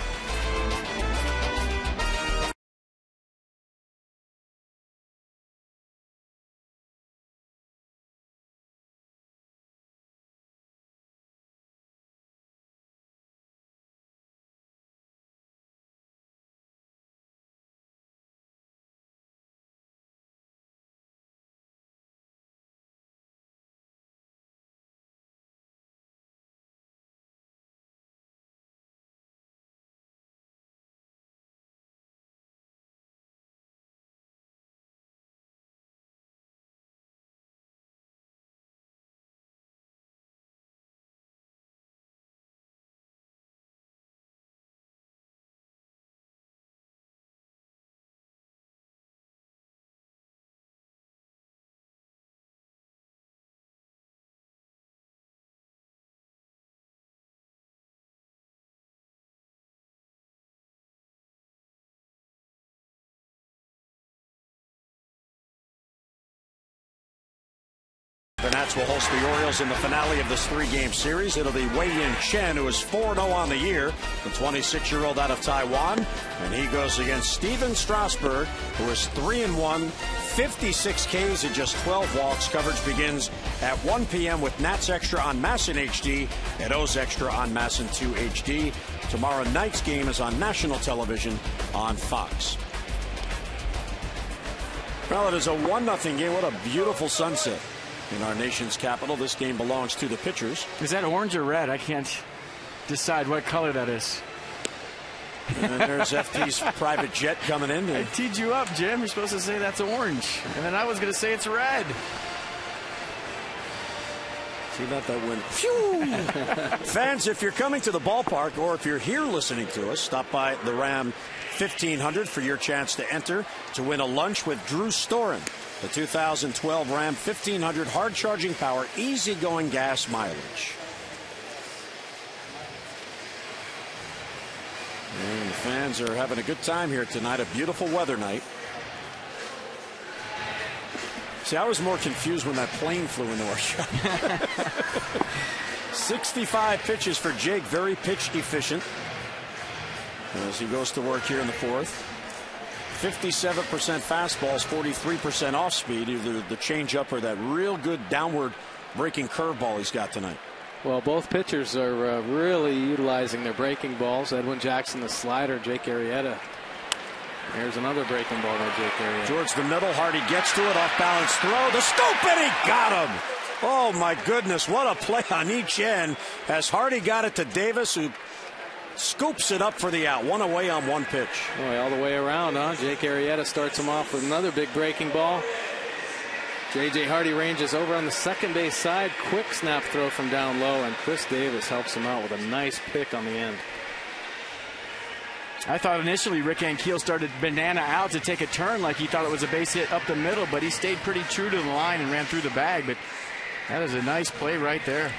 S1: The Nats will host the Orioles in the finale of this 3-game series. It'll be Wei-Yin Chen, who is 4-0 on the year, the 26-year-old out of Taiwan. And he goes against Steven Strasburg, who is 3-1, 56 Ks and just 12 walks. Coverage begins at 1 p.m. with Nats Extra on MASN HD and O's Extra on MASN 2 HD. Tomorrow night's game is on national television on Fox. Well, it is a 1-0 game. What a beautiful sunset in our nation's capital. This game belongs to the pitchers.
S4: Is that orange or red? I can't decide what color that is.
S1: And there's FT's private jet coming in.
S4: I teed you up, Jim. You're supposed to say that's orange. And then I was going to say it's red.
S1: See about that win. Phew! Fans, if you're coming to the ballpark or if you're here listening to us, stop by the Ram 1500 for your chance to enter to win a lunch with Drew Storen. The 2012 Ram 1500 hard-charging power, easy-going gas mileage. And the fans are having a good time here tonight. A beautiful weather night. See, I was more confused when that plane flew into our shop. 65 pitches for Jake, very pitch efficient as he goes to work here in the 4th. 57% fastballs, 43% off speed, either the changeup or that real good downward breaking curveball he's got tonight.
S5: Well, both pitchers are really utilizing their breaking balls. Edwin Jackson, the slider, Jake Arrieta, Here's another breaking ball by Jake Arrieta.
S1: Towards the middle, Hardy gets to it, off balance throw, the scoop, and he got him. Oh my goodness, what a play on each end as Hardy got it to Davis, who scoops it up for the out. One away on one pitch.
S5: Boy, all the way around, huh? Jake Arrieta starts him off with another big breaking ball. J.J. Hardy ranges over on the second base side. Quick snap throw from down low, and Chris Davis helps him out with a nice pick on the end.
S4: I thought initially Rick Ankiel started banana out to take a turn like he thought it was a base hit up the middle, but he stayed pretty true to the line and ran through the bag. But that is a nice play right there.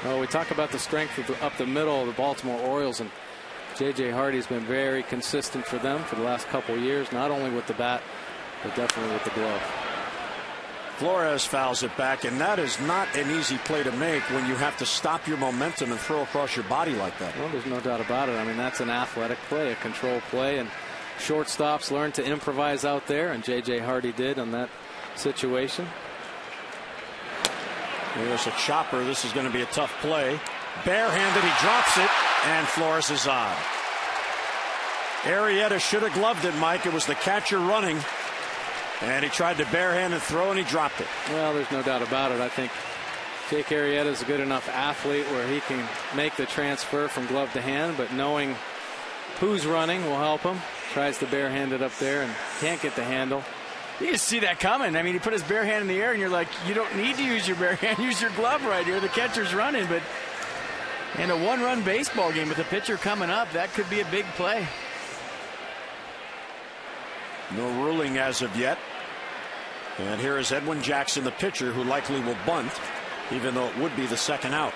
S5: Well, we talk about the strength of up the middle of the Baltimore Orioles, and J.J. Hardy's been very consistent for them for the last couple of years, not only with the bat, but definitely with the glove.
S1: Flores fouls it back, and that is not an easy play to make when you have to stop your momentum and throw across your body like that.
S5: Well, there's no doubt about it. I mean, that's an athletic play, a control play, and shortstops learn to improvise out there, and J.J. Hardy did on that situation.
S1: Here's a chopper. This is going to be a tough play. Barehanded, he drops it, and Flores is on. Arrieta should have gloved it, Mike. It was the catcher running. And he tried to barehand throw, and he dropped it.
S5: Well, there's no doubt about it. I think Jake Arrieta is a good enough athlete where he can make the transfer from glove to hand, but knowing who's running will help him. Tries to barehand it up there and can't get the handle.
S4: You can see that coming. I mean, he put his bare hand in the air, and you're like, you don't need to use your bare hand. Use your glove right here. The catcher's running, but in a one-run baseball game with the pitcher coming up, that could be a big play.
S1: No ruling as of yet. And here is Edwin Jackson, the pitcher, who likely will bunt, even though it would be the second out.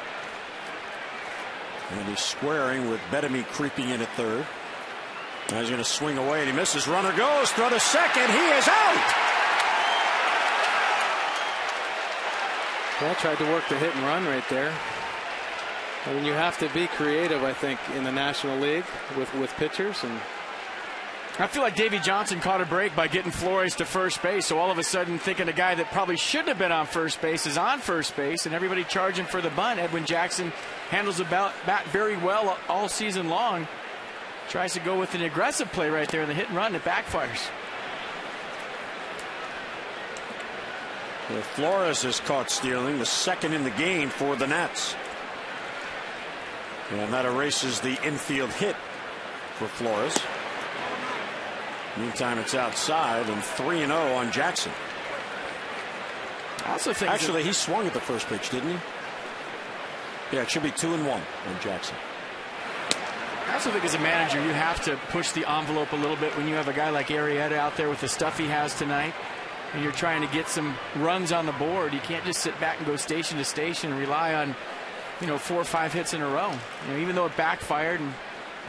S1: And he's squaring with Bettamy creeping in at third. Now he's going to swing away, and he misses. Runner goes, throw to second. He is out.
S5: Well, tried to work the hit and run right there. I mean, you have to be creative, I think, in the National League with pitchers, and
S4: I feel like Davey Johnson caught a break by getting Flores to first base. So all of a sudden thinking a guy that probably shouldn't have been on first base is on first base, and everybody charging for the bunt. Edwin Jackson handles the bat very well all season long. Tries to go with an aggressive play right there in the hit and run. It backfires.
S1: Well, Flores is caught stealing, the second in the game for the Nats. And that erases the infield hit for Flores. Meantime, it's outside, and 3-0 on Jackson.
S4: I also think
S1: actually he swung at the first pitch, didn't he? Yeah, it should be 2-1 on Jackson.
S4: I also think as a manager, you have to push the envelope a little bit when you have a guy like Arrieta out there with the stuff he has tonight, and you're trying to get some runs on the board. You can't just sit back and go station to station and rely on, 4 or 5 hits in a row. Even though it backfired and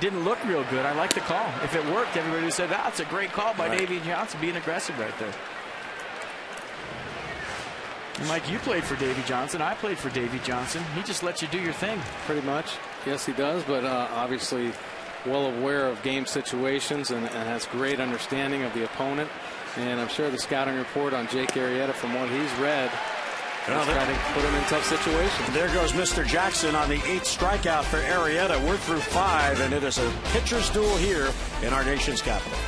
S4: didn't look real good, I like the call. If it worked, everybody would say, that's a great call by Davey Johnson, being aggressive right there. Mike, you played for Davey Johnson. I played for Davey Johnson. He just lets you do your thing.
S5: Pretty much. Yes, he does, but obviously well aware of game situations and has great understanding of the opponent. And I'm sure the scouting report on Jake Arrieta, from what he's read, trying to put him in tough situations.
S1: There goes Mr. Jackson on the 8th strikeout for Arrieta. We're through 5, and it is a pitcher's duel here in our nation's capital.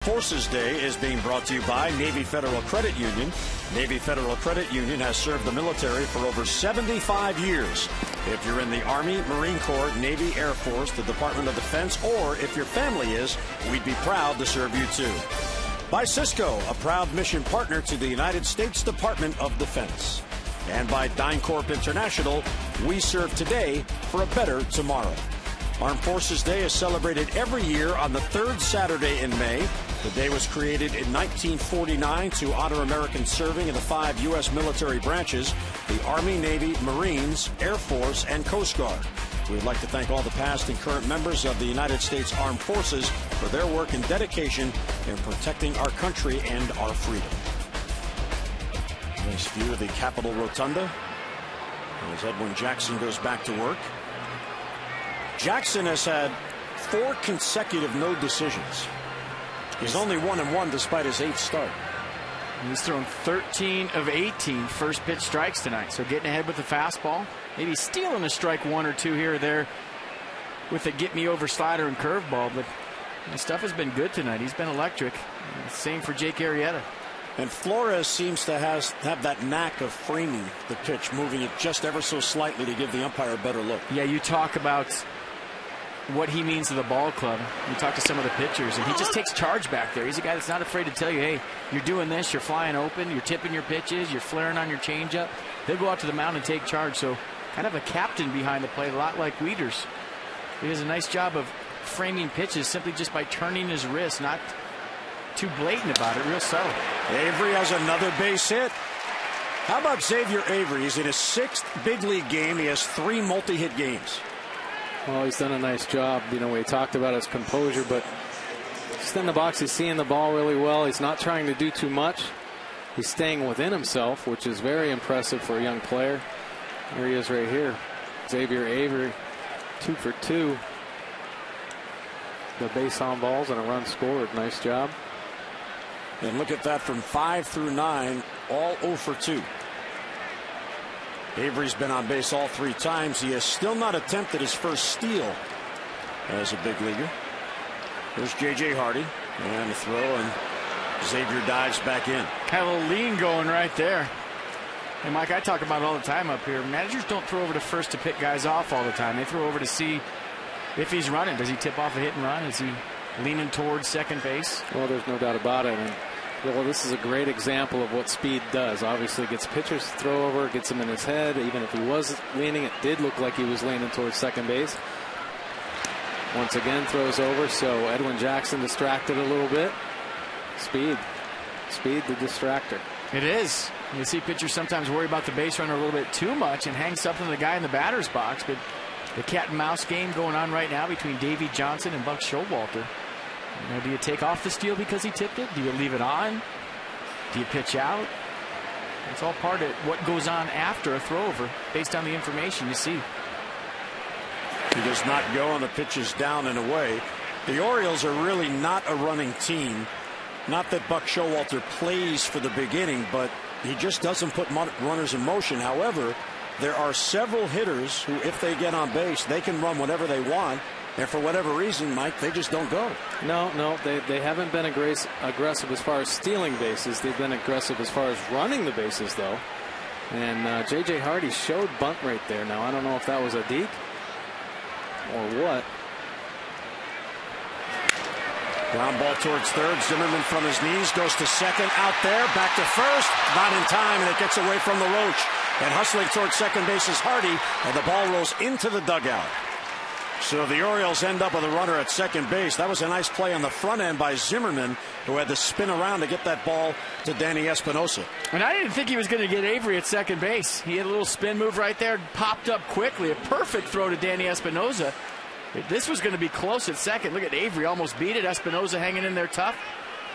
S1: Forces Day is being brought to you by Navy Federal Credit Union. Navy Federal Credit Union has served the military for over 75 years. If you're in the Army, Marine Corps, Navy, Air Force, the Department of Defense, or if your family is, we'd be proud to serve you too. By Cisco, a proud mission partner to the United States Department of Defense. And by DynCorp International, we serve today for a better tomorrow. Armed Forces Day is celebrated every year on the third Saturday in May. The day was created in 1949 to honor Americans serving in the 5 U.S. military branches, the Army, Navy, Marines, Air Force, and Coast Guard. We'd like to thank all the past and current members of the United States Armed Forces for their work and dedication in protecting our country and our freedom. Nice view of the Capitol Rotunda as Edwin Jackson goes back to work. Jackson has had 4 consecutive no decisions. He's only 1-1 despite his 8th start.
S4: He's thrown 13 of 18 first pitch strikes tonight. So getting ahead with the fastball, maybe stealing a strike 1 or 2 here or there with a get me over slider and curveball. But his stuff has been good tonight. He's been electric. Same for Jake Arrieta.
S1: And Flores seems to have that knack of framing the pitch, moving it just ever so slightly to give the umpire a better look.
S4: Yeah, you talk about what he means to the ball club. You talk to some of the pitchers, and he just takes charge back there. He's a guy that's not afraid to tell you, hey, you're doing this, you're flying open, you're tipping your pitches, you're flaring on your changeup. He'll go out to the mound and take charge. So kind of a captain behind the plate, a lot like Wieters. He does a nice job of framing pitches simply just by turning his wrist, not too blatant about it, real subtle.
S1: Avery has another base hit. How about Xavier Avery? He's in his 6th big league game. He has 3 multi-hit games.
S5: Well, he's done a nice job. You know, we talked about his composure, but just in the box, he's seeing the ball really well. He's not trying to do too much. He's staying within himself, which is very impressive for a young player. There he is right here. Xavier Avery, 2 for 2. The base on balls and a run scored. Nice job.
S1: And look at that, from 5 through 9, all 0 for 2. Avery's been on base all 3 times. He has still not attempted his first steal as a big leaguer. There's J.J. Hardy, and the throw, and Xavier dives back in.
S4: Had a little lean going right there. And Mike, I talk about it all the time up here. Managers don't throw over to first to pick guys off all the time. They throw over to see if he's running. Does he tip off a hit and run? Is he leaning towards second base?
S5: Well, there's no doubt about it. And well, this is a great example of what speed does. Obviously, gets pitchers to throw over, gets him in his head. Even if he was leaning, it did look like he was leaning towards second base. Once again, throws over, so Edwin Jackson distracted a little bit. Speed the distractor.
S4: It is. You see pitchers sometimes worry about the base runner a little bit too much and hang something to the guy in the batter's box. But the cat and mouse game going on right now between Davey Johnson and Buck Showalter. You know, do you take off the steal because he tipped it? Do you leave it on? Do you pitch out? It's all part of what goes on after a throw-over based on the information you see.
S1: He does not go on the pitches down and away. The Orioles are really not a running team. Not that Buck Showalter plays for the beginning, but he just doesn't put runners in motion. However, there are several hitters who, if they get on base, they can run whatever they want. And for whatever reason, Mike, they just don't go.
S5: No, they haven't been aggressive as far as stealing bases. They've been aggressive as far as running the bases, though. And J.J. Hardy showed bunt right there. Now, I don't know if that was a deke or what.
S1: Ground ball towards third. Zimmerman from his knees goes to second. Out there, back to first. Not in time, and it gets away from the Roach. And hustling towards second base is Hardy, and the ball rolls into the dugout. So the Orioles end up with a runner at second base. That was a nice play on the front end by Zimmerman, who had to spin around to get that ball to Danny Espinosa.
S4: And I didn't think he was going to get Avery at second base. He had a little spin move right there, popped up quickly. A perfect throw to Danny Espinosa. This was going to be close at second. Look at Avery, almost beat it. Espinosa hanging in there tough.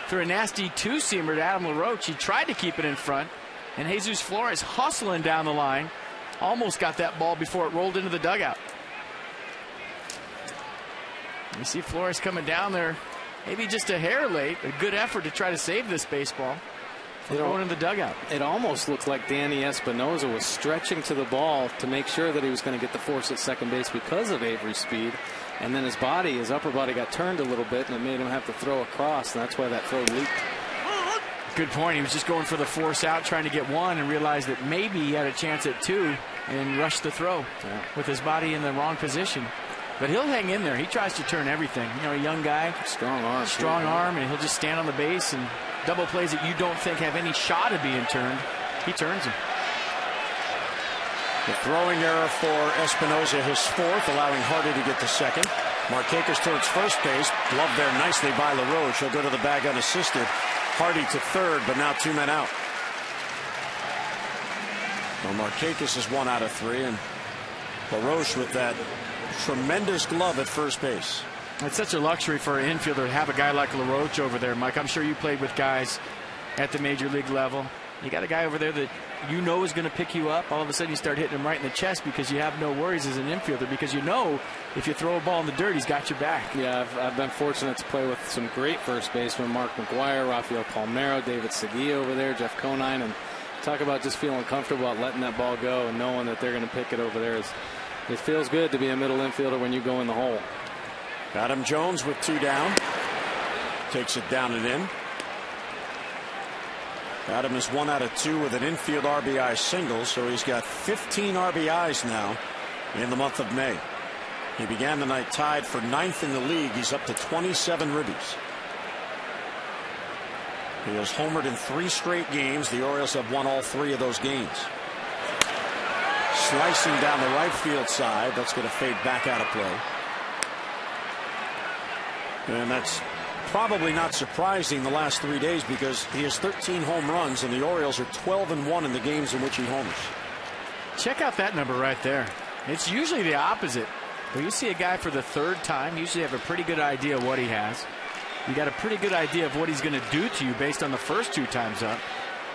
S4: Threw a nasty two-seamer to Adam LaRoche. He tried to keep it in front. And Jesus Flores hustling down the line. Almost got that ball before it rolled into the dugout. You see Flores coming down there, maybe just a hair late. A good effort to try to save this baseball from going in the dugout.
S5: It almost looked like Danny Espinosa was stretching to the ball to make sure that he was going to get the force at second base because of Avery's speed. And then his upper body got turned a little bit, and it made him have to throw across, and that's why that throw leaked.
S4: Good point. He was just going for the force out, trying to get one, and realized that maybe he had a chance at two, and rushed the throw with his body in the wrong position. But he'll hang in there. He tries to turn everything. You know, a young guy.
S5: Strong arm.
S4: Strong arm, and he'll just stand on the base and double plays that you don't think have any shot of being turned. He turns them.
S1: The throwing error for Espinoza, his fourth, allowing Hardy to get the second. Markakis towards first base. Gloved there nicely by LaRoche. He'll go to the bag unassisted. Hardy to third, but now 2 men out. Well, Markakis is 1 out of 3, and LaRoche with that tremendous glove at first base.
S4: It's such a luxury for an infielder to have a guy like LaRoche over there, Mike. I'm sure you played with guys at the major league level. You got a guy over there that you know is going to pick you up. All of a sudden you start hitting him right in the chest because you have no worries as an infielder, because you know if you throw a ball in the dirt, he's got your back.
S5: Yeah, I've been fortunate to play with some great first basemen: Mark McGuire, Rafael Palmeiro, David Segui over there, Jeff Conine, and talk about just feeling comfortable about letting that ball go and knowing that they're going to pick it over there. It feels good to be a middle infielder when you go in the hole.
S1: Adam Jones with 2 down. Takes it down and in. Adam is 1 out of 2 with an infield RBI single, so he's got 15 RBIs now in the month of May. He began the night tied for 9th in the league. He's up to 27 ribbies. He has homered in 3 straight games. The Orioles have won all 3 of those games. Slicing down the right field side. That's going to fade back out of play. And that's probably not surprising the last 3 days, because he has 13 home runs and the Orioles are 12-1 in the games in which he homers.
S4: Check out that number right there. It's usually the opposite. When you see a guy for the 3rd time, you usually have a pretty good idea of what he has. You got a pretty good idea of what he's going to do to you based on the first 2 times up.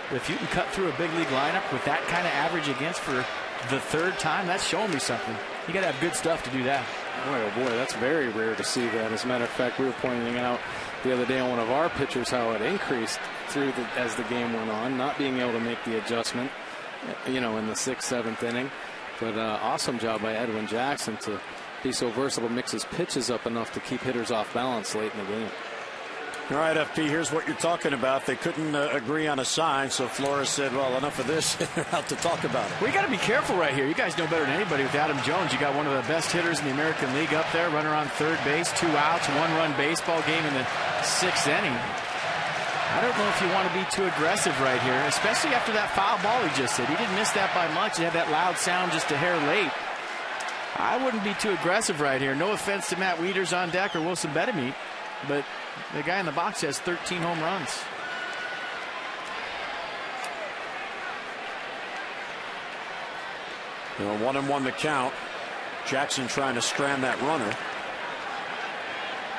S4: But if you can cut through a big league lineup with that kind of average against for the 3rd time, that's showing me something. You got to have good stuff to do that.
S5: Boy, oh boy, that's very rare to see that. As a matter of fact, we were pointing out the other day on one of our pitchers how it increased as the game went on, not being able to make the adjustment, you know, in the 6th, 7th inning. But awesome job by Edwin Jackson to be so versatile, mix his pitches up enough to keep hitters off balance late in the game.
S1: All right, FP, here's what you're talking about. They couldn't agree on a sign, so Flores said, well, enough of this. They're out to talk about it.
S4: We got to be careful right here. You guys know better than anybody with Adam Jones. You got one of the best hitters in the American League up there, runner on 3rd base, 2 outs, 1-run baseball game in the 6th inning. I don't know if you want to be too aggressive right here, especially after that foul ball he just hit. He didn't miss that by much. He had that loud sound just a hair late. I wouldn't be too aggressive right here. No offense to Matt Wieters on deck or Wilson Betemit, but the guy in the box has 13 home runs.
S1: You know, 1-1 the count. Jackson trying to strand that runner.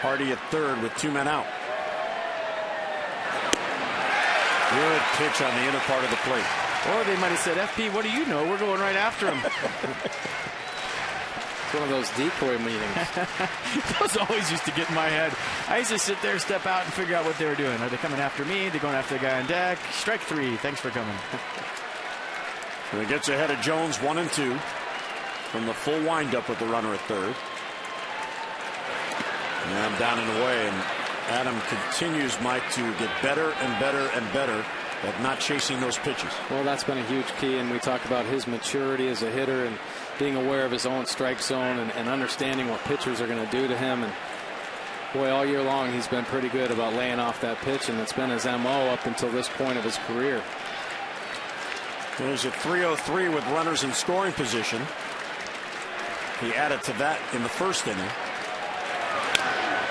S1: Hardy at 3rd with 2 men out. Good pitch on the inner part of the plate.
S4: Or they might have said, FP, what do you know? We're going right after him.
S5: It's one of those decoy meetings.
S4: Those always used to get in my head. I used to sit there, step out, and figure out what they were doing. Are they coming after me? They're going after the guy on deck. Strike 3. Thanks for coming.
S1: And he gets ahead of Jones 1-2 from the full windup with the runner at 3rd. And down and away. And Adam continues, Mike, to get better and better and better at not chasing those pitches.
S5: Well, that's been a huge key, and we talk about his maturity as a hitter and being aware of his own strike zone and understanding what pitchers are going to do to him. And boy, all year long he's been pretty good about laying off that pitch, and it's been his MO up until this point of his career.
S1: There's a 3-0-3 with runners in scoring position. He added to that in the 1st inning.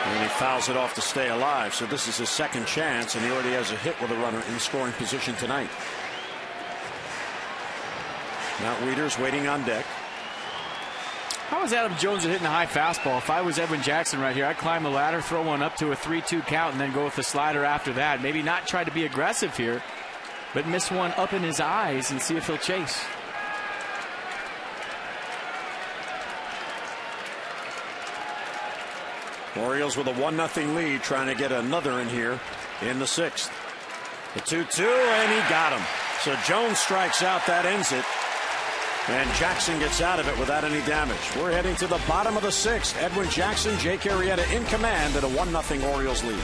S1: And he fouls it off to stay alive. So this is his 2nd chance, and he already has a hit with a runner in scoring position tonight. Matt Wieters waiting on deck.
S4: How is Adam Jones hitting a high fastball? If I was Edwin Jackson right here, I'd climb the ladder, throw one up to a 3-2 count, and then go with the slider after that. Maybe not try to be aggressive here, but miss one up in his eyes and see if he'll chase.
S1: Orioles with a 1-0 lead, trying to get another in here in the 6th. The 2-2, and he got him. So Jones strikes out. That ends it. And Jackson gets out of it without any damage. We're heading to the bottom of the 6th. Edwin Jackson, Jake Arrieta in command at a 1-0 Orioles lead.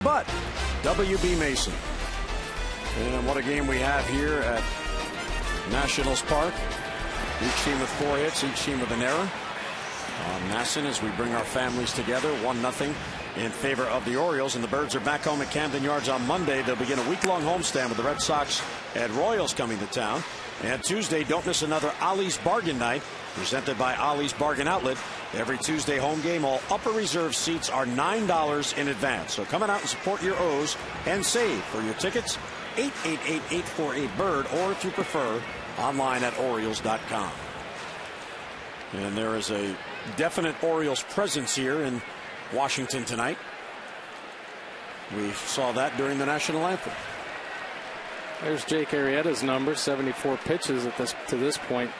S1: But W.B. Mason. And what a game we have here at Nationals Park. Each team with 4 hits, each team with an error. Masson as we bring our families together, 1-0 in favor of the Orioles. And the Birds are back home at Camden Yards on Monday. They'll begin a week-long homestand with the Red Sox and Royals coming to town. And Tuesday, don't miss another Ollie's Bargain Night, presented by Ollie's Bargain Outlet. Every Tuesday home game, all upper reserve seats are $9 in advance. So coming out and support your O's and save. For your tickets, 888-848-BIRD, or if you prefer, online at Orioles.com. And there is a definite Orioles presence here in Washington tonight. We saw that during the national anthem.
S5: There's Jake Arrieta's number, 74 pitches to this point.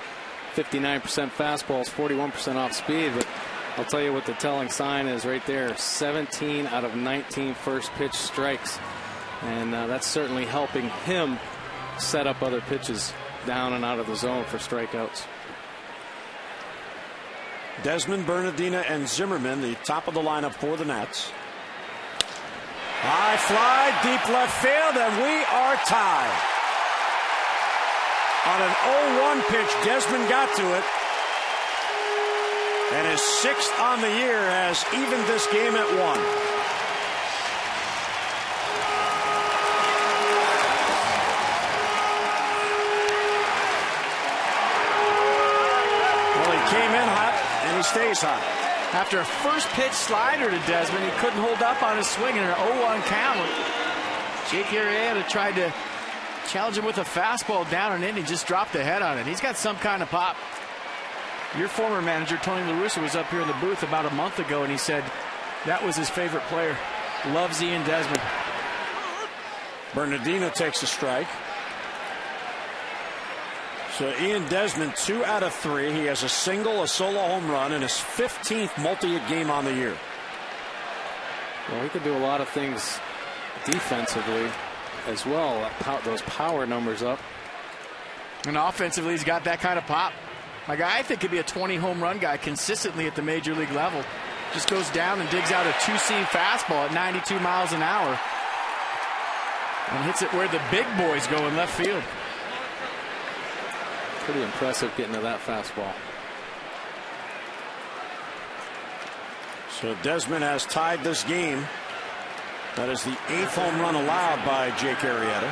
S5: 59% fastballs, 41% off speed. But I'll tell you what the telling sign is right there. 17 out of 19 first pitch strikes. And that's certainly helping him set up other pitches down and out of the zone for strikeouts.
S1: Desmond, Bernardina, and Zimmerman, the top of the lineup for the Nats. High fly, deep left field, and we are tied. On an 0-1 pitch, Desmond got to it. And his 6th on the year has evened this game at 1. Well, he came in hot, and he stays hot.
S4: After a first pitch slider to Desmond, he couldn't hold up on his swing in an 0-1 count. Jake Arrieta tried to challenge him with a fastball down and in. He just dropped the head on it. He's got some kind of pop. Your former manager, Tony La Russa, was up here in the booth about a month ago, and he said that was his favorite player. Loves Ian Desmond.
S1: Bernardino takes a strike. So Ian Desmond, 2 out of 3. He has a single, a solo home run, and his 15th multi-hit game on the year.
S5: Well, he could do a lot of things defensively as well. Those power numbers up.
S4: And offensively, he's got that kind of pop. Like, I think could be a 20 home run guy consistently at the major league level. Just goes down and digs out a 2-seam fastball at 92 miles an hour. And hits it where the big boys go in left field.
S5: Pretty impressive getting to that fastball.
S1: So Desmond has tied this game. That is the 8th home run allowed by Jake Arrieta.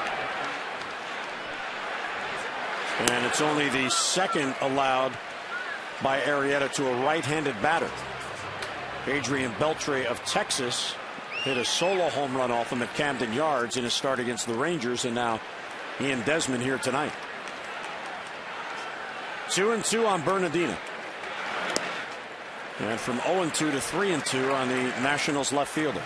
S1: And it's only the 2nd allowed by Arrieta to a right-handed batter. Adrian Beltre of Texas hit a solo home run off him at Camden Yards in his start against the Rangers, and now Ian Desmond here tonight. 2-2 on Bernardina.
S6: And from 0-2 to 3-2 on the Nationals left fielder.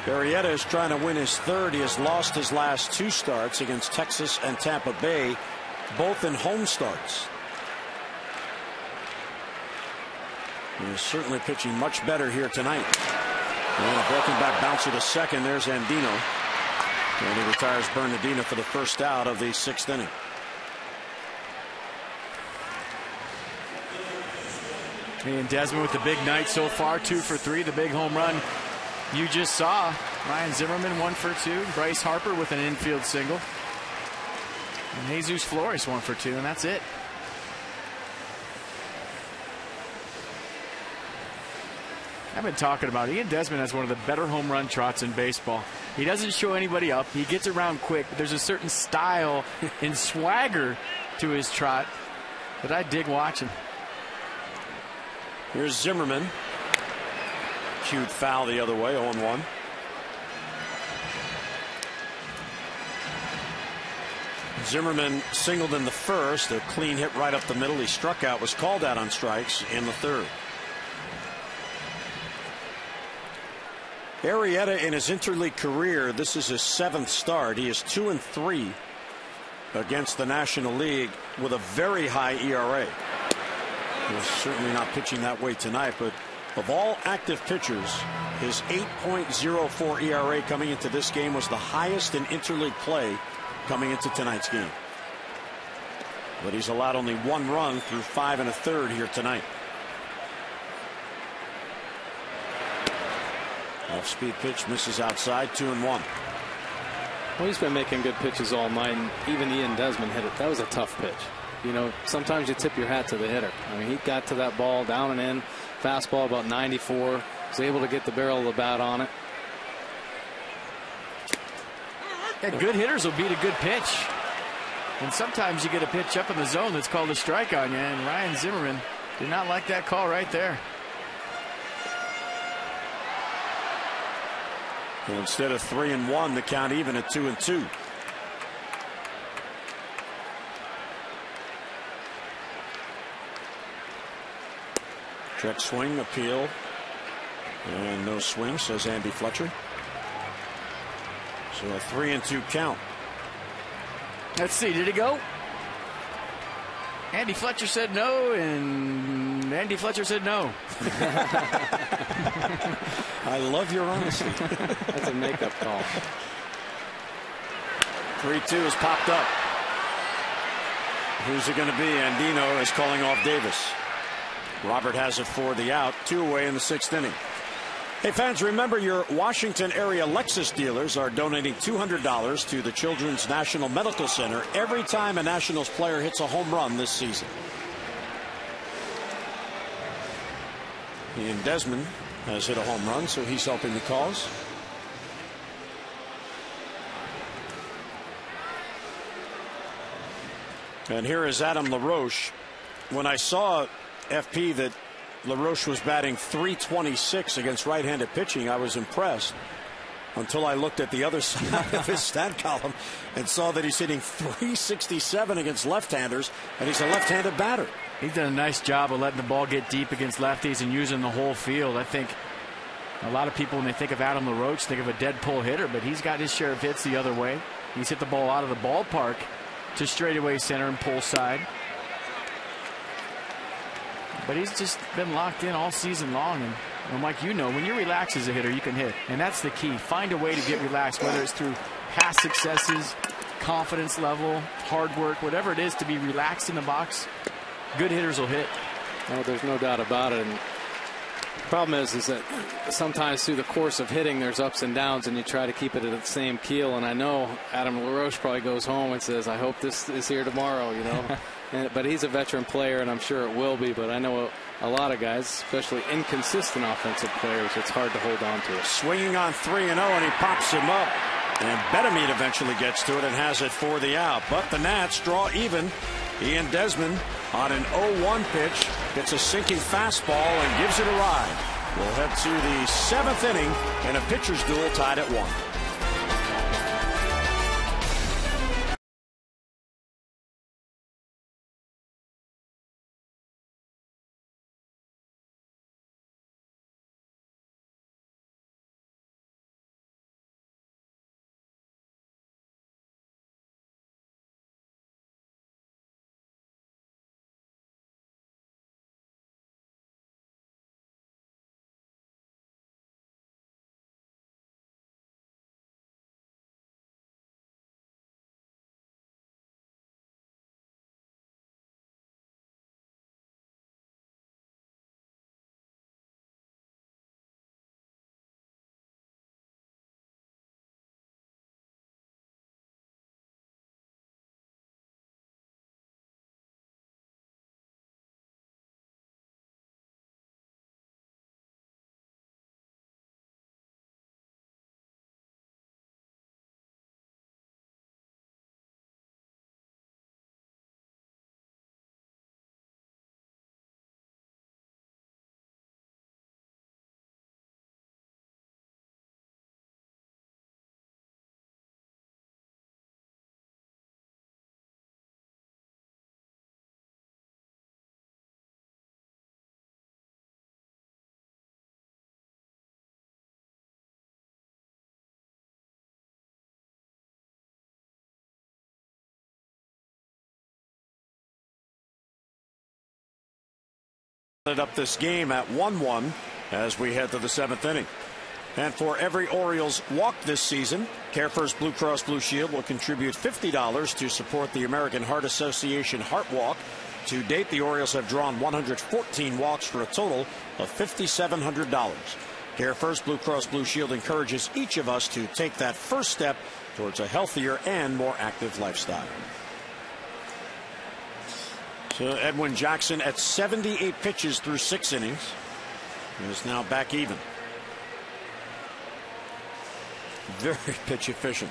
S6: Arrieta is trying to win his third. He has lost his last 2 starts against Texas and Tampa Bay, both in home starts. He is certainly pitching much better here tonight. And a broken back bouncer to second. There's Andino. And he retires Bernardino for the first out of the 6th inning.
S4: And Desmond with the big night so far, 2 for 3, the big home run you just saw. Ryan Zimmerman 1 for 2. Bryce Harper with an infield single. And Jesus Flores 1 for 2, and that's it. I've been talking about Ian Desmond has one of the better home run trots in baseball. He doesn't show anybody up. He gets around quick. But there's a certain style and swagger to his trot that I dig watching.
S6: Here's Zimmerman. Cute foul the other way, 0-1. Zimmerman singled in the first, a clean hit right up the middle. He struck out, was called out on strikes in the third. Arrieta in his interleague career, this is his 7th start. He is 2-3 against the National League with a very high ERA. He's certainly not pitching that way tonight, but of all active pitchers, his 8.04 ERA coming into this game was the highest in interleague play coming into tonight's game. But he's allowed only 1 run through 5 1/3 here tonight. Off-speed pitch misses outside, 2-1.
S5: Well, he's been making good pitches all night, and even Ian Desmond hit it. That was a tough pitch. You know, sometimes you tip your hat to the hitter. I mean, he got to that ball down and in, fastball about 94. Was able to get the barrel of the bat on it.
S4: Yeah, good hitters will beat a good pitch. And sometimes you get a pitch up in the zone that's called a strike on you, and Ryan Zimmerman did not like that call right there.
S6: Well, instead of 3-1, the count even at 2-2. Check swing, appeal, and no swing, says Andy Fletcher. So a 3-2 count.
S4: Let's see, did it go? Andy Fletcher said no, and Andy Fletcher said no.
S6: I love your honesty.
S5: That's a makeup call.
S6: 3-2 has popped up. Who's it going to be? Andino is calling off Davis. Robert has it for the out. 2 away in the 6th inning. Hey fans, remember your Washington area Lexus dealers are donating $200 to the Children's National Medical Center every time a Nationals player hits a home run this season. Ian Desmond has hit a home run, so he's helping the cause. And here is Adam LaRoche. When I saw FP that LaRoche was batting .326 against right-handed pitching, I was impressed until I looked at the other side of his stat column and saw that he's hitting .367 against left-handers, and he's a left-handed batter.
S4: He's done a nice job of letting the ball get deep against lefties and using the whole field. I think a lot of people, when they think of Adam LaRoche, think of a dead pull hitter, but he's got his share of hits the other way. He's hit the ball out of the ballpark to straightaway center and pull side. But he's just been locked in all season long. And Mike, you know, when you relax as a hitter, you can hit. And that's the key. Find a way to get relaxed, whether it's through past successes, confidence level, hard work, whatever it is, to be relaxed in the box. Good hitters will hit.
S5: No, there's no doubt about it. And the problem is that sometimes through the course of hitting, there's ups and downs, and you try to keep it at the same keel. And I know Adam LaRoche probably goes home and says, I hope this is here tomorrow, you know. But he's a veteran player, and I'm sure it will be. But I know a lot of guys, especially inconsistent offensive players, it's hard to hold on to it.
S6: Swinging on 3-0, and he pops him up. And Betamede eventually gets to it and has it for the out. But the Nats draw even. Ian Desmond on an 0-1 pitch gets a sinking fastball and gives it a ride. We'll head to the 7th inning in a pitcher's duel tied at 1. Up this game at 1-1 as we head to the 7th inning. And for every Orioles walk this season, CareFirst Blue Cross Blue Shield will contribute $50 to support the American Heart Association Heart Walk. To date, the Orioles have drawn 114 walks for a total of $5,700. CareFirst Blue Cross Blue Shield encourages each of us to take that first step towards a healthier and more active lifestyle. So Edwin Jackson at 78 pitches through 6 innings is now back even. Very pitch efficient.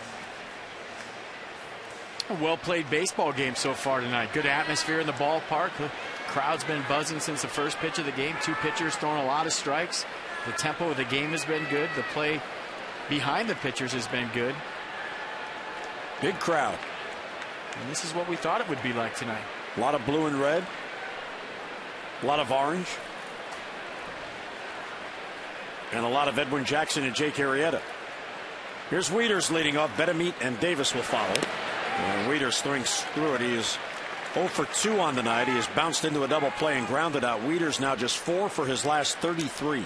S4: A well-played baseball game so far tonight. Good atmosphere in the ballpark. The crowd's been buzzing since the first pitch of the game. 2 pitchers throwing a lot of strikes. The tempo of the game has been good. The play behind the pitchers has been good.
S6: Big crowd.
S4: And this is what we thought it would be like tonight.
S6: A lot of blue and red. A lot of orange. And a lot of Edwin Jackson and Jake Arrieta. Here's Wieters leading off. Betemit and Davis will follow. And Wieters throwing through it. He is 0 for 2 on the night. He has bounced into a double play and grounded out. Wieters now just 4 for his last 33.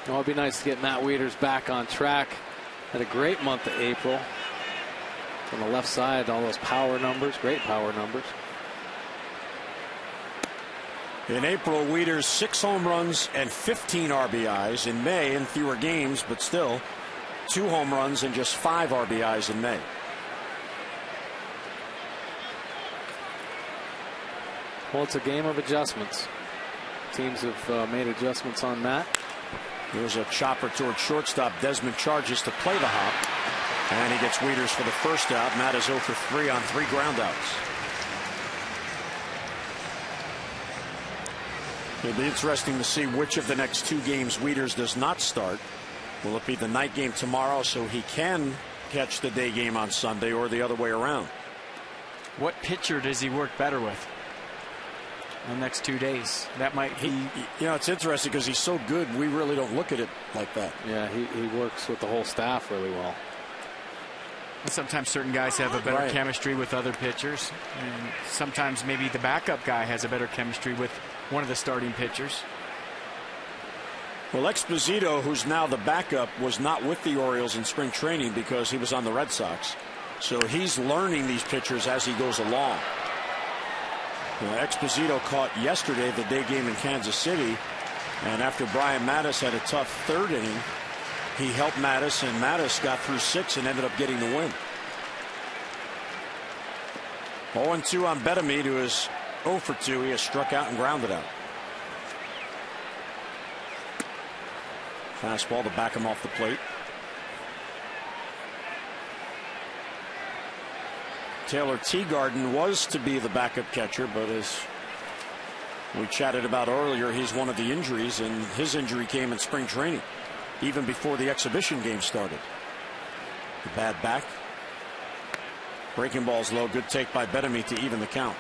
S5: Well, it'd be nice to get Matt Wieters back on track. Had a great month of April. On the left side, all those power numbers, great power numbers.
S6: In April, Wieters 6 home runs and 15 RBIs. In May, in fewer games, but still 2 home runs and just 5 RBIs in May.
S5: Well, it's a game of adjustments. Teams have made adjustments on Matt.
S6: There's a chopper towards shortstop. Desmond charges to play the hop. And he gets Wieters for the first out. Matt is 0 for 3 on 3 groundouts. It'll be interesting to see which of the next 2 games Wieters does not start. Will it be the night game tomorrow so he can catch the day game on Sunday, or the other way around?
S4: What pitcher does he work better with the next 2 days? That might be.
S6: You know, it's interesting because he's so good, we really don't look at it like that.
S5: Yeah, he works with the whole staff really well.
S4: And sometimes certain guys have a better chemistry with other pitchers, and sometimes maybe the backup guy has a better chemistry with one of the starting pitchers.
S6: Well, Exposito, who's now the backup, was not with the Orioles in spring training because he was on the Red Sox. So he's learning these pitchers as he goes along. Exposito caught yesterday the day game in Kansas City, and after Brian Mattis had a tough 3rd inning, he helped Mattis, and Mattis got through 6 and ended up getting the win. 0-2 on Betemit, who is 0 for 2. He has struck out and grounded out. Fastball to back him off the plate. Taylor Teagarden was to be the backup catcher, but as we chatted about earlier, he's one of the injuries, and his injury came in spring training, even before the exhibition game started. The bad back. Breaking ball's low. Good take by Betemit to even the count.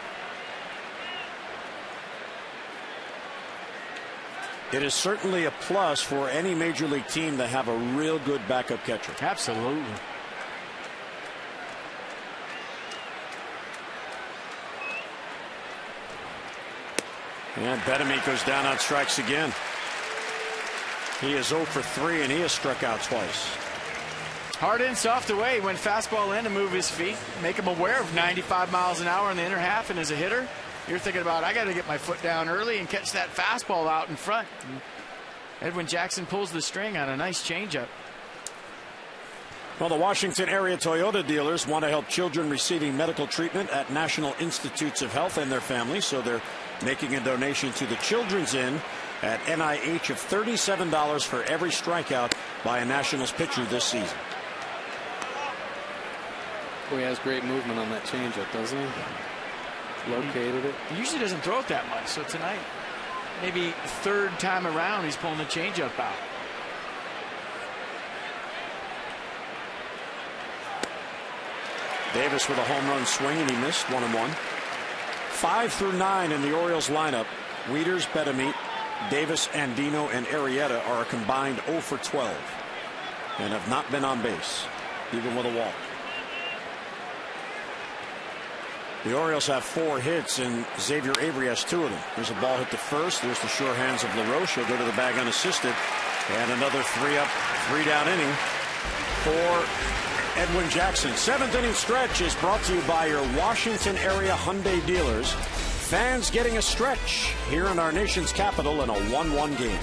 S6: It is certainly a plus for any major league team to have a real good backup catcher.
S4: Absolutely.
S6: And Betemit goes down on strikes again. He is 0 for 3, and he has struck out twice.
S4: Hard in, soft away. He went fastball in to move his feet, make him aware of 95 miles an hour in the inner half, and as a hitter, you're thinking about, I got to get my foot down early and catch that fastball out in front. And Edwin Jackson pulls the string on a nice changeup.
S6: Well, the Washington area Toyota dealers want to help children receiving medical treatment at National Institutes of Health and their families, so they're making a donation to the Children's Inn at NIH of $37 for every strikeout by a Nationals pitcher this season.
S5: Boy, he has great movement on that changeup, doesn't he? Located it.
S4: He usually doesn't throw it that much, so tonight, maybe 3rd time around, he's pulling the changeup out.
S6: Davis with a home run swing, and he missed 1-1. 5 through 9 in the Orioles lineup. Wieters, Betemit, Davis, Andino, and Arrieta are a combined 0 for 12 and have not been on base, even with a walk. The Orioles have 4 hits, and Xavier Avery has 2 of them. There's a ball hit to first. There's the sure hands of LaRoche. He'll go to the bag unassisted. And another 3 up, 3 down inning for Edwin Jackson. 7th inning stretch is brought to you by your Washington area Hyundai dealers. Fans getting a stretch here in our nation's capital in a 1-1 game.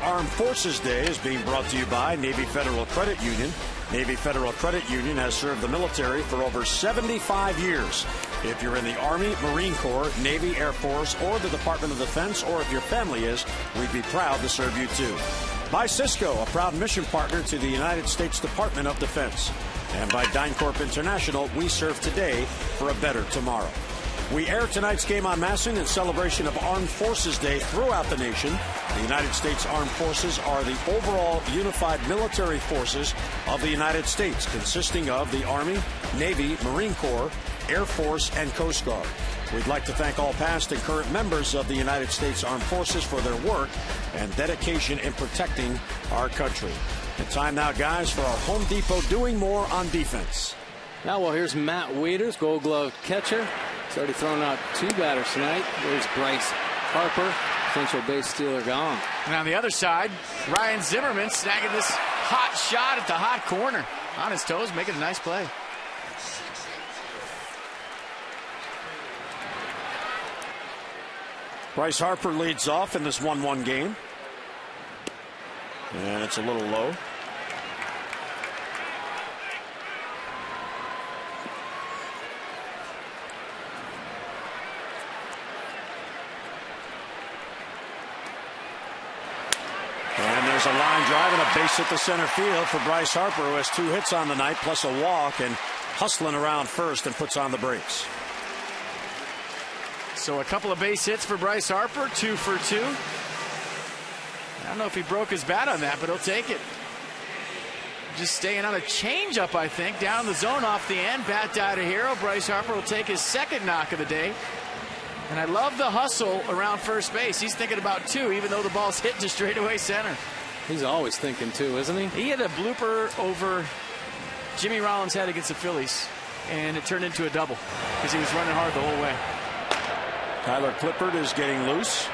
S6: Armed Forces Day is being brought to you by Navy Federal Credit Union. Navy Federal Credit Union has served the military for over 75 years. If you're in the Army, Marine Corps, Navy, Air Force, or the Department of Defense, or if your family is, we'd be proud to serve you too. By Cisco, a proud mission partner to the United States Department of Defense. And by DynCorp International, we serve today for a better tomorrow. We air tonight's game on Masson in celebration of Armed Forces Day throughout the nation. The United States Armed Forces are the overall unified military forces of the United States, consisting of the Army, Navy, Marine Corps, Air Force, and Coast Guard. We'd like to thank all past and current members of the United States Armed Forces for their work and dedication in protecting our country. And time now, guys, for our Home Depot Doing More on defense.
S5: Now, well, here's Matt Wieters, Gold Glove catcher. He's already thrown out 2 batters tonight. There's Bryce Harper, potential base stealer gone.
S4: And on the other side, Ryan Zimmerman snagging this hot shot at the hot corner. On his toes, making a nice play.
S6: Bryce Harper leads off in this 1-1 game. And it's a little low. And there's a line drive and a base hit to center field for Bryce Harper, who has 2 hits on the night, plus a walk, and hustling around first and puts on the brakes.
S4: So a couple of base hits for Bryce Harper, 2 for 2. I don't know if he broke his bat on that, but he'll take it. Just staying on a changeup, I think, down the zone off the end. Bat died a hero. Bryce Harper will take his 2nd knock of the day. And I love the hustle around first base. He's thinking about 2, even though the ball's hit to straightaway center.
S5: He's always thinking 2, isn't he?
S4: He had a blooper over Jimmy Rollins' head against the Phillies, and it turned into a double because he was running hard the whole way.
S6: Tyler Clippard is getting loose.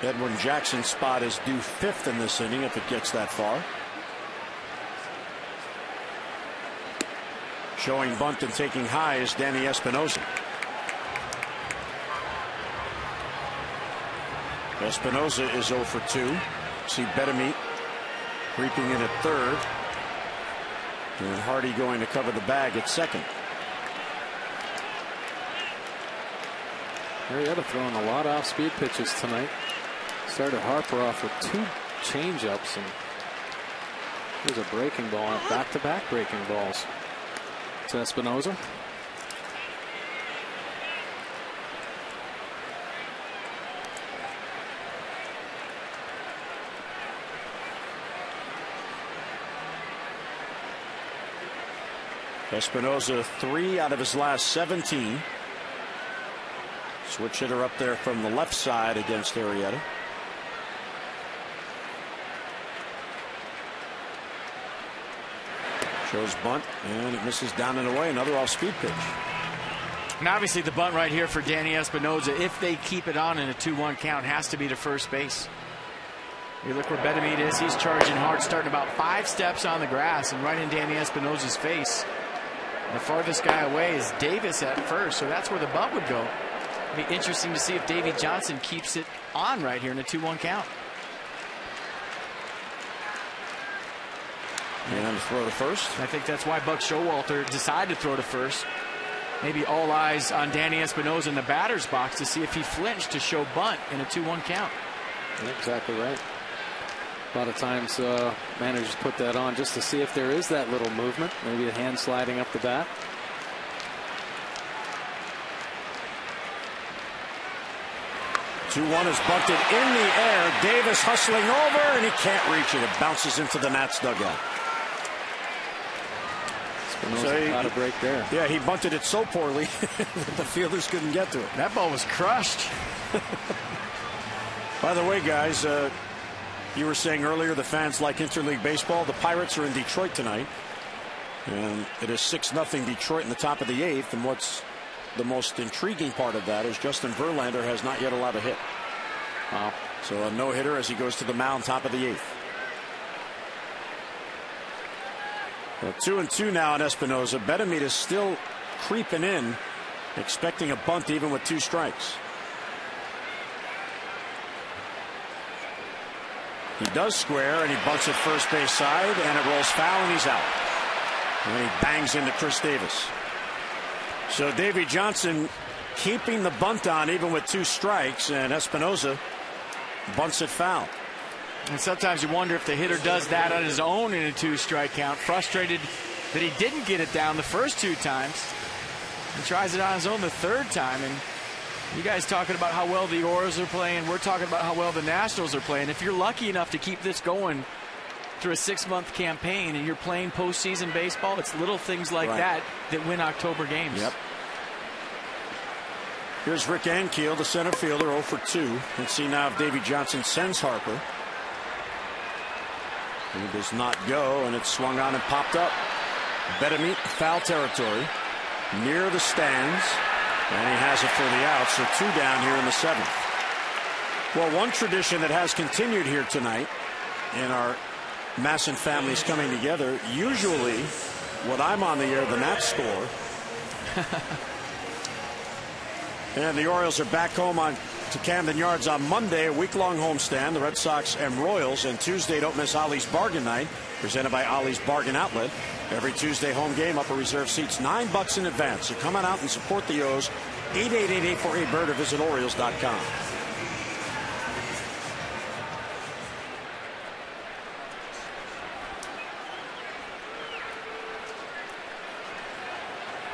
S6: Edwin Jackson's spot is due 5th in this inning if it gets that far. Showing bunt and taking high is Danny Espinosa. Espinosa is 0 for 2. See Betemit creeping in at 3rd. And Hardy going to cover the bag at 2nd.
S5: Marietta throwing a lot of off-speed pitches tonight. Started Harper off with 2 changeups, and there's a breaking ball, back-to-back breaking balls to Espinosa.
S6: Espinosa 3 out of his last 17. Switch hitter up there from the left side against Arrieta. Shows bunt, and it misses down and away. Another off-speed pitch.
S4: And obviously the bunt right here for Danny Espinoza, if they keep it on in a 2-1 count, has to be to first base. You look where Betemit is. He's charging hard, starting about 5 steps on the grass and right in Danny Espinoza's face. The farthest guy away is Davis at first, so that's where the bunt would go. It'd be interesting to see if Davey Johnson keeps it on right here in a 2-1 count.
S6: And throw to first.
S4: I think that's why Buck Showalter decided to throw to first. Maybe all eyes on Danny Espinoza in the batter's box to see if he flinched to show bunt in a 2-1 count.
S5: Exactly right. A lot of times managers put that on just to see if there is that little movement, maybe a hand sliding up the bat.
S6: Two-one is bunted in the air. Davis hustling over, and he can't reach it. It bounces into the Nats dugout.
S5: So got a break there.
S6: Yeah, he bunted it so poorly that the fielders couldn't get to it.
S4: That ball was crushed.
S6: By the way, guys, you were saying earlier the fans like interleague baseball. The Pirates are in Detroit tonight, and it is 6-0 Detroit in the top of the 8th. And what's the most intriguing part of that is Justin Verlander has not yet allowed a hit.
S5: Wow.
S6: So a no-hitter as he goes to the mound, top of the 8th. Well, 2-2 now on Espinoza. Betemit is still creeping in, expecting a bunt even with 2 strikes. He does square, and he bunts at first base side, and it rolls foul, and he's out. And he bangs into Chris Davis. So Davey Johnson keeping the bunt on even with 2 strikes, and Espinoza bunts it foul.
S4: And sometimes you wonder if the hitter does that on his own in a 2-strike count, frustrated that he didn't get it down the first 2 times. He tries it on his own the 3rd time, and you guys talking about how well the Orioles are playing. We're talking about how well the Nationals are playing. If you're lucky enough to keep this going through a 6-month campaign and you're playing postseason baseball, it's little things like that win October games.
S6: Yep. Here's Rick Ankiel, the center fielder, 0 for 2. Let's see now if Davey Johnson sends Harper. He does not go, and it's swung on and popped up. Betemit, foul territory, near the stands, and he has it for the out. So 2 down here in the 7th. Well, one tradition that has continued here tonight in our Masson families coming together. Usually, when I'm on the air, the Nats score. And the Orioles are back home to Camden Yards on Monday, a week-long homestand. The Red Sox and Royals. And Tuesday, don't miss Ollie's Bargain Night, presented by Ollie's Bargain Outlet. Every Tuesday home game, upper reserve seats $9 in advance. So come on out and support the O's. 888-848-BIRD or visit Orioles.com.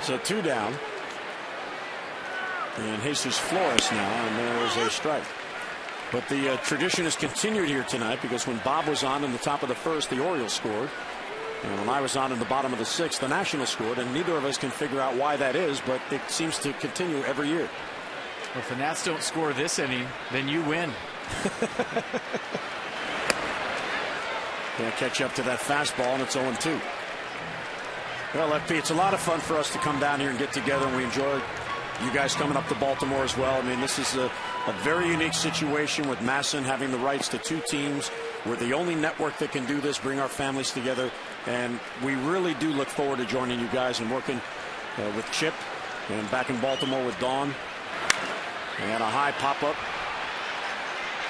S6: So 2 down. And Jesus Flores now, and there is a strike. But the tradition has continued here tonight, because when Bob was on in the top of the 1st, the Orioles scored. And when I was on in the bottom of the 6th, the Nationals scored. And neither of us can figure out why that is, but it seems to continue every year.
S4: Well, if the Nats don't score this inning, then you win.
S6: Can't catch up to that fastball, and it's 0-2. Well, FP, it's a lot of fun for us to come down here and get together, and we enjoy you guys coming up to Baltimore as well. I mean, this is a very unique situation with Masson having the rights to 2 teams. We're the only network that can do this, bring our families together, and we really do look forward to joining you guys and working with Chip and back in Baltimore with Dawn. And a high pop-up.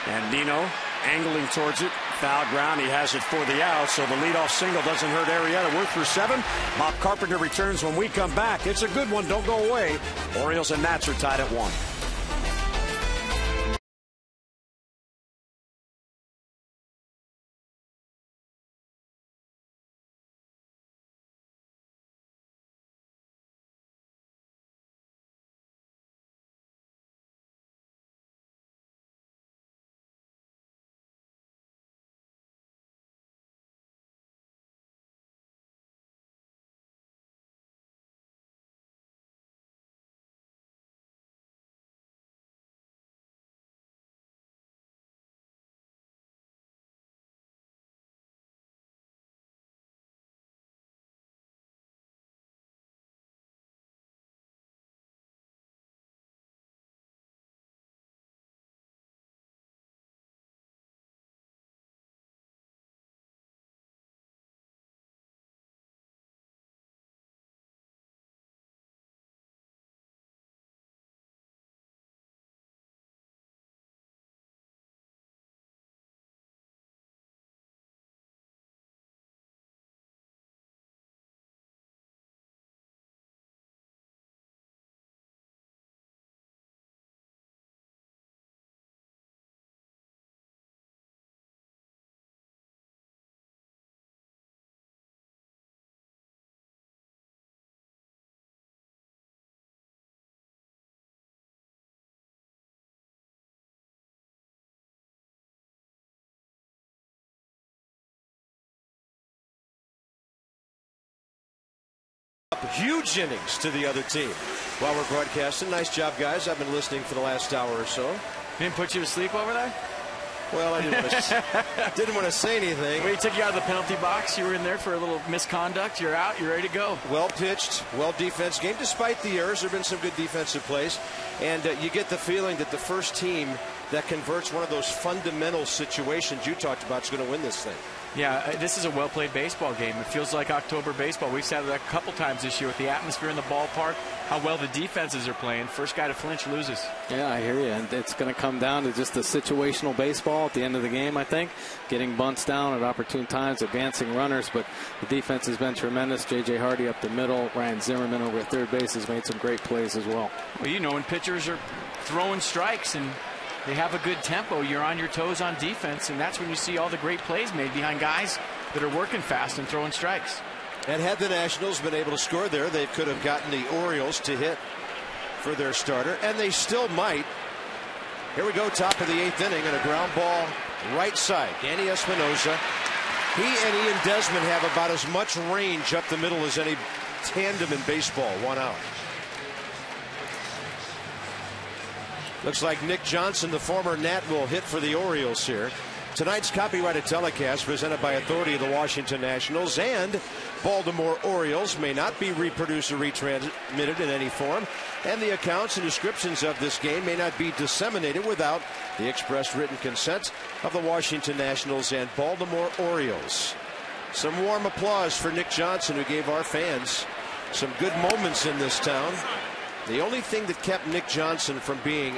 S6: And Nino angling towards it. Foul ground. He has it for the out. So the leadoff single doesn't hurt Arrieta. We're through 7. Bob Carpenter returns when we come back. It's a good one. Don't go away. Orioles and Nats are tied at 1.
S3: Huge innings to the other team while we're broadcasting. Nice job, guys. I've been listening for the last hour or so.
S4: Didn't put you to sleep over there?
S3: Well, I didn't want to say anything.
S4: When he took you out of the penalty box, you were in there for a little misconduct. You're out. You're ready to go.
S3: Well pitched, well defense game. Despite the errors, there have been some good defensive plays. And you get the feeling that the first team that converts one of those fundamental situations you talked about is going to win this thing.
S4: Yeah, this is a well-played baseball game. It feels like October baseball. We've said that a couple times this year with the atmosphere in the ballpark, how well the defenses are playing. First guy to flinch loses.
S5: Yeah, I hear you. And it's going to come down to just the situational baseball at the end of the game, I think. Getting bunts down at opportune times, advancing runners. But the defense has been tremendous. J.J. Hardy up the middle. Ryan Zimmerman over at third base has made some great plays as well.
S4: Well, you know, when pitchers are throwing strikes and they have a good tempo, you're on your toes on defense, and that's when you see all the great plays made behind guys that are working fast and throwing strikes.
S3: And had the Nationals been able to score there, they could have gotten the Orioles to hit for their starter, and they still might. Here we go, top of the 8th inning, and a ground ball right side. Danny Espinosa. He and Ian Desmond have about as much range up the middle as any tandem in baseball. 1 out. Looks like Nick Johnson, the former Nat, will hit for the Orioles here. Tonight's copyrighted telecast presented by authority of the Washington Nationals and Baltimore Orioles may not be reproduced or retransmitted in any form, and the accounts and descriptions of this game may not be disseminated without the express written consent of the Washington Nationals and Baltimore Orioles. Some warm applause for Nick Johnson, who gave our fans some good moments in this town. The only thing that kept Nick Johnson from being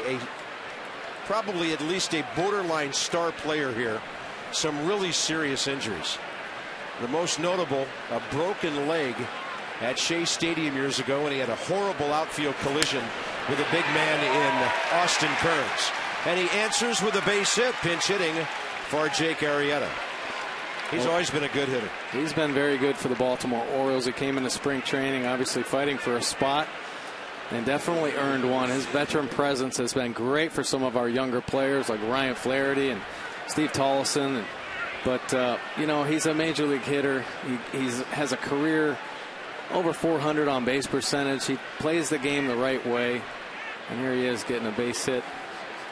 S3: probably at least a borderline star player here, some really serious injuries. The most notable, a broken leg at Shea Stadium years ago when he had a horrible outfield collision with a big man in Austin Kearns. And he answers with a base hit, pinch hitting for Jake Arrieta. He's always been a good hitter.
S5: He's been very good for the Baltimore Orioles. He came into spring training obviously fighting for a spot and definitely earned one. His veteran presence has been great for some of our younger players like Ryan Flaherty and Steve Tollefson. But, you know, he's a major league hitter. He has a career over 400 on base percentage. He plays the game the right way. And here he is getting a base hit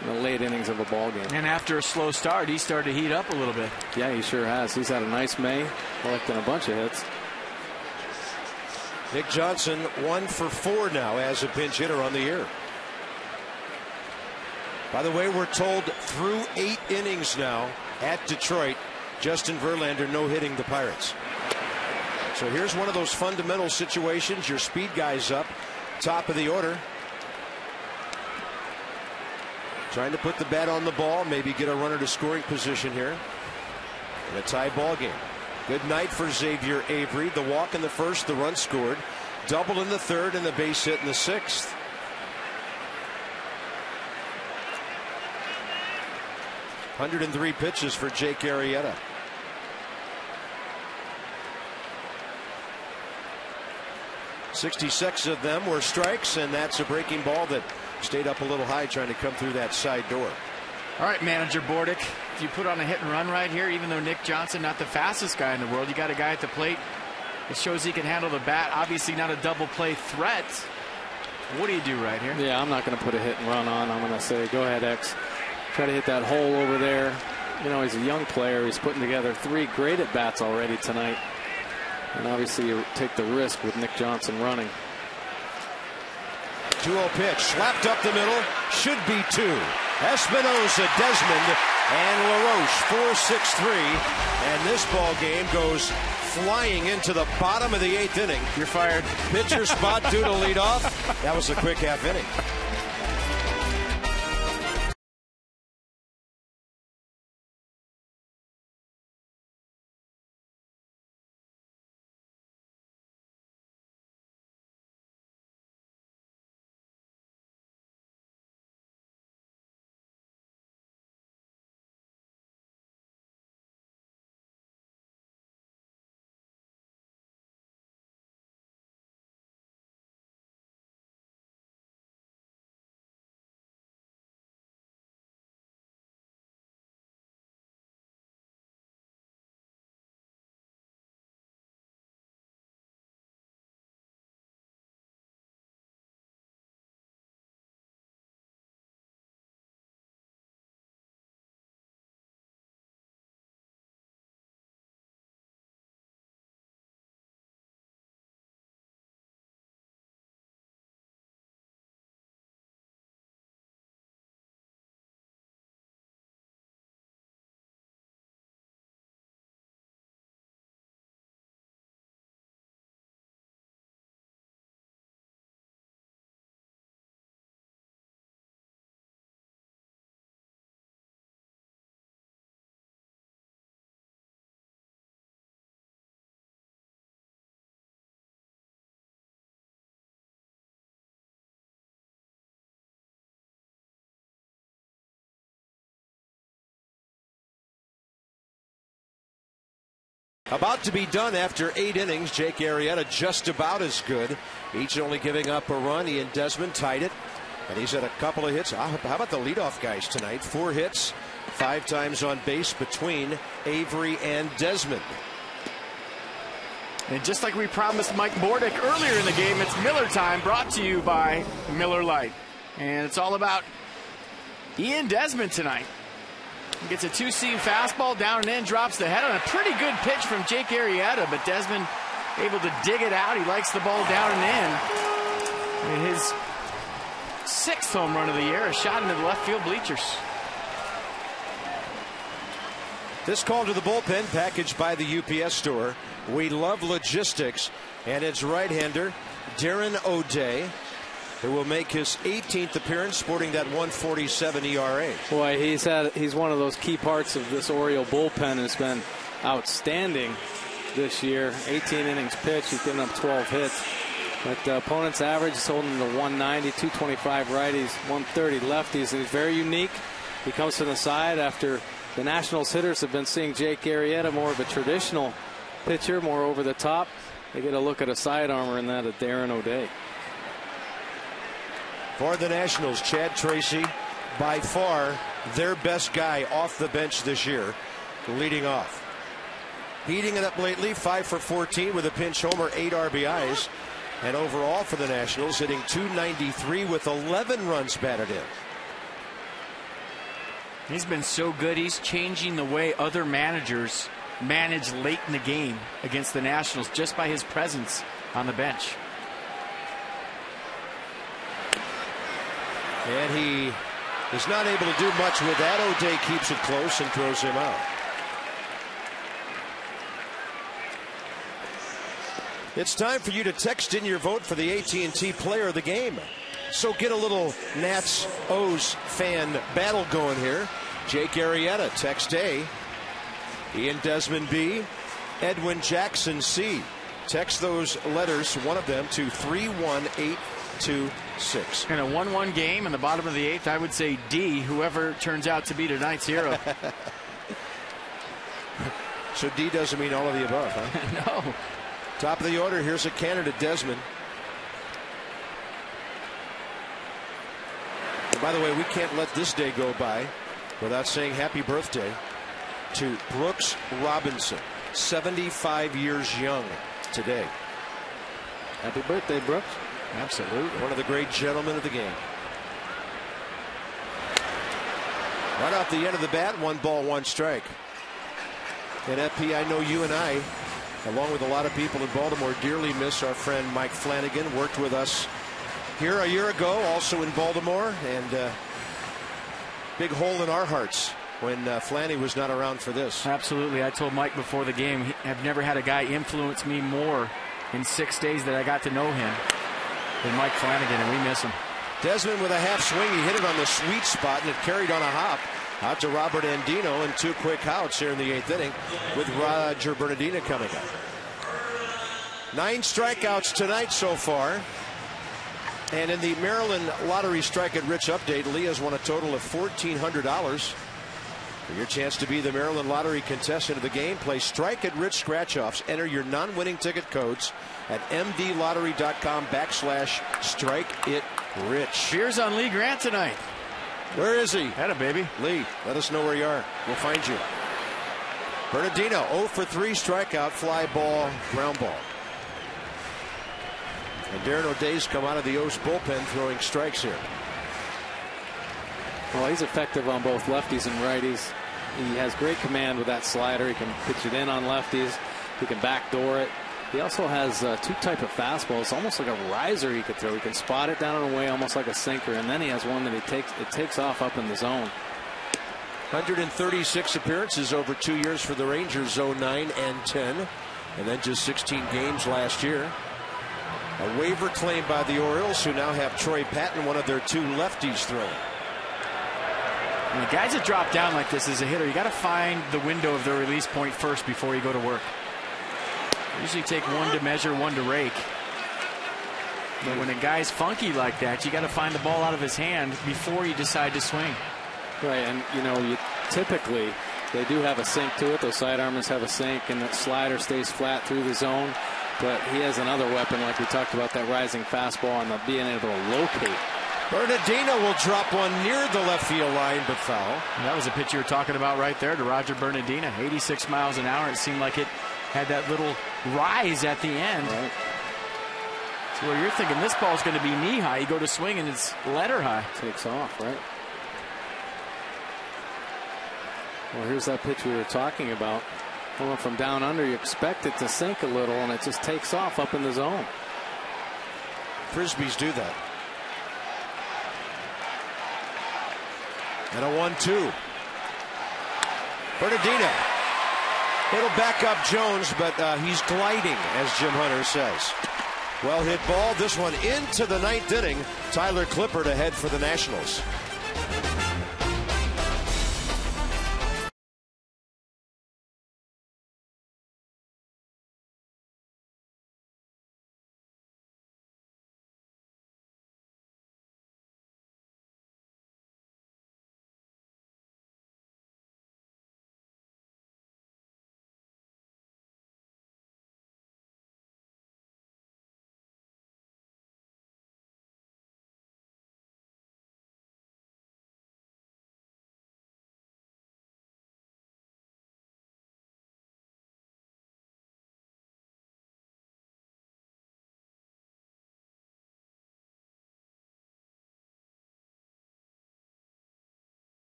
S5: in the late innings of a ball game.
S4: And after a slow start, he started to heat up a little bit.
S5: Yeah, he sure has. He's had a nice May, collecting a bunch of hits.
S3: Nick Johnson 1 for 4 now as a pinch hitter on the year. By the way, we're told through 8 innings now at Detroit, Justin Verlander no hitting the Pirates. So here's one of those fundamental situations. Your speed guy's up, top of the order. Trying to put the bat on the ball, maybe get a runner to scoring position here in a tie ball game. Good night for Xavier Avery. The walk in the first, the run scored. Double in the third, and the base hit in the 6th. .103 pitches for Jake Arrieta. .66 of them were strikes, and that's a breaking ball that stayed up a little high trying to come through that side door.
S4: All right, manager Bordick, if you put on a hit and run right here, even though Nick Johnson not the fastest guy in the world, you got a guy at the plate that shows he can handle the bat. Obviously not a double play threat. What do you do right here?
S5: Yeah, I'm not going to put a hit and run on. I'm going to say, go ahead, X. Try to hit that hole over there. You know, he's a young player. He's putting together 3 great at bats already tonight. And obviously you take the risk with Nick Johnson running.
S3: 2-0 pitch, slapped up the middle, should be 2. Espinosa, Desmond, and LaRoche 4-6-3, and this ball game goes flying into the bottom of the 8th inning.
S4: You're fired.
S3: Pitcher spot due to lead off. That was a quick half inning. About to be done after 8 innings. Jake Arrieta just about as good. Each only giving up a run. He and Desmond tied it. And he's had a couple of hits. How about the leadoff guys tonight? 4 hits, 5 times on base between Avery and Desmond.
S4: And just like we promised Mike Bordick earlier in the game, it's Miller time, brought to you by Miller Lite. And it's all about Ian Desmond tonight. He gets a 2-seam fastball down and in, drops the head on a pretty good pitch from Jake Arrieta, but Desmond able to dig it out. He likes the ball down and in. And his 6th home run of the year, a shot into the left field bleachers.
S3: This call to the bullpen packaged by the UPS store. We love logistics, and it's right-hander Darren O'Day, who will make his 18th appearance, sporting that 1.47 ERA.
S5: Boy, he's one of those key parts of this Oriole bullpen. Has been outstanding this year. 18 innings pitched. He's given up 12 hits. But the opponent's average is holding to 190, 225 righties, 130 lefties, and he's very unique. He comes from the side after the Nationals hitters have been seeing Jake Arrieta, more of a traditional pitcher, more over the top. They get a look at a side armor in that of Darren O'Day.
S3: For the Nationals, Chad Tracy, by far their best guy off the bench this year, leading off. Heating it up lately, 5 for 14 with a pinch homer, 8 RBIs. And overall for the Nationals, hitting .293 with 11 runs batted in.
S4: He's been so good. He's changing the way other managers manage late in the game against the Nationals just by his presence on the bench.
S3: And he is not able to do much with that. O'Day keeps it close and throws him out. It's time for you to text in your vote for the AT&T Player of the Game. So get a little Nats O's fan battle going here. Jake Arrieta, text A. Ian Desmond B. Edwin Jackson C. Text those letters, one of them, to 31826.
S4: In a 1-1 game in the bottom of the 8th, I would say D, whoever turns out to be tonight's hero.
S3: So D doesn't mean all of the above, huh?
S4: No.
S3: Top of the order, here's a candidate, Desmond. And by the way, we can't let this day go by without saying happy birthday to Brooks Robinson, 75 years young today.
S5: Happy birthday, Brooks.
S4: Absolutely.
S3: One of the great gentlemen of the game. Right off the end of the bat, 1 ball, 1 strike. And FP, I know you and I, along with a lot of people in Baltimore, dearly miss our friend Mike Flanagan. Worked with us here a year ago, also in Baltimore, and big hole in our hearts when Flanny was not around for this.
S4: Absolutely. I told Mike before the game, I've never had a guy influence me more in 6 days that I got to know him than Mike Flanagan, and we miss him.
S3: Desmond with a half swing. He hit it on the sweet spot, and it carried on a hop out to Robert Andino, and 2 quick outs here in the 8th inning with Roger Bernardina coming up. 9 strikeouts tonight so far. And in the Maryland Lottery Strike It Rich update, Lee has won a total of $1,400. For your chance to be the Maryland Lottery contestant of the game, play Strike It Rich scratch-offs. Enter your non-winning ticket codes at mdlottery.com/strike-it-rich.
S4: Beers on Lee Grant tonight.
S3: Where is he?
S4: Atta baby.
S3: Lee, let us know where you are. We'll find you. Bernardino, 0 for 3 strikeout, fly ball, ground ball. And Darren O'Day's come out of the O's bullpen throwing strikes here.
S5: Well, he's effective on both lefties and righties. He has great command with that slider. He can pitch it in on lefties. He can backdoor it. He also has 2 types of fastballs, almost like a riser he could throw. He can spot it down and away almost like a sinker, and then he has one that it takes off up in the zone.
S3: 136 appearances over 2 years for the Rangers, 09 and 10, and then just 16 games last year. A waiver claim by the Orioles, who now have Troy Patton, one of their 2 lefties, throwing.
S4: And the guys that drop down like this as a hitter, you got to find the window of their release point first before you go to work. Usually take 1 to measure, 1 to rake. But when a guy's funky like that, you got to find the ball out of his hand before you decide to swing.
S5: Right, and you know, you typically They do have a sink to it. Those sidearmers have a sink, and that slider stays flat through the zone. But he has another weapon, like we talked about, that rising fastball and the being able to locate.
S3: Bernardino will drop one near the left field line, but foul.
S4: And that was a pitch you were talking about right there to Roger Bernardino. 86 miles an hour. It seemed like it had that little rise at the end.
S5: Right.
S4: So where you're thinking this ball's going to be knee high, you go to swing and it's letter high.
S5: Takes off, right? Well, here's that pitch we were talking about. Going from down under, you expect it to sink a little, and it just takes off up in the zone.
S3: Frisbees do that. And a 1-2. Bernardino. It'll back up Jones, but he's gliding, as Jim Hunter says. Well hit ball. This one into the ninth inning. Tyler Clippard ahead for the Nationals.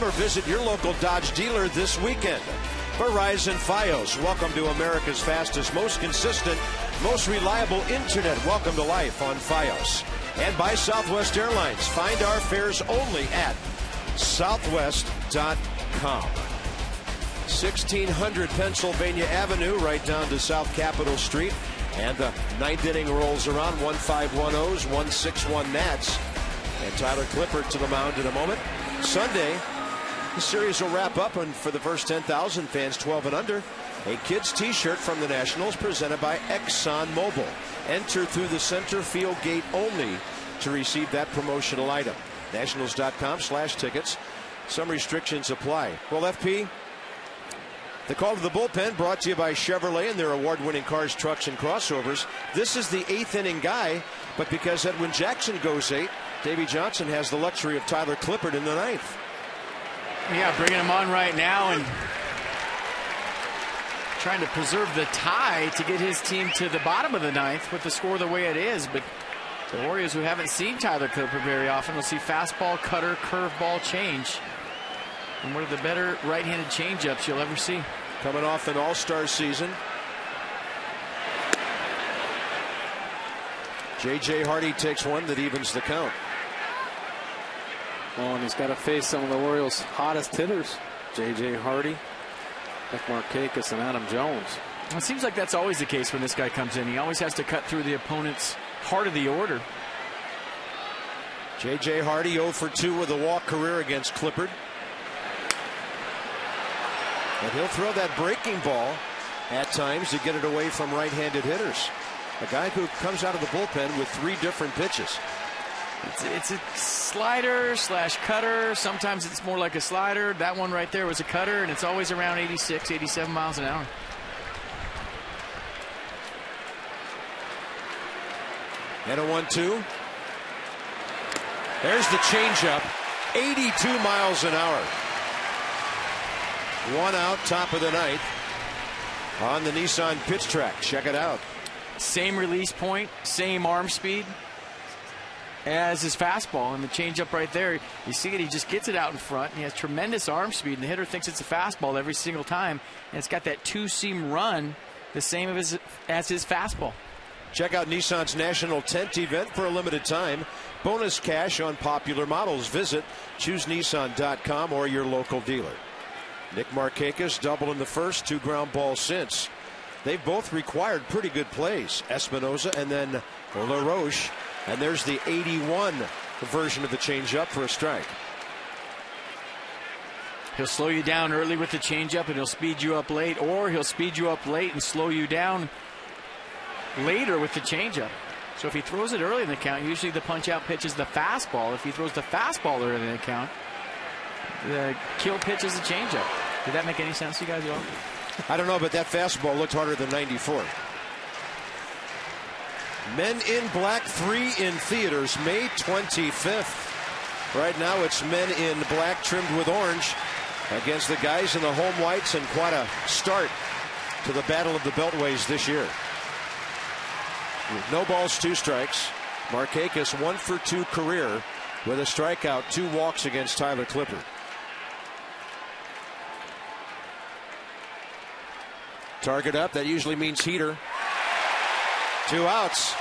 S3: Or visit your local Dodge dealer this weekend. Verizon Fios, welcome to America's fastest, most consistent, most reliable internet. Welcome to life on Fios. And by Southwest Airlines. Find our fares only at southwest.com. 1600 Pennsylvania Avenue, right down to South Capitol Street. And the ninth inning rolls around. 1-5-1-0s, 1-6-1 Nats. And Tyler Clippard to the mound in a moment. Sunday, the series will wrap up, and for the first 10,000 fans 12 and under, a kid's t-shirt from the Nationals presented by ExxonMobil. Enter through the center field gate only to receive that promotional item. Nationals.com/tickets. Some restrictions apply. Well, FP, the call to the bullpen brought to you by Chevrolet and their award-winning cars, trucks, and crossovers. This is the eighth inning guy, but because Edwin Jackson goes 8, Davey Johnson has the luxury of Tyler Clippard in the ninth.
S4: Yeah, bringing him on right now and trying to preserve the tie to get his team to the bottom of the ninth with the score the way it is. But the Orioles, who haven't seen Tyler Clippard very often, will see fastball, cutter, curveball change. And one of the better right-handed changeups you'll ever see.
S3: Coming off an all-star season. J.J. Hardy takes one that evens the count.
S5: Oh, and he's got to face some of the Orioles' hottest hitters. J.J. Hardy, Nick Markakis, and Adam Jones.
S4: Well, it seems like that's always the case when this guy comes in. He always has to cut through the opponent's heart of the order.
S3: J.J. Hardy 0 for 2 with a walk career against Clippard. And he'll throw that breaking ball at times to get it away from right-handed hitters. A guy who comes out of the bullpen with 3 different pitches.
S4: It's a slider / cutter. Sometimes it's more like a slider. That one right there was a cutter, and it's always around 86, 87 miles an hour.
S3: And a 1-2. There's the changeup. 82 miles an hour. 1 out, top of the ninth on the Nissan pitch track. Check it out.
S4: Same release point, same arm speed as his fastball. And the changeup right there, you see it, he just gets it out in front. He has tremendous arm speed, and the hitter thinks it's a fastball every single time. And it's got that two-seam run, the same as his fastball.
S3: Check out Nissan's National Tent event for a limited time. Bonus cash on popular models. Visit ChooseNissan.com or your local dealer. Nick Markakis double in the first, 2 ground balls since. They've both required pretty good plays. Espinoza and then LaRoche. And there's the 81 version of the changeup for a strike.
S4: He'll slow you down early with the changeup and he'll speed you up late, or he'll speed you up late and slow you down later with the changeup. So if he throws it early in the count, usually the punch-out pitch is the fastball. If he throws the fastball early in the count, the kill pitch is the changeup. Did that make any sense to you guys at all?
S3: I don't know, but that fastball looked harder than 94. Men in Black 3 in theaters May 25th. Right now it's Men in Black trimmed with orange against the guys in the home whites, and quite a start to the Battle of the Beltways this year. With no balls, 2 strikes. Markakis 1 for 2 career with a strikeout, 2 walks against Tyler Clippard. Target up, that usually means heater. 2 outs.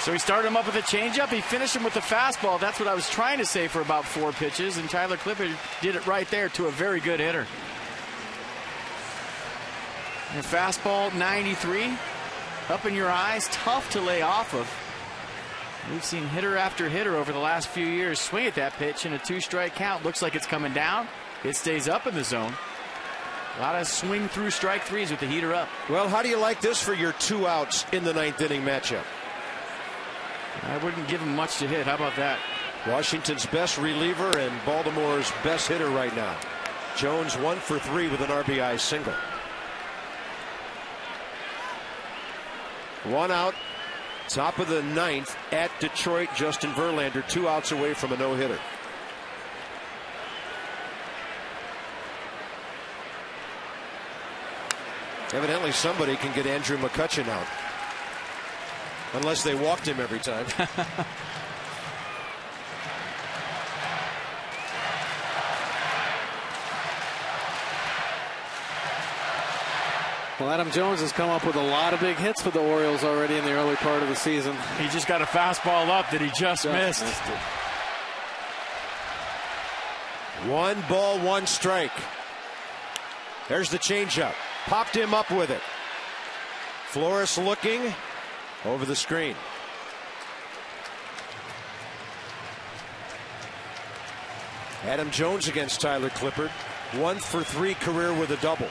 S4: So he started him up with a changeup. He finished him with the fastball. That's what I was trying to say for about 4 pitches. And Tyler Clippard did it right there to a very good hitter. And fastball 93. Up in your eyes. Tough to lay off of. We've seen hitter after hitter over the last few years swing at that pitch in a 2-strike count. Looks like it's coming down. It stays up in the zone. A lot of swing through strike 3s with the heater up.
S3: Well, how do you like this for your 2 outs in the 9th inning matchup?
S4: I wouldn't give him much to hit. How about that?
S3: Washington's best reliever and Baltimore's best hitter right now. Jones 1 for 3 with an RBI single. 1 out, top of the 9th at Detroit. Justin Verlander 2 outs away from a no-hitter. Evidently somebody can get Andrew McCutchen out. Unless they walked him every time.
S5: Well, Adam Jones has come up with a lot of big hits for the Orioles already in the early part of the season.
S4: He just got a fastball up that he just missed.
S3: 1 ball, 1 strike. There's the changeup. Popped him up with it. Flores looking over the screen. Adam Jones against Tyler Clippard. 1 for 3 career with a double.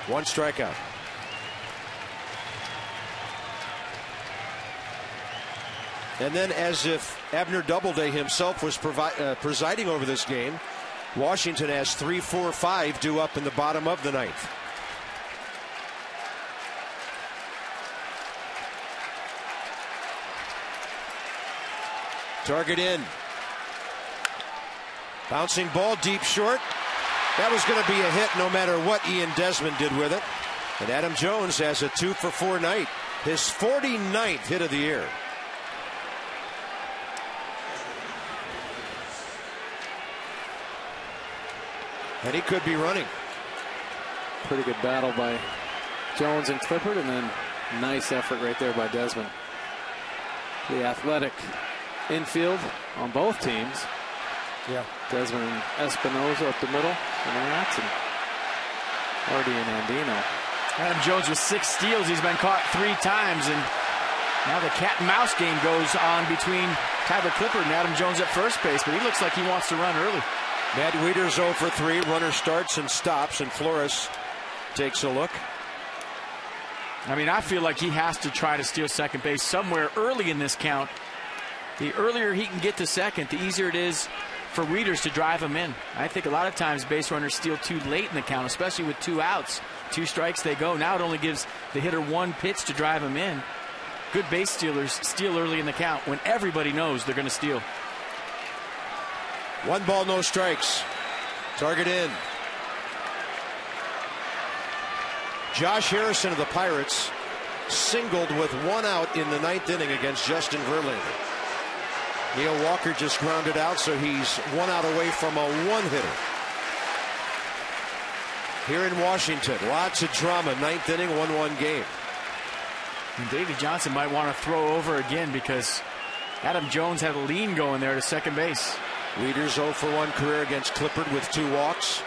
S3: 1 strikeout. And then, as if Abner Doubleday himself was presiding over this game, Washington has 3, 4, 5 due up in the bottom of the 9th. Target in. Bouncing ball deep short. That was going to be a hit no matter what Ian Desmond did with it. And Adam Jones has a 2 for 4 night. His 49th hit of the year. And he could be running.
S5: Pretty good battle by Jones and Clippard, and then nice effort right there by Desmond. The athletic infield on both teams.
S3: Yeah.
S5: Desmond and Espinoza up the middle, and that's Hardy and Andino.
S4: Adam Jones with 6 steals. He's been caught 3 times, and now the cat and mouse game goes on between Tyler Clippard and Adam Jones at first base, but he looks like he wants to run early.
S3: Matt Wieters 0 for 3. Runner starts and stops, and Flores takes a look.
S4: I mean, I feel like he has to try to steal second base somewhere early in this count. The earlier he can get to second, the easier it is for Wieters to drive him in. I think a lot of times base runners steal too late in the count, especially with 2 outs. 2 strikes, they go. Now it only gives the hitter 1 pitch to drive him in. Good base stealers steal early in the count when everybody knows they're going to steal.
S3: 1 ball, no strikes. Target in. Josh Harrison of the Pirates singled with 1 out in the 9th inning against Justin Verlander. Neil Walker just grounded out, so he's 1 out away from a 1-hitter. Here in Washington, lots of drama. 9th inning, 1-1 game.
S4: And Davey Johnson might want to throw over again because Adam Jones had a lean going there to second base.
S3: Leaders 0 for 1 career against Clippard with 2 walks.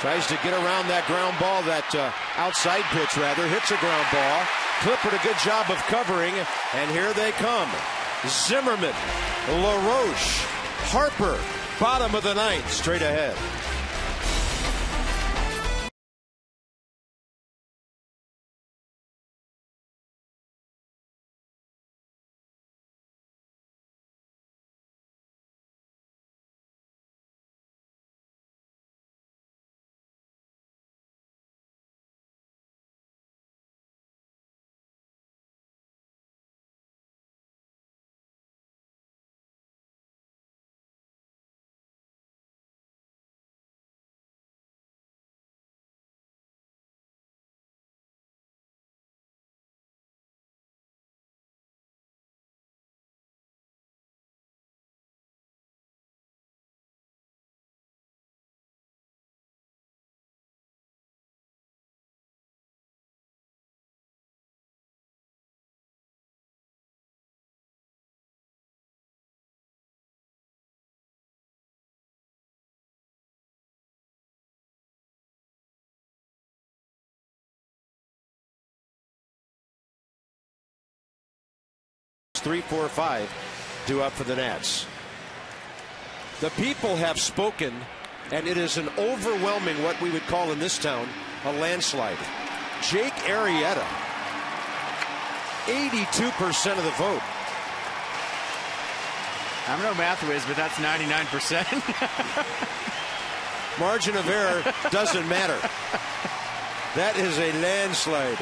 S3: Tries to get around that ground ball, that outside pitch rather, hits a ground ball. Clippard a good job of covering, and here they come. Zimmerman, LaRoche, Harper, bottom of the 9th, straight ahead. Three, 4, 5 due up for the Nats. The people have spoken, and it is an overwhelming, what we would call in this town, a landslide. Jake Arrieta, 82% of the vote.
S4: I'm no math whiz, but that's 99%.
S3: Margin of error doesn't matter. That is a landslide.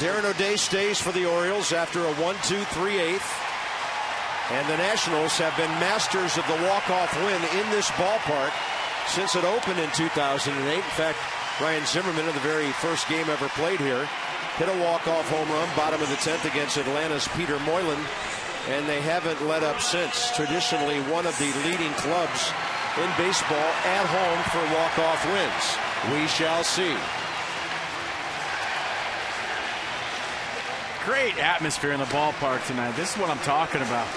S3: Darren O'Day stays for the Orioles after a 1-2-3/8. And the Nationals have been masters of the walk-off win in this ballpark since it opened in 2008. In fact, Ryan Zimmerman, in the very first game ever played here, hit a walk-off home run, bottom of the 10th against Atlanta's Peter Moylan, and they haven't let up since. Traditionally one of the leading clubs in baseball at home for walk-off wins. We shall see.
S4: Great atmosphere in the ballpark tonight. This is what I'm talking about.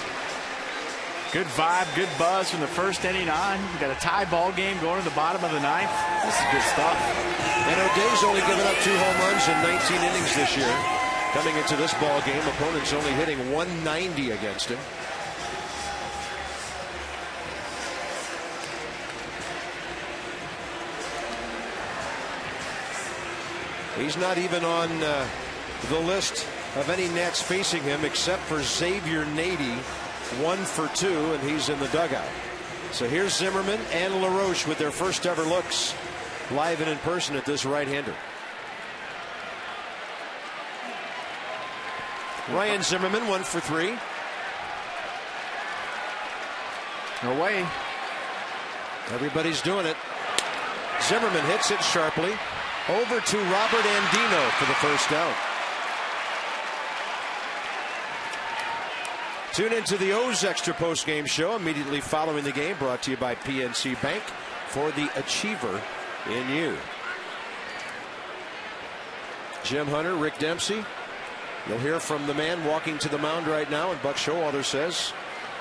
S4: Good vibe, good buzz from the first inning on. You got a tie ball game going to the bottom of the 9th. This is good stuff.
S3: And O'Day's only given up 2 home runs in 19 innings this year. Coming into this ball game, opponents only hitting 190 against him. He's not even on the list of any Nats facing him except for Xavier Nady, 1 for 2, and he's in the dugout. So here's Zimmerman and LaRoche with their first ever looks live and in person at this right-hander. Ryan Zimmerman, 1 for 3.
S4: No way.
S3: Everybody's doing it. Zimmerman hits it sharply over to Robert Andino for the first out. Tune into the O's Extra Post Game Show immediately following the game, brought to you by PNC Bank for the achiever in you. Jim Hunter, Rick Dempsey. You'll hear from the man walking to the mound right now, and Buck Showalter says,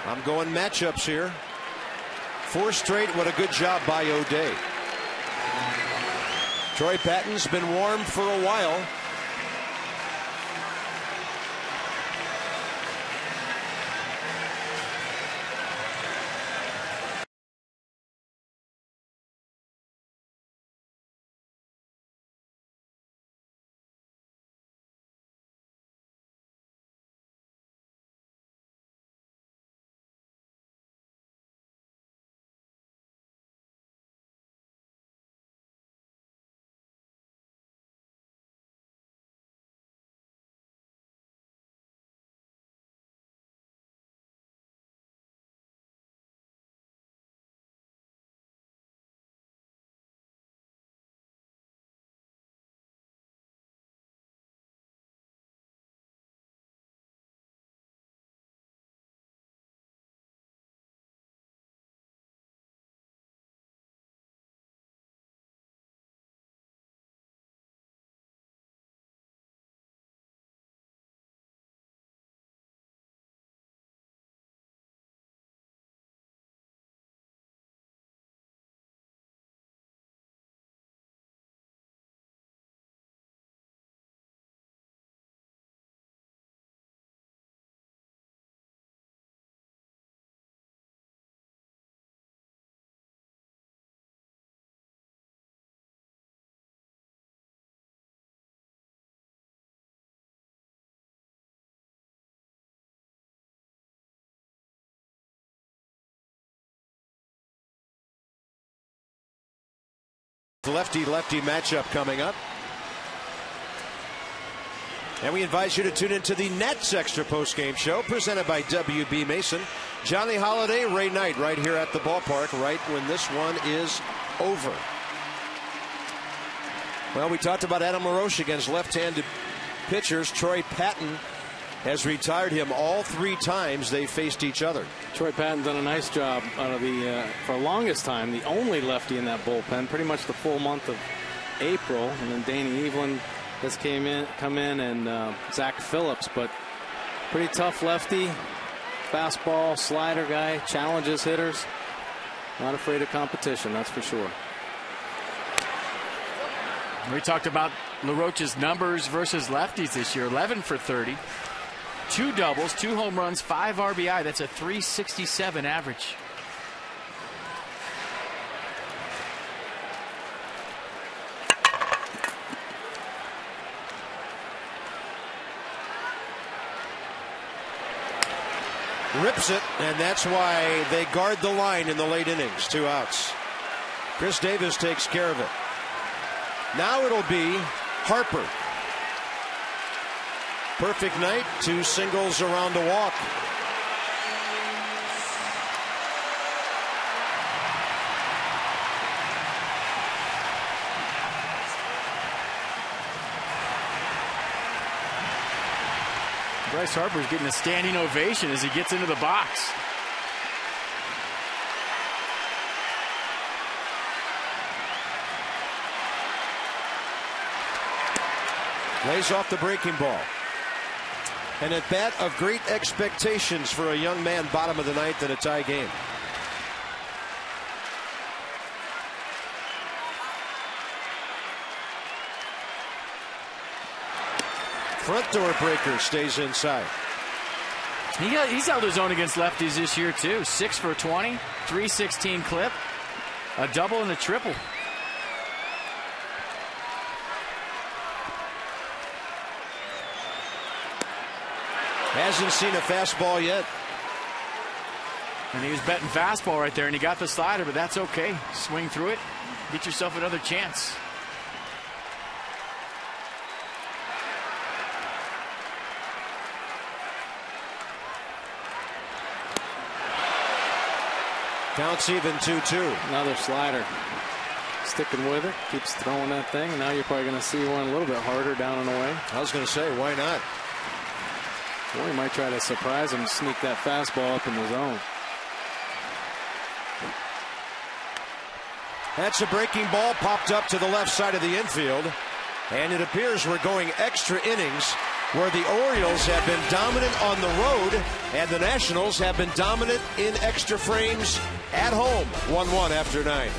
S3: I'm going matchups here. 4 straight, what a good job by O'Day. Troy Patton's been warm for a while. Lefty-lefty matchup coming up. And we invite you to tune into the Nets Extra Postgame Show presented by WB Mason. Johnny Holiday, Ray Knight, right here at the ballpark, right when this one is over. Well, we talked about Adam LaRoche against left-handed pitchers. Troy Patton has retired him all 3 times they faced each other.
S5: Troy Patton's done a nice job out of the, for the longest time, the only lefty in that bullpen, pretty much the full month of April. And then Danny Evelyn has come in, and Zach Phillips, but pretty tough lefty, fastball, slider guy, challenges hitters. Not afraid of competition, that's for sure.
S4: We talked about LaRoche's numbers versus lefties this year. 11 for 30, 2 doubles, 2 home runs, 5 RBI. That's a .367 average.
S3: Rips it, and that's why they guard the line in the late innings. 2 outs. Chris Davis takes care of it. Now it'll be Harper. Perfect night, 2 singles around a walk.
S4: Bryce Harper's getting a standing ovation as he gets into the box.
S3: Lays off the breaking ball. An at bat of great expectations for a young man, bottom of the 9th in a tie game. Front door breaker stays inside.
S4: He's held his own against lefties this year too. 6 for 20, .316 clip, a double and a triple.
S3: Hasn't seen a fastball yet.
S4: And he was betting fastball right there, and he got the slider, but that's okay. Swing through it, get yourself another chance.
S3: Counts even 2-2.
S5: Another slider. Sticking with it, keeps throwing that thing, and now you're probably going to see one a little bit harder down and away.
S3: I was going to say, why not?
S5: Well, he might try to surprise him, sneak that fastball up in the zone.
S3: That's a breaking ball popped up to the left side of the infield. And it appears we're going extra innings, where the Orioles have been dominant on the road and the Nationals have been dominant in extra frames at home. 1-1 after 9.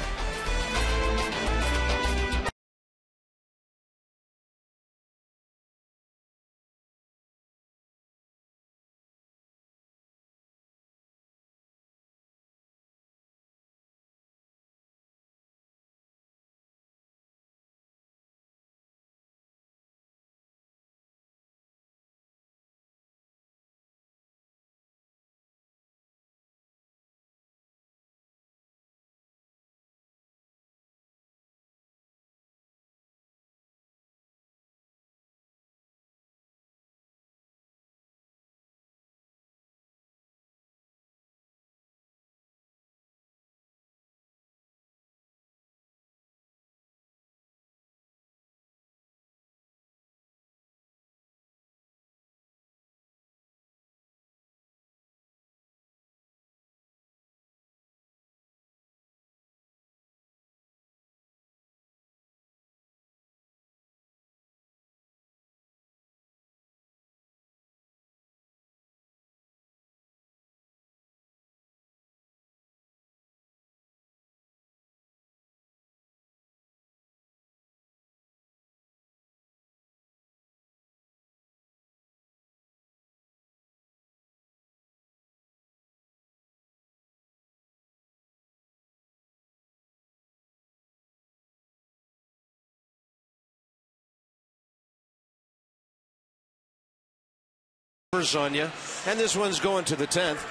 S3: On you, and this one's going to the 10th.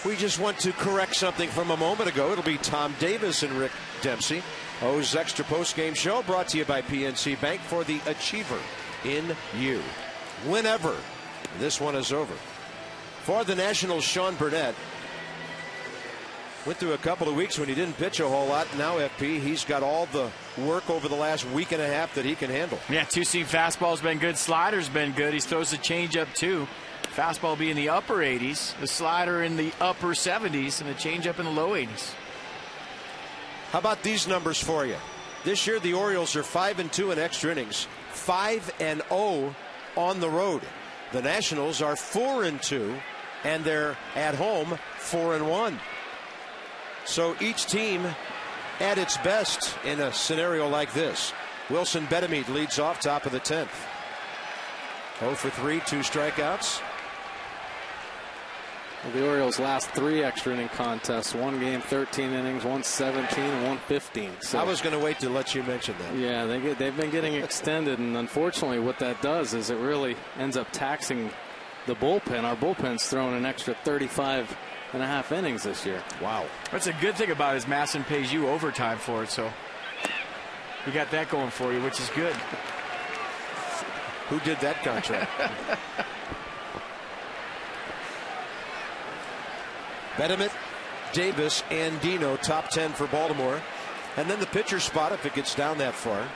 S3: We just want to correct something from a moment ago. It'll be Tom Davis and Rick Dempsey. O's Extra Postgame Show brought to you by PNC Bank, for the achiever in you. Whenever this one is over. For the Nationals, Sean Burnett went through a couple of weeks when he didn't pitch a whole lot. Now, FP, he's got all the work over the last week and a half that he can handle.
S4: Yeah, two-seam fastball's been good. Slider's been good. He throws the changeup too. Fastball be in the upper 80s, the slider in the upper 70s, and the changeup in the low 80s.
S3: How about these numbers for you? This year, the Orioles are 5-2 in extra innings, 5-0 on the road. The Nationals are 4-2, and they're at home 4-1. So each team at its best in a scenario like this. Wilson Betemit leads off, top of the 10th. 0 for 3, 2 strikeouts.
S5: Well, the Orioles' last 3 extra inning contests, one game 13 innings, one 17, and one 15. So
S3: I was going to wait to let you mention that.
S5: Yeah, they've been getting extended, and unfortunately what that does is it really ends up taxing the bullpen. Our bullpen's thrown an extra 35.5 innings this year.
S3: Wow.
S4: What's a good thing about it is Masson pays you overtime for it, so you got that going for you, which is good.
S3: Who did that contract? Betemit, Davis, and Dino, top 10 for Baltimore. And then the pitcher spot if it gets down that far.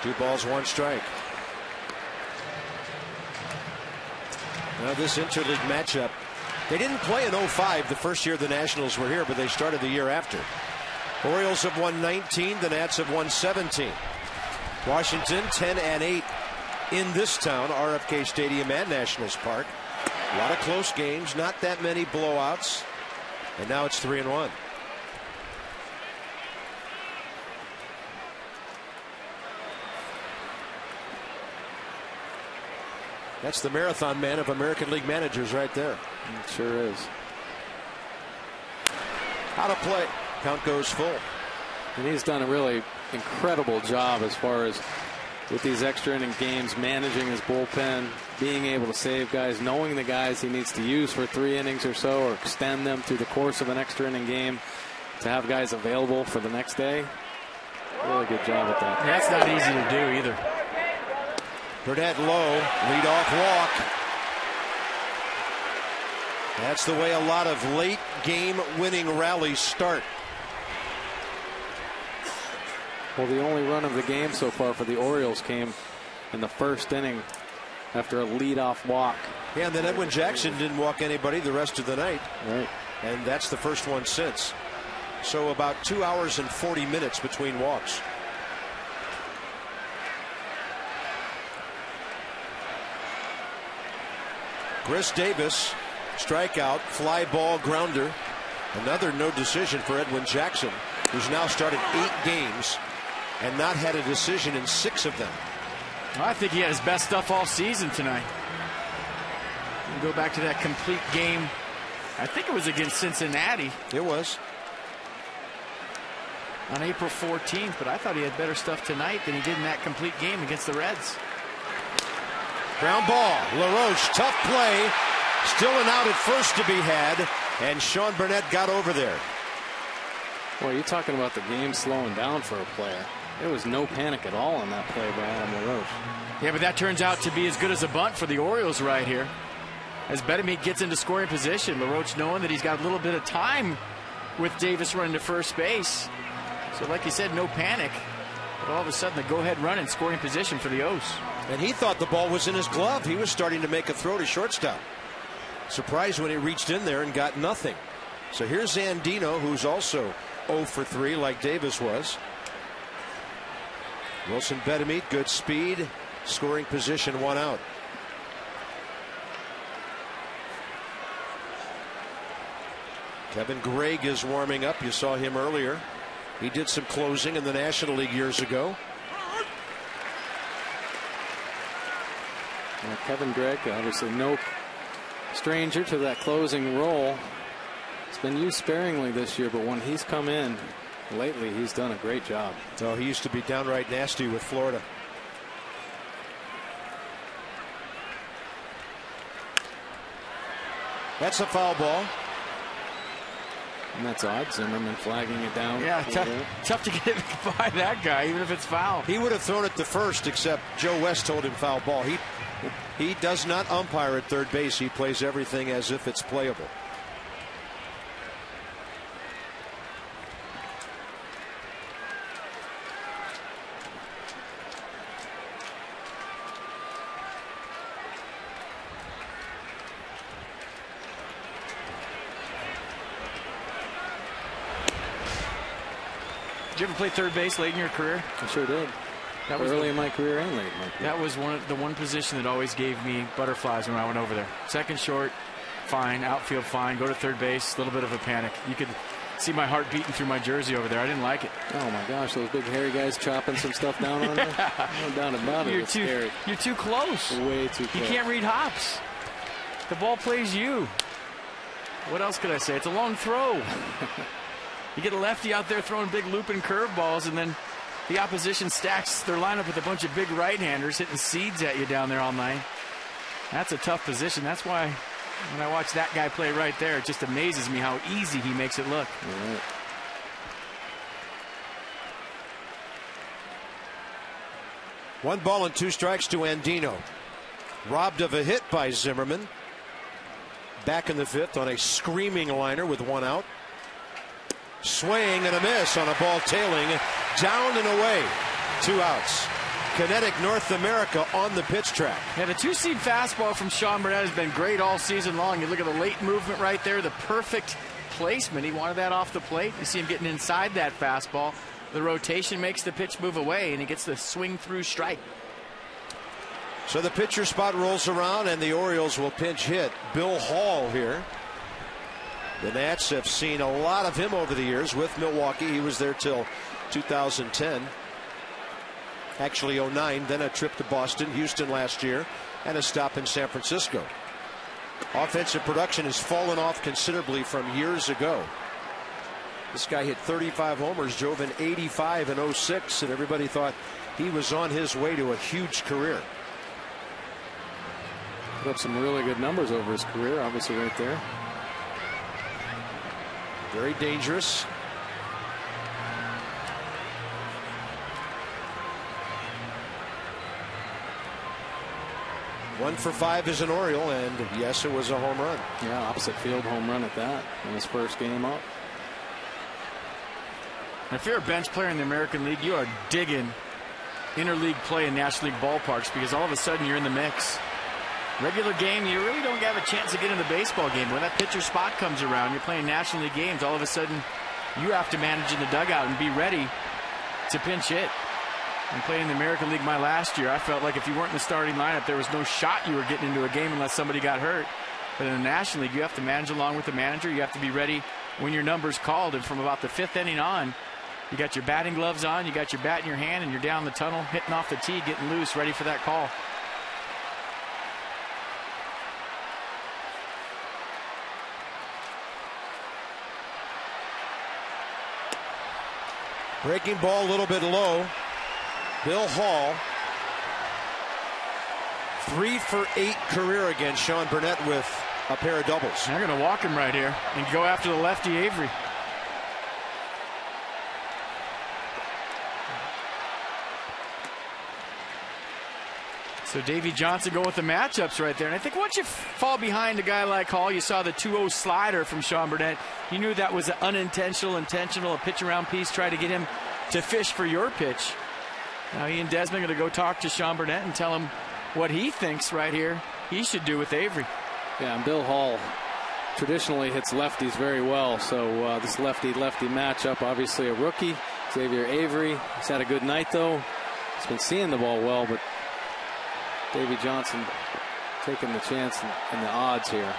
S3: 2 balls, 1 strike. Now this interleague matchup, they didn't play in 05 the first year the Nationals were here, but they started the year after. Orioles have won 19, the Nats have won 17. Washington 10-8 in this town, RFK Stadium and Nationals Park. A lot of close games, not that many blowouts, and now it's 3-1. That's the marathon man of American League managers right there.
S5: It sure is.
S3: Out of play. Count goes full.
S5: And he's done a really incredible job as far as with these extra inning games, managing his bullpen, being able to save guys, knowing the guys he needs to use for 3 innings or so, or extend them through the course of an extra inning game to have guys available for the next day. Really good job at that.
S4: That's not easy to do either.
S3: Burnett low, leadoff walk. That's the way a lot of late game winning rallies start.
S5: Well, the only run of the game so far for the Orioles came in the first inning after a leadoff walk.
S3: Yeah, and then Edwin Jackson didn't walk anybody the rest of the night.
S5: Right.
S3: And that's the first one since. So about 2 hours and 40 minutes between walks. Chris Davis, strikeout, fly ball grounder. Another no decision for Edwin Jackson, who's now started 8 games and not had a decision in 6 of them.
S4: I think he had his best stuff all season tonight. You go back to that complete game. I think it was against Cincinnati.
S3: It was.
S4: On April 14th, but I thought he had better stuff tonight than he did in that complete game against the Reds.
S3: Ground ball. LaRoche, tough play. Still an out at first to be had, and Sean Burnett got over there.
S5: Well, you're talking about the game slowing down for a player. There was no panic at all on that play by Adam LaRoche.
S4: Yeah, but that turns out to be as good as a bunt for the Orioles right here. As Betemit gets into scoring position, LaRoche knowing that he's got a little bit of time with Davis running to first base. So like you said, no panic. But all of a sudden, the go-ahead run in scoring position for the O's.
S3: And he thought the ball was in his glove. He was starting to make a throw to shortstop. Surprised when he reached in there and got nothing. So here's Andino, who's also 0 for 3 like Davis was. Wilson Betemit, good speed, scoring position, 1 out. Kevin Gregg is warming up. You saw him earlier. He did some closing in the National League years ago.
S5: Well, Kevin Gregg, obviously no stranger to that closing role. It's been used sparingly this year, but when he's come in lately, he's done a great job.
S3: Oh, he used to be downright nasty with Florida. That's a foul ball.
S5: And that's odd. Zimmerman flagging it down.
S4: Yeah, tough to get it by that guy, even if it's foul.
S3: He would have thrown it to first, except Joe West told him foul ball. He does not umpire at third base. He plays everything as if it's playable.
S4: Did you ever play third base late in your career?
S5: I sure did. That was early in my career and late in my career.
S4: That was the one position that always gave me butterflies when I went over there. Second short, fine. Outfield, fine. Go to third base, a little bit of a panic. You could see my heart beating through my jersey over there. I didn't like it.
S5: Oh my gosh, those big hairy guys chopping some stuff down on there. No doubt about it.
S4: You're too close.
S5: Way too close.
S4: You can't read hops. The ball plays you. What else could I say? It's a long throw. You get a lefty out there throwing big looping curveballs, and then the opposition stacks their lineup with a bunch of big right-handers hitting seeds at you down there all night. That's a tough position. That's why when I watch that guy play right there, it just amazes me how easy he makes it look.
S5: Right.
S3: One ball and 2 strikes to Andino. Robbed of a hit by Zimmerman. Back in the 5th on a screaming liner with 1 out. Swing and a miss on a ball tailing down and away. 2 outs. Kinetic North America on the pitch track.
S4: Yeah, the 2-seam fastball from Sean Burnett has been great all season long. You look at the late movement right there, the perfect placement. He wanted that off the plate. You see him getting inside that fastball. The rotation makes the pitch move away, and he gets the swing through strike.
S3: So the pitcher spot rolls around, and the Orioles will pinch hit Bill Hall here. The Nats have seen a lot of him over the years with Milwaukee. He was there till 2010. Actually 09, then a trip to Boston, Houston last year, and a stop in San Francisco. Offensive production has fallen off considerably from years ago. This guy hit 35 homers, drove an 85 in 06, and everybody thought he was on his way to a huge career.
S5: Put up some really good numbers over his career, obviously right there.
S3: Very dangerous. One for 5 is an Oriole, and yes, it was a home run.
S5: Yeah, opposite field home run at that in his first game up.
S4: If you're a bench player in the American League, you are digging interleague play in National League ballparks because all of a sudden you're in the mix. Regular game, you really don't have a chance to get in the baseball game. When that pitcher spot comes around, you're playing National League games, all of a sudden you have to manage in the dugout and be ready to pinch hit. And playing in the American League my last year, I felt like if you weren't in the starting lineup, there was no shot you were getting into a game unless somebody got hurt. But in the National League, you have to manage along with the manager. You have to be ready when your number's called. And from about the 5th inning on, you got your batting gloves on, you got your bat in your hand, and you're down the tunnel, hitting off the tee, getting loose, ready for that call.
S3: Breaking ball a little bit low. Bill Hall, 3 for 8 career against Sean Burnett with a pair of doubles.
S4: They're going to walk him right here and go after the lefty Avery. So Davey Johnson go with the matchups right there. And I think once you fall behind a guy like Hall, you saw the 2-0 slider from Sean Burnett. You knew that was an unintentional, intentional, a pitch around piece, try to get him to fish for your pitch. Now he and Desmond are going to go talk to Sean Burnett and tell him what he thinks right here he should do with Avery.
S5: Yeah, and Bill Hall traditionally hits lefties very well. So this lefty-lefty matchup, obviously a rookie, Xavier Avery. He's had a good night, though. He's been seeing the ball well, but Davey Johnson taking the chance and the odds here.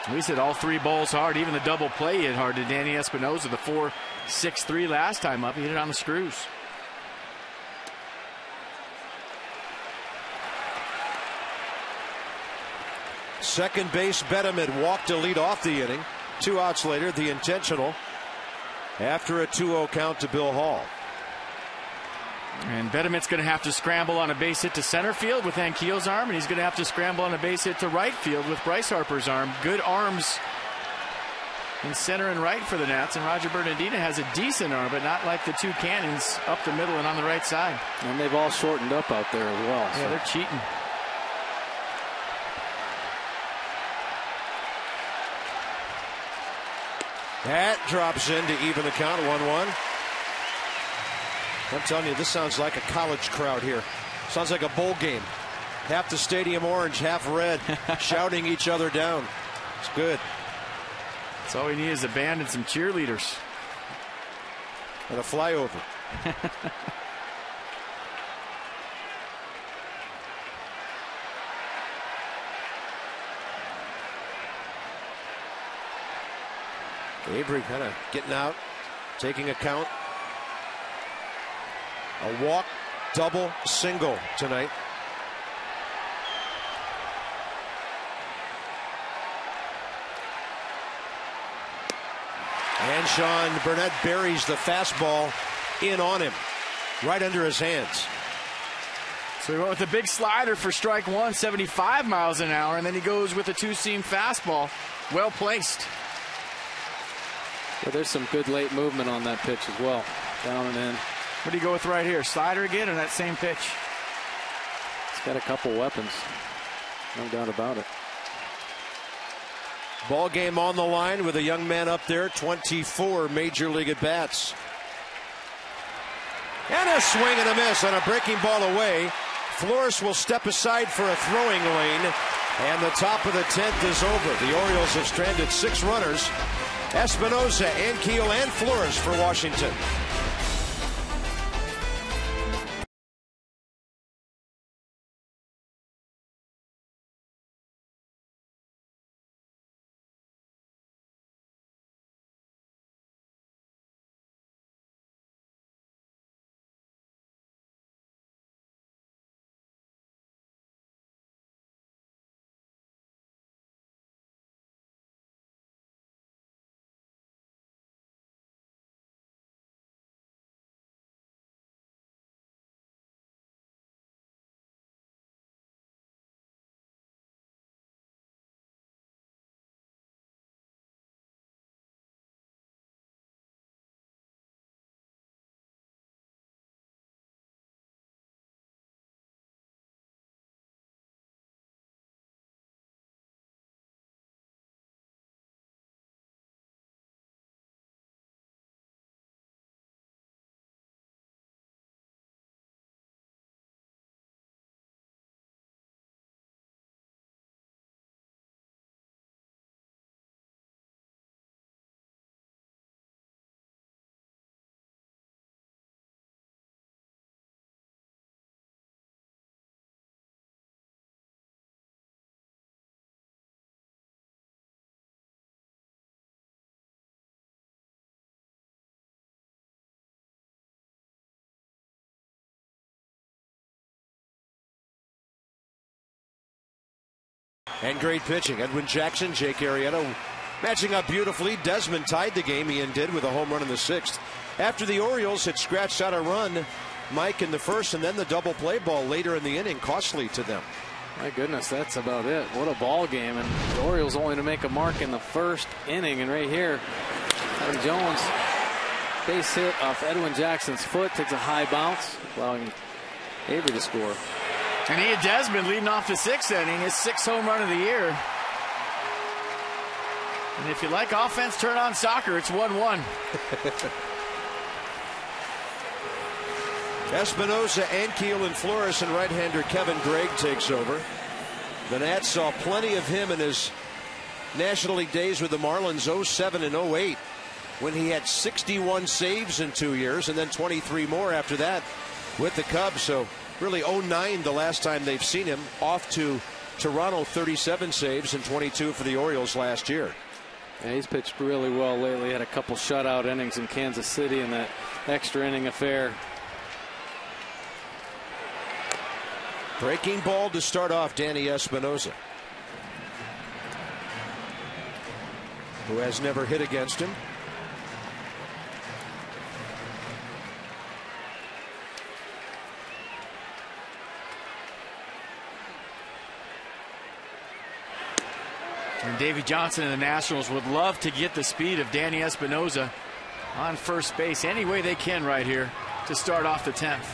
S4: He's hit all 3 balls hard. Even the double play hit hard to Danny Espinosa. The 4.63 last time up. He hit it on the screws.
S3: Second base Betterman walked to lead off the inning. 2 outs later, the intentional after a 2-0 count to Bill Hall.
S4: And Betterman's going to have to scramble on a base hit to center field with Anquillo's arm, and he's going to have to scramble on a base hit to right field with Bryce Harper's arm. Good arms in center and right for the Nats, and Roger Bernardina has a decent arm, but not like the two cannons up the middle and on the right side.
S5: And they've all shortened up out there as well.
S4: Yeah, they're cheating.
S3: That drops in to even the count, 1-1. I'm telling you, this sounds like a college crowd here. Sounds like a bowl game. Half the stadium orange, half red, shouting each other down. It's good.
S4: That's all we need is a band and some cheerleaders.
S3: And a flyover. Avery kind of getting out, taking a count. A walk, double, single tonight. And Sean Burnett buries the fastball in on him, right under his hands.
S4: So he went with a big slider for strike one, 75 miles an hour, and then he goes with a two-seam fastball. Well placed.
S5: Well, there's some good late movement on that pitch as well. Down and in.
S4: What do you go with right here? Slider again or that same pitch?
S5: It's got a couple weapons. No doubt about it.
S3: Ball game on the line with a young man up there, 24 major league at bats. And a swing and a miss on a breaking ball away. Flores will step aside for a throwing lane. And the top of the 10th is over. The Orioles have stranded 6 runners. Espinosa, Ankiel, and Flores for Washington. And great pitching. Edwin Jackson, Jake Arrieta matching up beautifully. Desmond tied the game. Ian did with a home run in the 6th. After the Orioles had scratched out a run, Mike in the 1st, and then the double play ball later in the inning, costly to them.
S5: My goodness, that's about it. What a ball game. And the Orioles only to make a mark in the 1st inning. And right here, Adam Jones, base hit off Edwin Jackson's foot, takes a high bounce, allowing Avery to score.
S4: And Ian Desmond leading off the 6th inning, his 6th home run of the year. And if you like offense, turn on soccer. It's 1-1.
S3: Espinosa, Ankiel, and Flores, and right-hander Kevin Gregg takes over. The Nats saw plenty of him in his National League days with the Marlins, 07 and 08, when he had 61 saves in 2 years, and then 23 more after that with the Cubs. So really 09 the last time they've seen him. Off to Toronto, 37 saves and 22 for the Orioles last year.
S5: Yeah, he's pitched really well lately. Had a couple shutout innings in Kansas City in that extra inning affair.
S3: Breaking ball to start off Danny Espinosa, who has never hit against him.
S4: And Davey Johnson and the Nationals would love to get the speed of Danny Espinosa on first base any way they can right here to start off the 10th.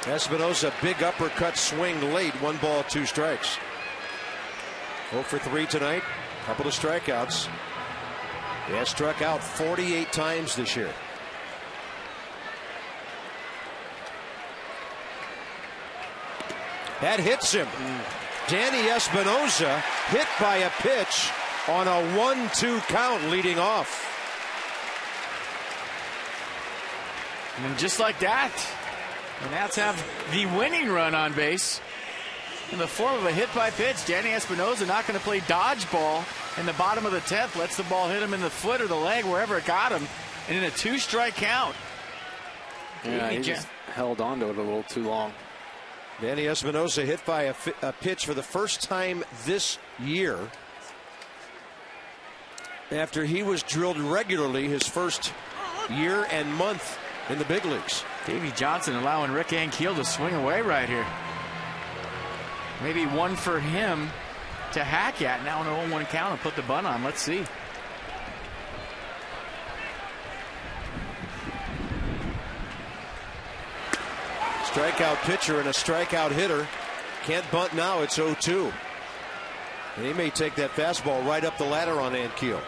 S3: Espinosa, big uppercut swing late. 1 ball, 2 strikes. 0 for 3 tonight. Couple of strikeouts. He has struck out 48 times this year. That hits him. Danny Espinosa hit by a pitch on a 1-2 count leading off.
S4: And just like that, the Nats have the winning run on base in the form of a hit by pitch. Danny Espinosa not going to play dodgeball in the bottom of the 10th. Lets the ball hit him in the foot or the leg, wherever it got him, and in a 2-strike count.
S5: Yeah, he just held on to it a little too long.
S3: Danny Espinosa hit by a pitch for the first time this year after he was drilled regularly his first year and month in the big leagues.
S4: Davey Johnson allowing Rick Ankiel to swing away right here. Maybe one for him to hack at. Now an 0-1 count and put the bunt on. Let's see.
S3: Strikeout pitcher and a strikeout hitter. Can't bunt now. It's 0-2. And he may take that fastball right up the ladder on Ankiel.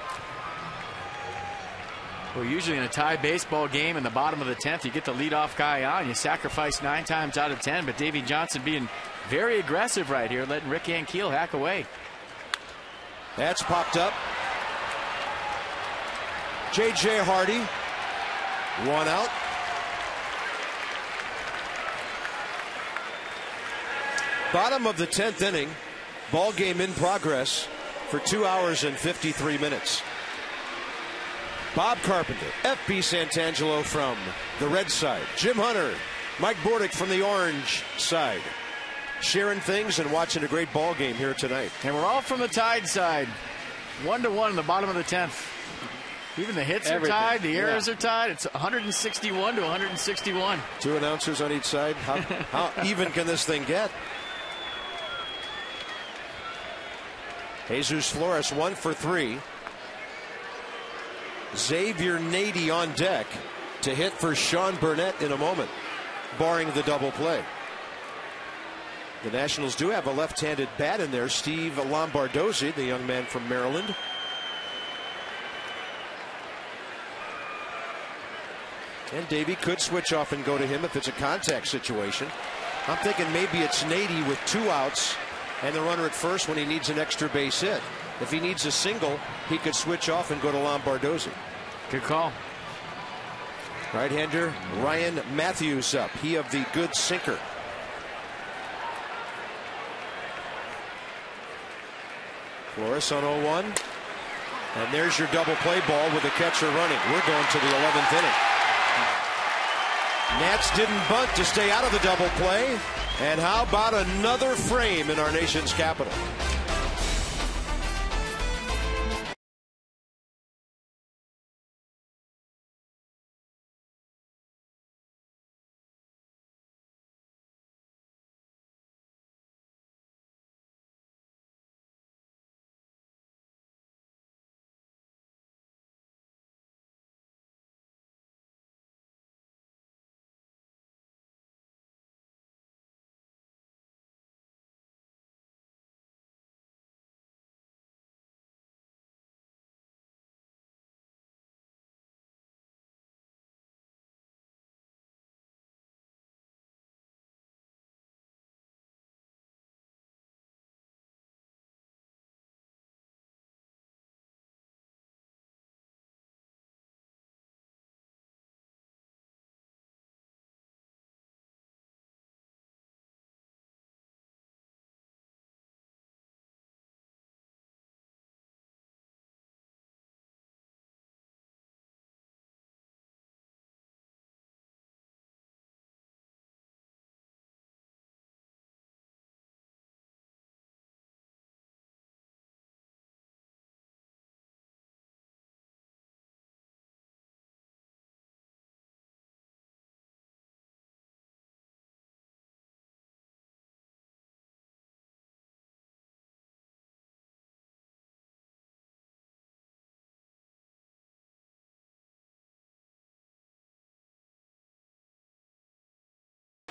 S4: Well, usually in a tie baseball game in the bottom of the 10th, you get the leadoff guy on. You sacrifice 9 times out of 10. But Davey Johnson being very aggressive right here, letting Rick Ankiel hack away.
S3: That's popped up. J.J. Hardy. 1 out. Bottom of the 10th inning. Ball game in progress for 2 hours and 53 minutes. Bob Carpenter, F.B. Santangelo from the red side. Jim Hunter, Mike Bordick from the orange side. Sharing things and watching a great ball game here tonight.
S4: And we're all from the Tide side. 1-1 in the bottom of the 10th. Even the hits are tied, the errors are tied. It's 161 to 161.
S3: 2 announcers on each side. How even can this thing get? Jesus Flores 1 for 3. Xavier Nady on deck to hit for Sean Burnett in a moment, barring the double play. The Nationals do have a left-handed bat in there, Steve Lombardozzi, the young man from Maryland. And Davey could switch off and go to him if it's a contact situation. I'm thinking maybe it's Nady with 2 outs and the runner at first when he needs an extra base hit. If he needs a single, he could switch off and go to Lombardozzi.
S4: Good call.
S3: Right-hander Ryan Matthews up. He of the good sinker. Flores on 0-1. And there's your double play ball with the catcher running. We're going to the 11th inning. Nats didn't bunt to stay out of the double play. And how about another frame in our nation's capital?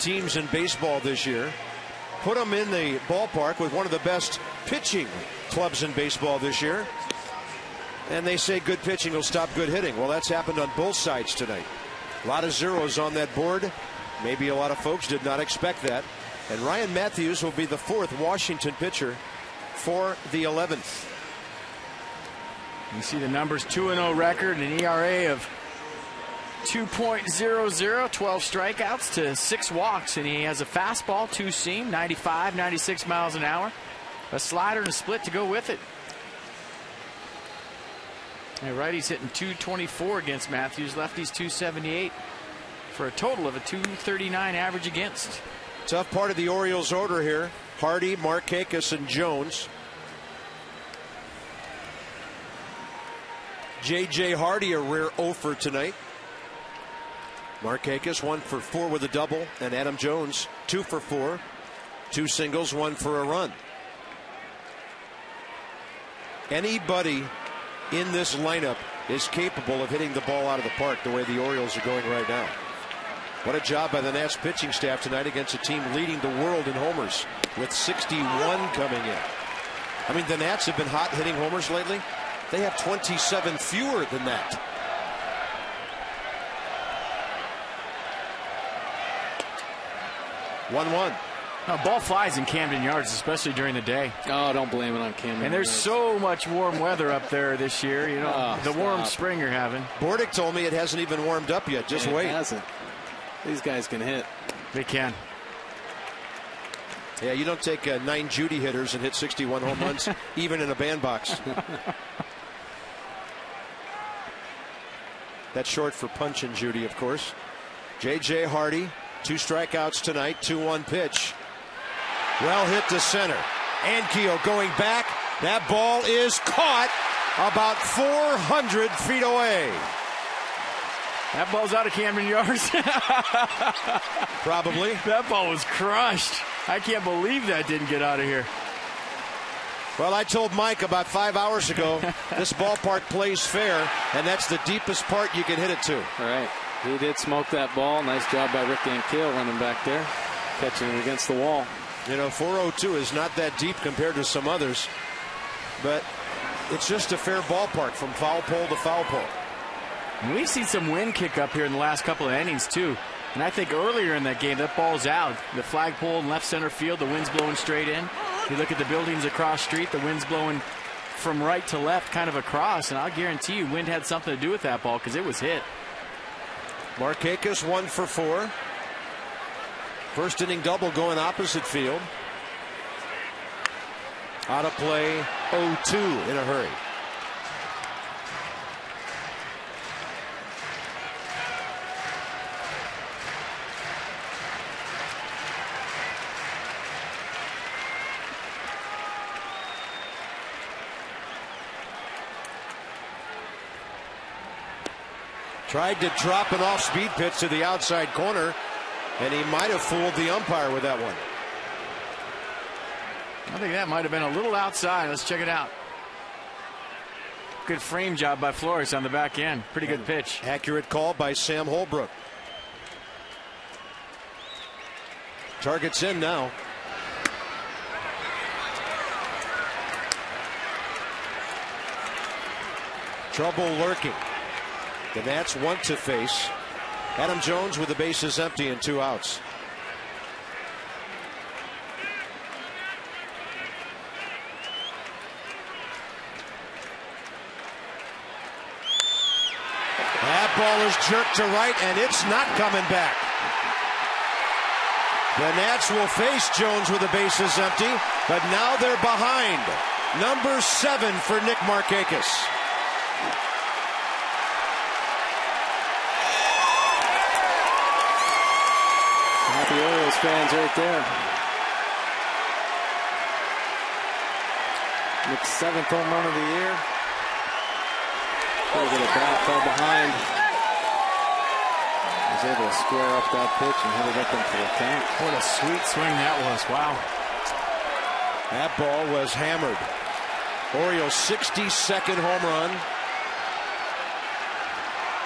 S3: teams in baseball this year. Put them in the ballpark with one of the best pitching clubs in baseball this year. And they say good pitching will stop good hitting. Well, that's happened on both sides tonight. A lot of zeros on that board. Maybe a lot of folks did not expect that. And Ryan Matthews will be the 4th Washington pitcher for the 11th.
S4: You see the numbers: 2-0 record, an ERA of 2.00, 12 strikeouts to 6 walks, and he has a fastball, 2-seam, 95, 96 miles an hour, a slider and a split to go with it. And righty's hitting 224 against Matthews, lefty's 278 for a total of a 239 average against.
S3: Tough part of the Orioles order here: Hardy, Markakis, and Jones. J.J. Hardy a rare 0 for tonight. Markakis 1 for 4 with a double, and Adam Jones 2 for 4, 2 singles, 1 for a run. Anybody in this lineup is capable of hitting the ball out of the park the way the Orioles are going right now. What a job by the Nats pitching staff tonight against a team leading the world in homers with 61 coming in. I mean, the Nats have been hot hitting homers lately. They have 27 fewer than that. One.
S4: Now, ball flies in Camden Yards, especially during the day.
S5: Oh, don't blame it on Camden.
S4: And there's so much warm weather up there this year. You know, the warm spring you're having.
S3: Bordick told me it hasn't even warmed up yet. Just wait.
S5: It hasn't. These guys can hit.
S4: They can.
S3: Yeah, you don't take 9 Judy hitters and hit 61 home runs, even in a bandbox. That's short for Punch and Judy, of course. J.J. Hardy, 2 strikeouts tonight, 2-1 pitch. Well hit to center. Ankiel going back. That ball is caught about 400 feet away.
S4: That ball's out of Camden Yards.
S3: Probably.
S4: That ball was crushed. I can't believe that didn't get out of here.
S3: Well, I told Mike about 5 hours ago, this ballpark plays fair, and that's the deepest part you can hit it to.
S5: All right. He did smoke that ball. Nice job by Rick Ankiel running back there, catching it against the wall.
S3: You know, 402 is not that deep compared to some others, but it's just a fair ballpark from foul pole to foul pole.
S4: And we've seen some wind kick up here in the last couple of innings, too. And I think earlier in that game, that ball's out. The flagpole in left center field, the wind's blowing straight in. You look at the buildings across street, the wind's blowing from right to left, kind of across. And I'll guarantee you, wind had something to do with that ball because it was hit.
S3: Markakis 1 for 4. First inning double going opposite field. Out of play, 0-2 in a hurry. Tried to drop an off-speed pitch to the outside corner, and he might have fooled the umpire with that one.
S4: I think that might have been a little outside. Let's check it out. Good frame job by Flores on the back end. Pretty good pitch.
S3: Accurate call by Sam Holbrook. Target's in now. Trouble lurking. The Nats want to face Adam Jones with the bases empty and 2 outs. That ball is jerked to right, and it's not coming back. The Nats will face Jones with the bases empty, but now they're behind. Number 7 for Nick Markakis.
S5: Happy Orioles fans right there. Nick's 7th home run of the year. Over the bat, fell behind. Was able to square up that pitch and hit it up into the tank.
S4: What a sweet swing that was. Wow.
S3: That ball was hammered. Orioles' 62nd home run.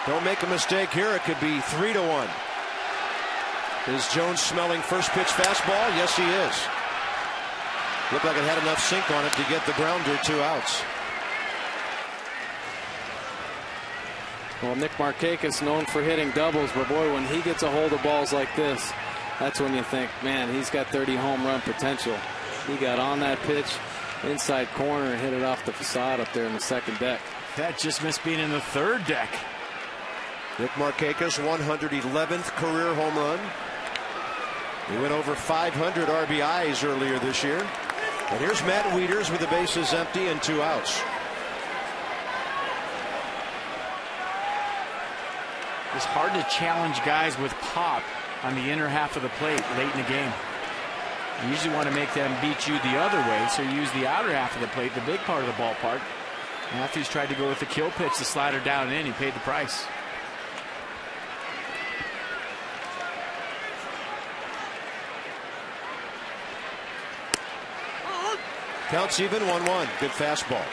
S3: Don't make a mistake here. It could be 3-1. Is Jones smelling first pitch fastball? Yes, he is. Looked like it had enough sink on it to get the grounder, 2 outs.
S5: Well, Nick Markakis known for hitting doubles, but boy, when he gets a hold of balls like this, that's when you think, man, he's got 30 home run potential. He got on that pitch, inside corner, and hit it off the facade up there in the second deck.
S4: That just missed being in the third deck.
S3: Nick Markakis, 111th career home run. He went over 500 RBIs earlier this year. And here's Matt Wieters with the bases empty and 2 outs.
S4: It's hard to challenge guys with pop on the inner half of the plate late in the game. You usually want to make them beat you the other way, so you use the outer half of the plate, the big part of the ballpark. Matthews tried to go with the kill pitch, the slider down and in. He paid the price.
S3: Counts even, 1-1. Good fastball.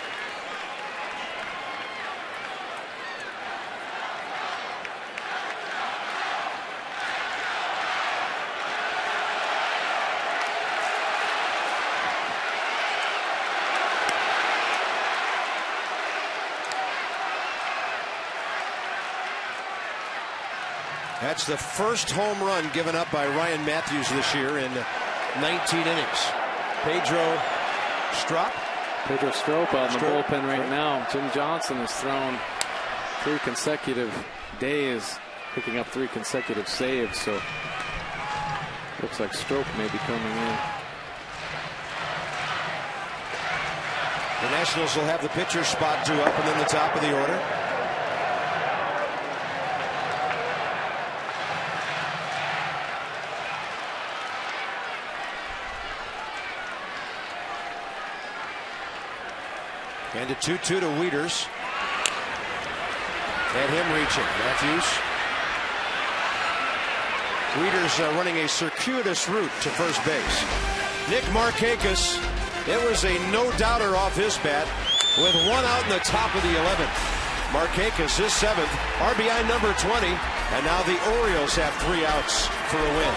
S3: That's the first home run given up by Ryan Matthews this year in 19 innings. Pedro
S5: Strop on the bullpen right now. Jim Johnson has thrown 3 consecutive days, picking up 3 consecutive saves. So looks like Strop may be coming in.
S3: The Nationals will have the pitcher spot 2 up and then the top of the order. And a 2-2 to Wieters. And him reaching. Matthews. Wieters running a circuitous route to first base. Nick Markakis. It was a no-doubter off his bat with 1 out in the top of the 11th. Markakis, his 7th, RBI number 20, and now the Orioles have 3 outs for a win.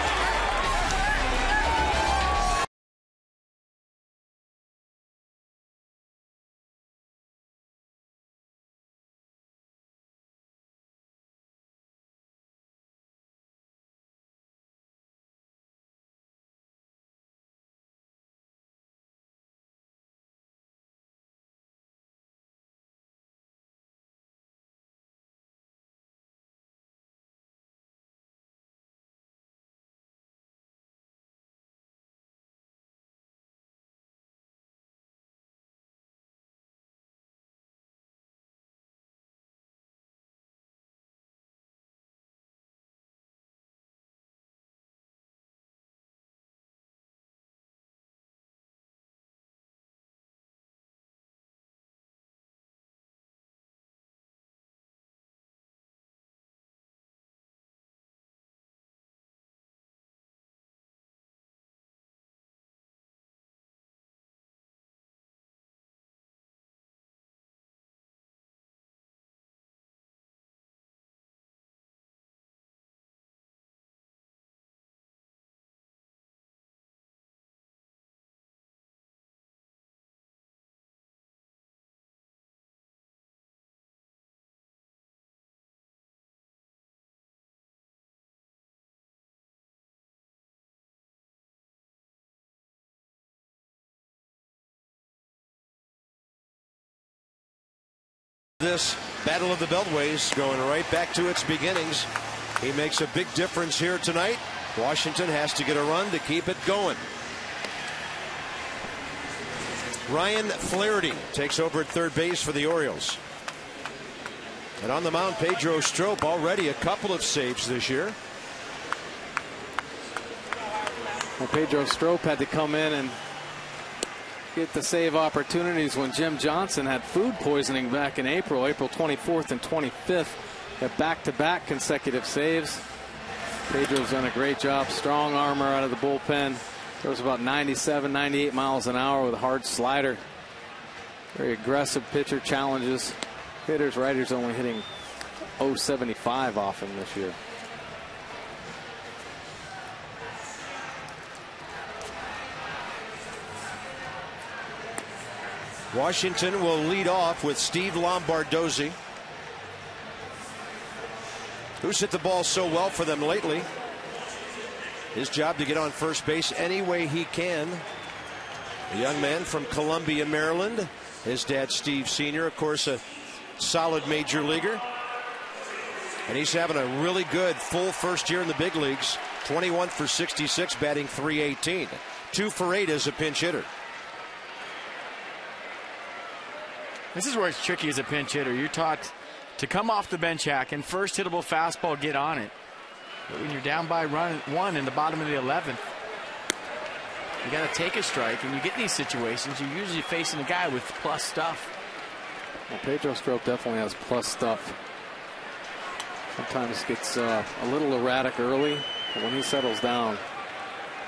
S3: This Battle of the Beltways going right back to its beginnings. He makes a big difference here tonight. Washington has to get a run to keep it going. Ryan Flaherty takes over at third base for the Orioles. And on the mound, Pedro Strop, already a couple of saves this year.
S5: Well, Pedro Strop had to come in and get the save opportunities when Jim Johnson had food poisoning back in April 24th and 25th. Had back-to-back consecutive saves. Pedro's done a great job. Strong armor out of the bullpen. Throws about 97, 98 miles an hour with a hard slider. Very aggressive pitcher, challenges hitters. Writers only hitting .075 off him this year.
S3: Washington will lead off with Steve Lombardozzi, who's hit the ball so well for them lately. His job to get on first base any way he can. A young man from Columbia, Maryland. His dad, Steve Sr., of course, a solid major leaguer. And he's having a really good full first year in the big leagues. 21 for 66, batting .318. 2 for 8 as a pinch hitter.
S4: This is where it's tricky as a pinch hitter. You're taught to come off the bench hack and first hittable fastball, get on it. But when you're down by one in the bottom of the 11th, you got to take a strike, and you get in these situations, you're usually facing a guy with plus stuff.
S5: Well, Pedro Strop definitely has plus stuff. Sometimes gets a little erratic early, but when he settles down,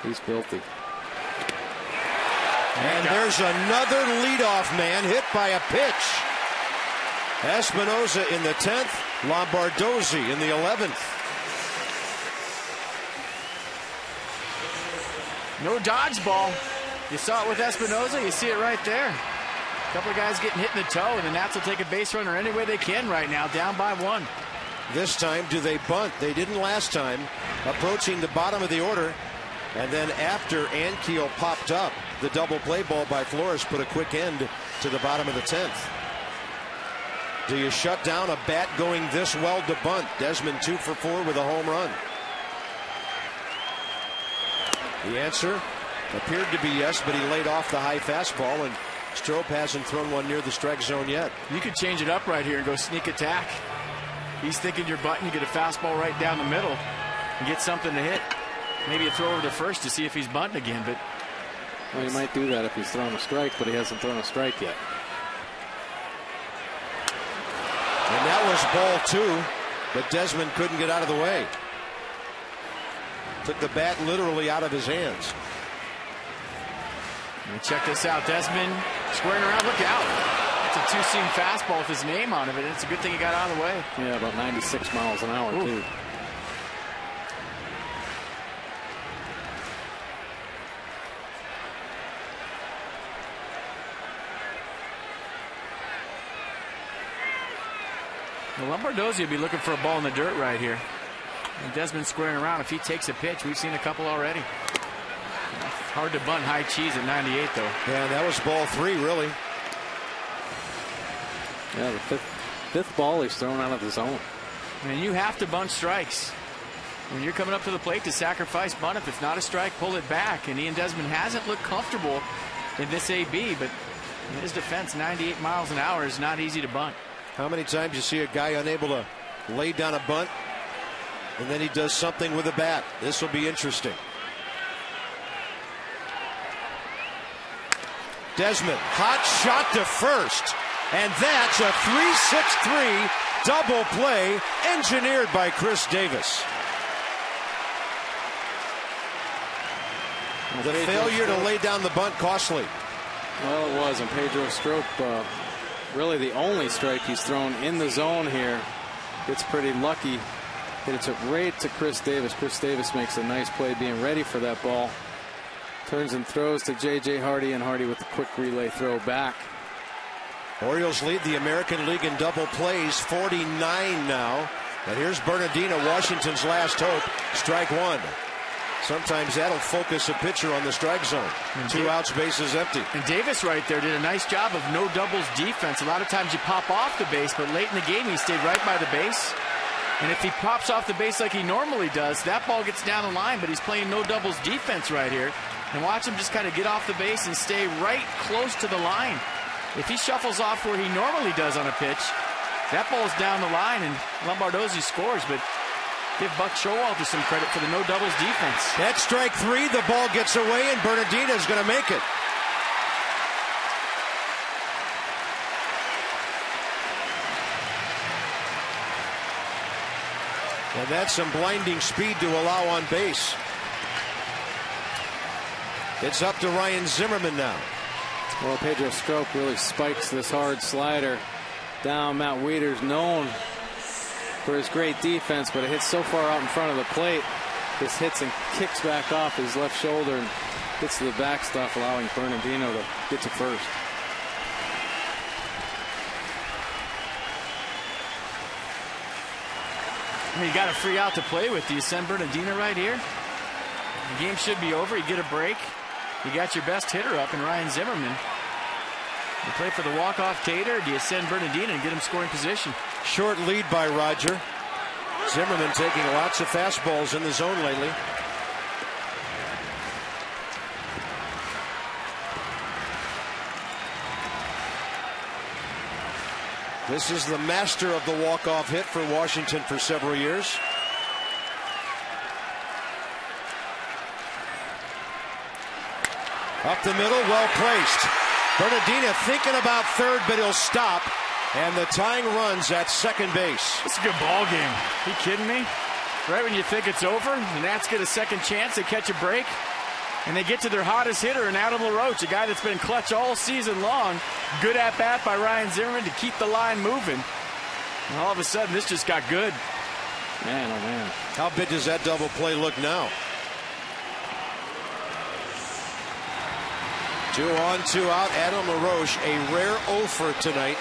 S5: he's filthy.
S3: And there's another leadoff man hit by a pitch. Espinosa in the 10th, Lombardozzi in the 11th.
S4: No dodgeball. You saw it with Espinosa. You see it right there. A couple of guys getting hit in the toe, and the Nats will take a base runner any way they can right now, down by 1.
S3: This time, do they bunt? They didn't last time. Approaching the bottom of the order. And then after Ankiel popped up, the double play ball by Flores put a quick end to the bottom of the 10th. Do you shut down a bat going this well to bunt? Desmond 2 for 4 with a home run. The answer appeared to be yes, but he laid off the high fastball, and Strop hasn't thrown one near the strike zone yet.
S4: You could change it up right here and go sneak attack. He's thinking you're button, you get a fastball right down the middle and get something to hit. Maybe a throw over to first to see if he's bunting again, but
S5: well, he might do that if he's thrown a strike, but he hasn't thrown a strike yet.
S3: And that was ball 2, but Desmond couldn't get out of the way. Took the bat literally out of his hands.
S4: And check this out. Desmond squaring around. Look out. It's a two-seam fastball with his name on it, and it's a good thing he got out of the way.
S5: Yeah, about 96 miles an hour,
S4: Ooh.
S5: too.
S4: Well, Lombardozzi will be looking for a ball in the dirt right here. And Desmond squaring around. If he takes a pitch, we've seen a couple already. Hard to bunt high cheese at 98, though.
S3: Yeah, that was ball 3, really.
S5: Yeah, the fifth ball he's thrown out of the zone.
S4: And you have to bunt strikes. When you're coming up to the plate to sacrifice bunt, if it's not a strike, pull it back. And Ian Desmond hasn't looked comfortable in this AB, but in his defense, 98 miles an hour is not easy to bunt.
S3: How many times you see a guy unable to lay down a bunt, and then he does something with a bat? This will be interesting. Desmond, hot shot to first. And that's a 3-6-3 double play engineered by Chris Davis. The failure to lay down the bunt costly.
S5: Well, it was, and Pedro Strop, really the only strike he's thrown in the zone here. Gets pretty lucky. Hit it right to Chris Davis. Chris Davis makes a nice play being ready for that ball. Turns and throws to J.J. Hardy, and Hardy with a quick relay throw back.
S3: Orioles lead the American League in double plays, 49 now. And here's Bernardino, Washington's last hope. Strike 1. Sometimes that'll focus a pitcher on the strike zone. 2 outs, bases empty.
S4: And Davis right there did a nice job of no doubles defense. A lot of times you pop off the base, but late in the game he stayed right by the base. And if he pops off the base like he normally does, that ball gets down the line, but he's playing no doubles defense right here. And watch him just kind of get off the base and stay right close to the line. If he shuffles off where he normally does on a pitch, that ball's down the line and Lombardozzi scores. But give Buck Showalter some credit for the no doubles defense.
S3: That's strike 3. The ball gets away and Bernardino's going to make it. And that's some blinding speed to allow on base. It's up to Ryan Zimmerman now.
S5: Well, Pedro Strop really spikes this hard slider down. Matt Wieters known for his great defense, but it hits so far out in front of the plate. This hits and kicks back off his left shoulder and hits to the backstop, allowing Bernardino to get to first.
S4: You got a free out to play with. Do you send Bernardino right here? The game should be over. You get a break. You got your best hitter up in Ryan Zimmerman. You play for the walk-off Tater, or do you send Bernardino and get him scoring position?
S3: Short lead by Roger. Zimmerman taking lots of fastballs in the zone lately. This is the master of the walk-off hit for Washington for several years. Up the middle, well placed. Bernardino thinking about third, but he'll stop. And the tying runs at second base.
S4: It's a good ball game. Are you kidding me? Right when you think it's over, the Nats get a second chance, they catch a break, and they get to their hottest hitter in Adam LaRoche, a guy that's been clutch all season long. Good at bat by Ryan Zimmerman to keep the line moving. And all of a sudden, this just got good.
S5: Man, oh man.
S3: How big does that double play look now? 2 on, 2 out. Adam LaRoche, a rare 0 for tonight.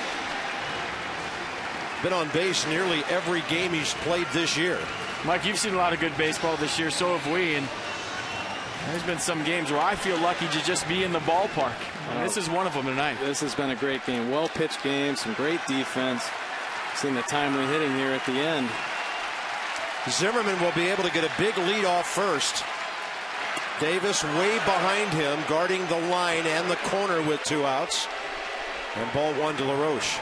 S3: Been on base nearly every game he's played this year.
S4: Mike, you've seen a lot of good baseball this year, so have we. And there's been some games where I feel lucky to just be in the ballpark. And this is one of them tonight.
S5: This has been a great game. Well-pitched game, some great defense. Seen the timely hitting here at the end.
S3: Zimmerman will be able to get a big lead off first. Davis way behind him, guarding the line and the corner with 2 outs. And ball 1 to LaRoche.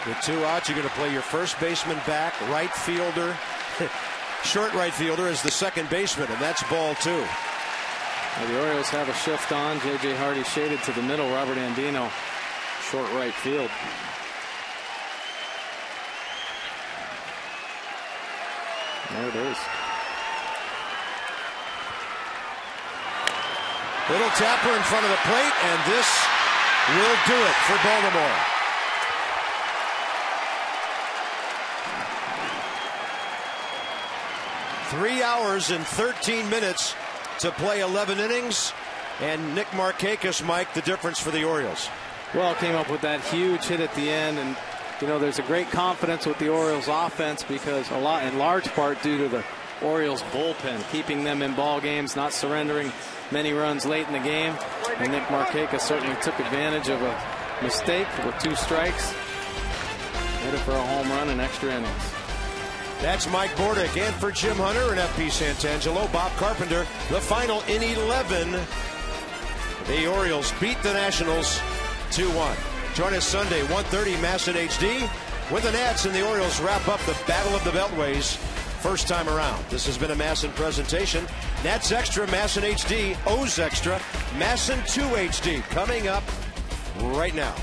S3: With 2 outs, you're going to play your first baseman back, right fielder, short right fielder as the second baseman, and that's ball 2.
S5: Well, the Orioles have a shift on. J.J. Hardy shaded to the middle. Robert Andino, short right field. There it is.
S3: Little tapper in front of the plate, and this will do it for Baltimore. Three hours and 13 minutes to play 11 innings. And Nick Markakis, Mike, the difference for the Orioles.
S5: Well, came up with that huge hit at the end. And, you know, there's a great confidence with the Orioles offense because in large part due to the Orioles bullpen, keeping them in ball games, not surrendering many runs late in the game. And Nick Markakis certainly took advantage of a mistake with 2 strikes. Headed for a home run in extra innings.
S3: That's Mike Bordick, and for Jim Hunter and FP Santangelo, Bob Carpenter, the final in 11. The Orioles beat the Nationals 2-1. Join us Sunday, 1:30, MASN HD, when the Nats and the Orioles wrap up the Battle of the Beltways first time around. This has been a MASN presentation. Nats Extra, MASN HD, O's Extra, MASN 2 HD, coming up right now.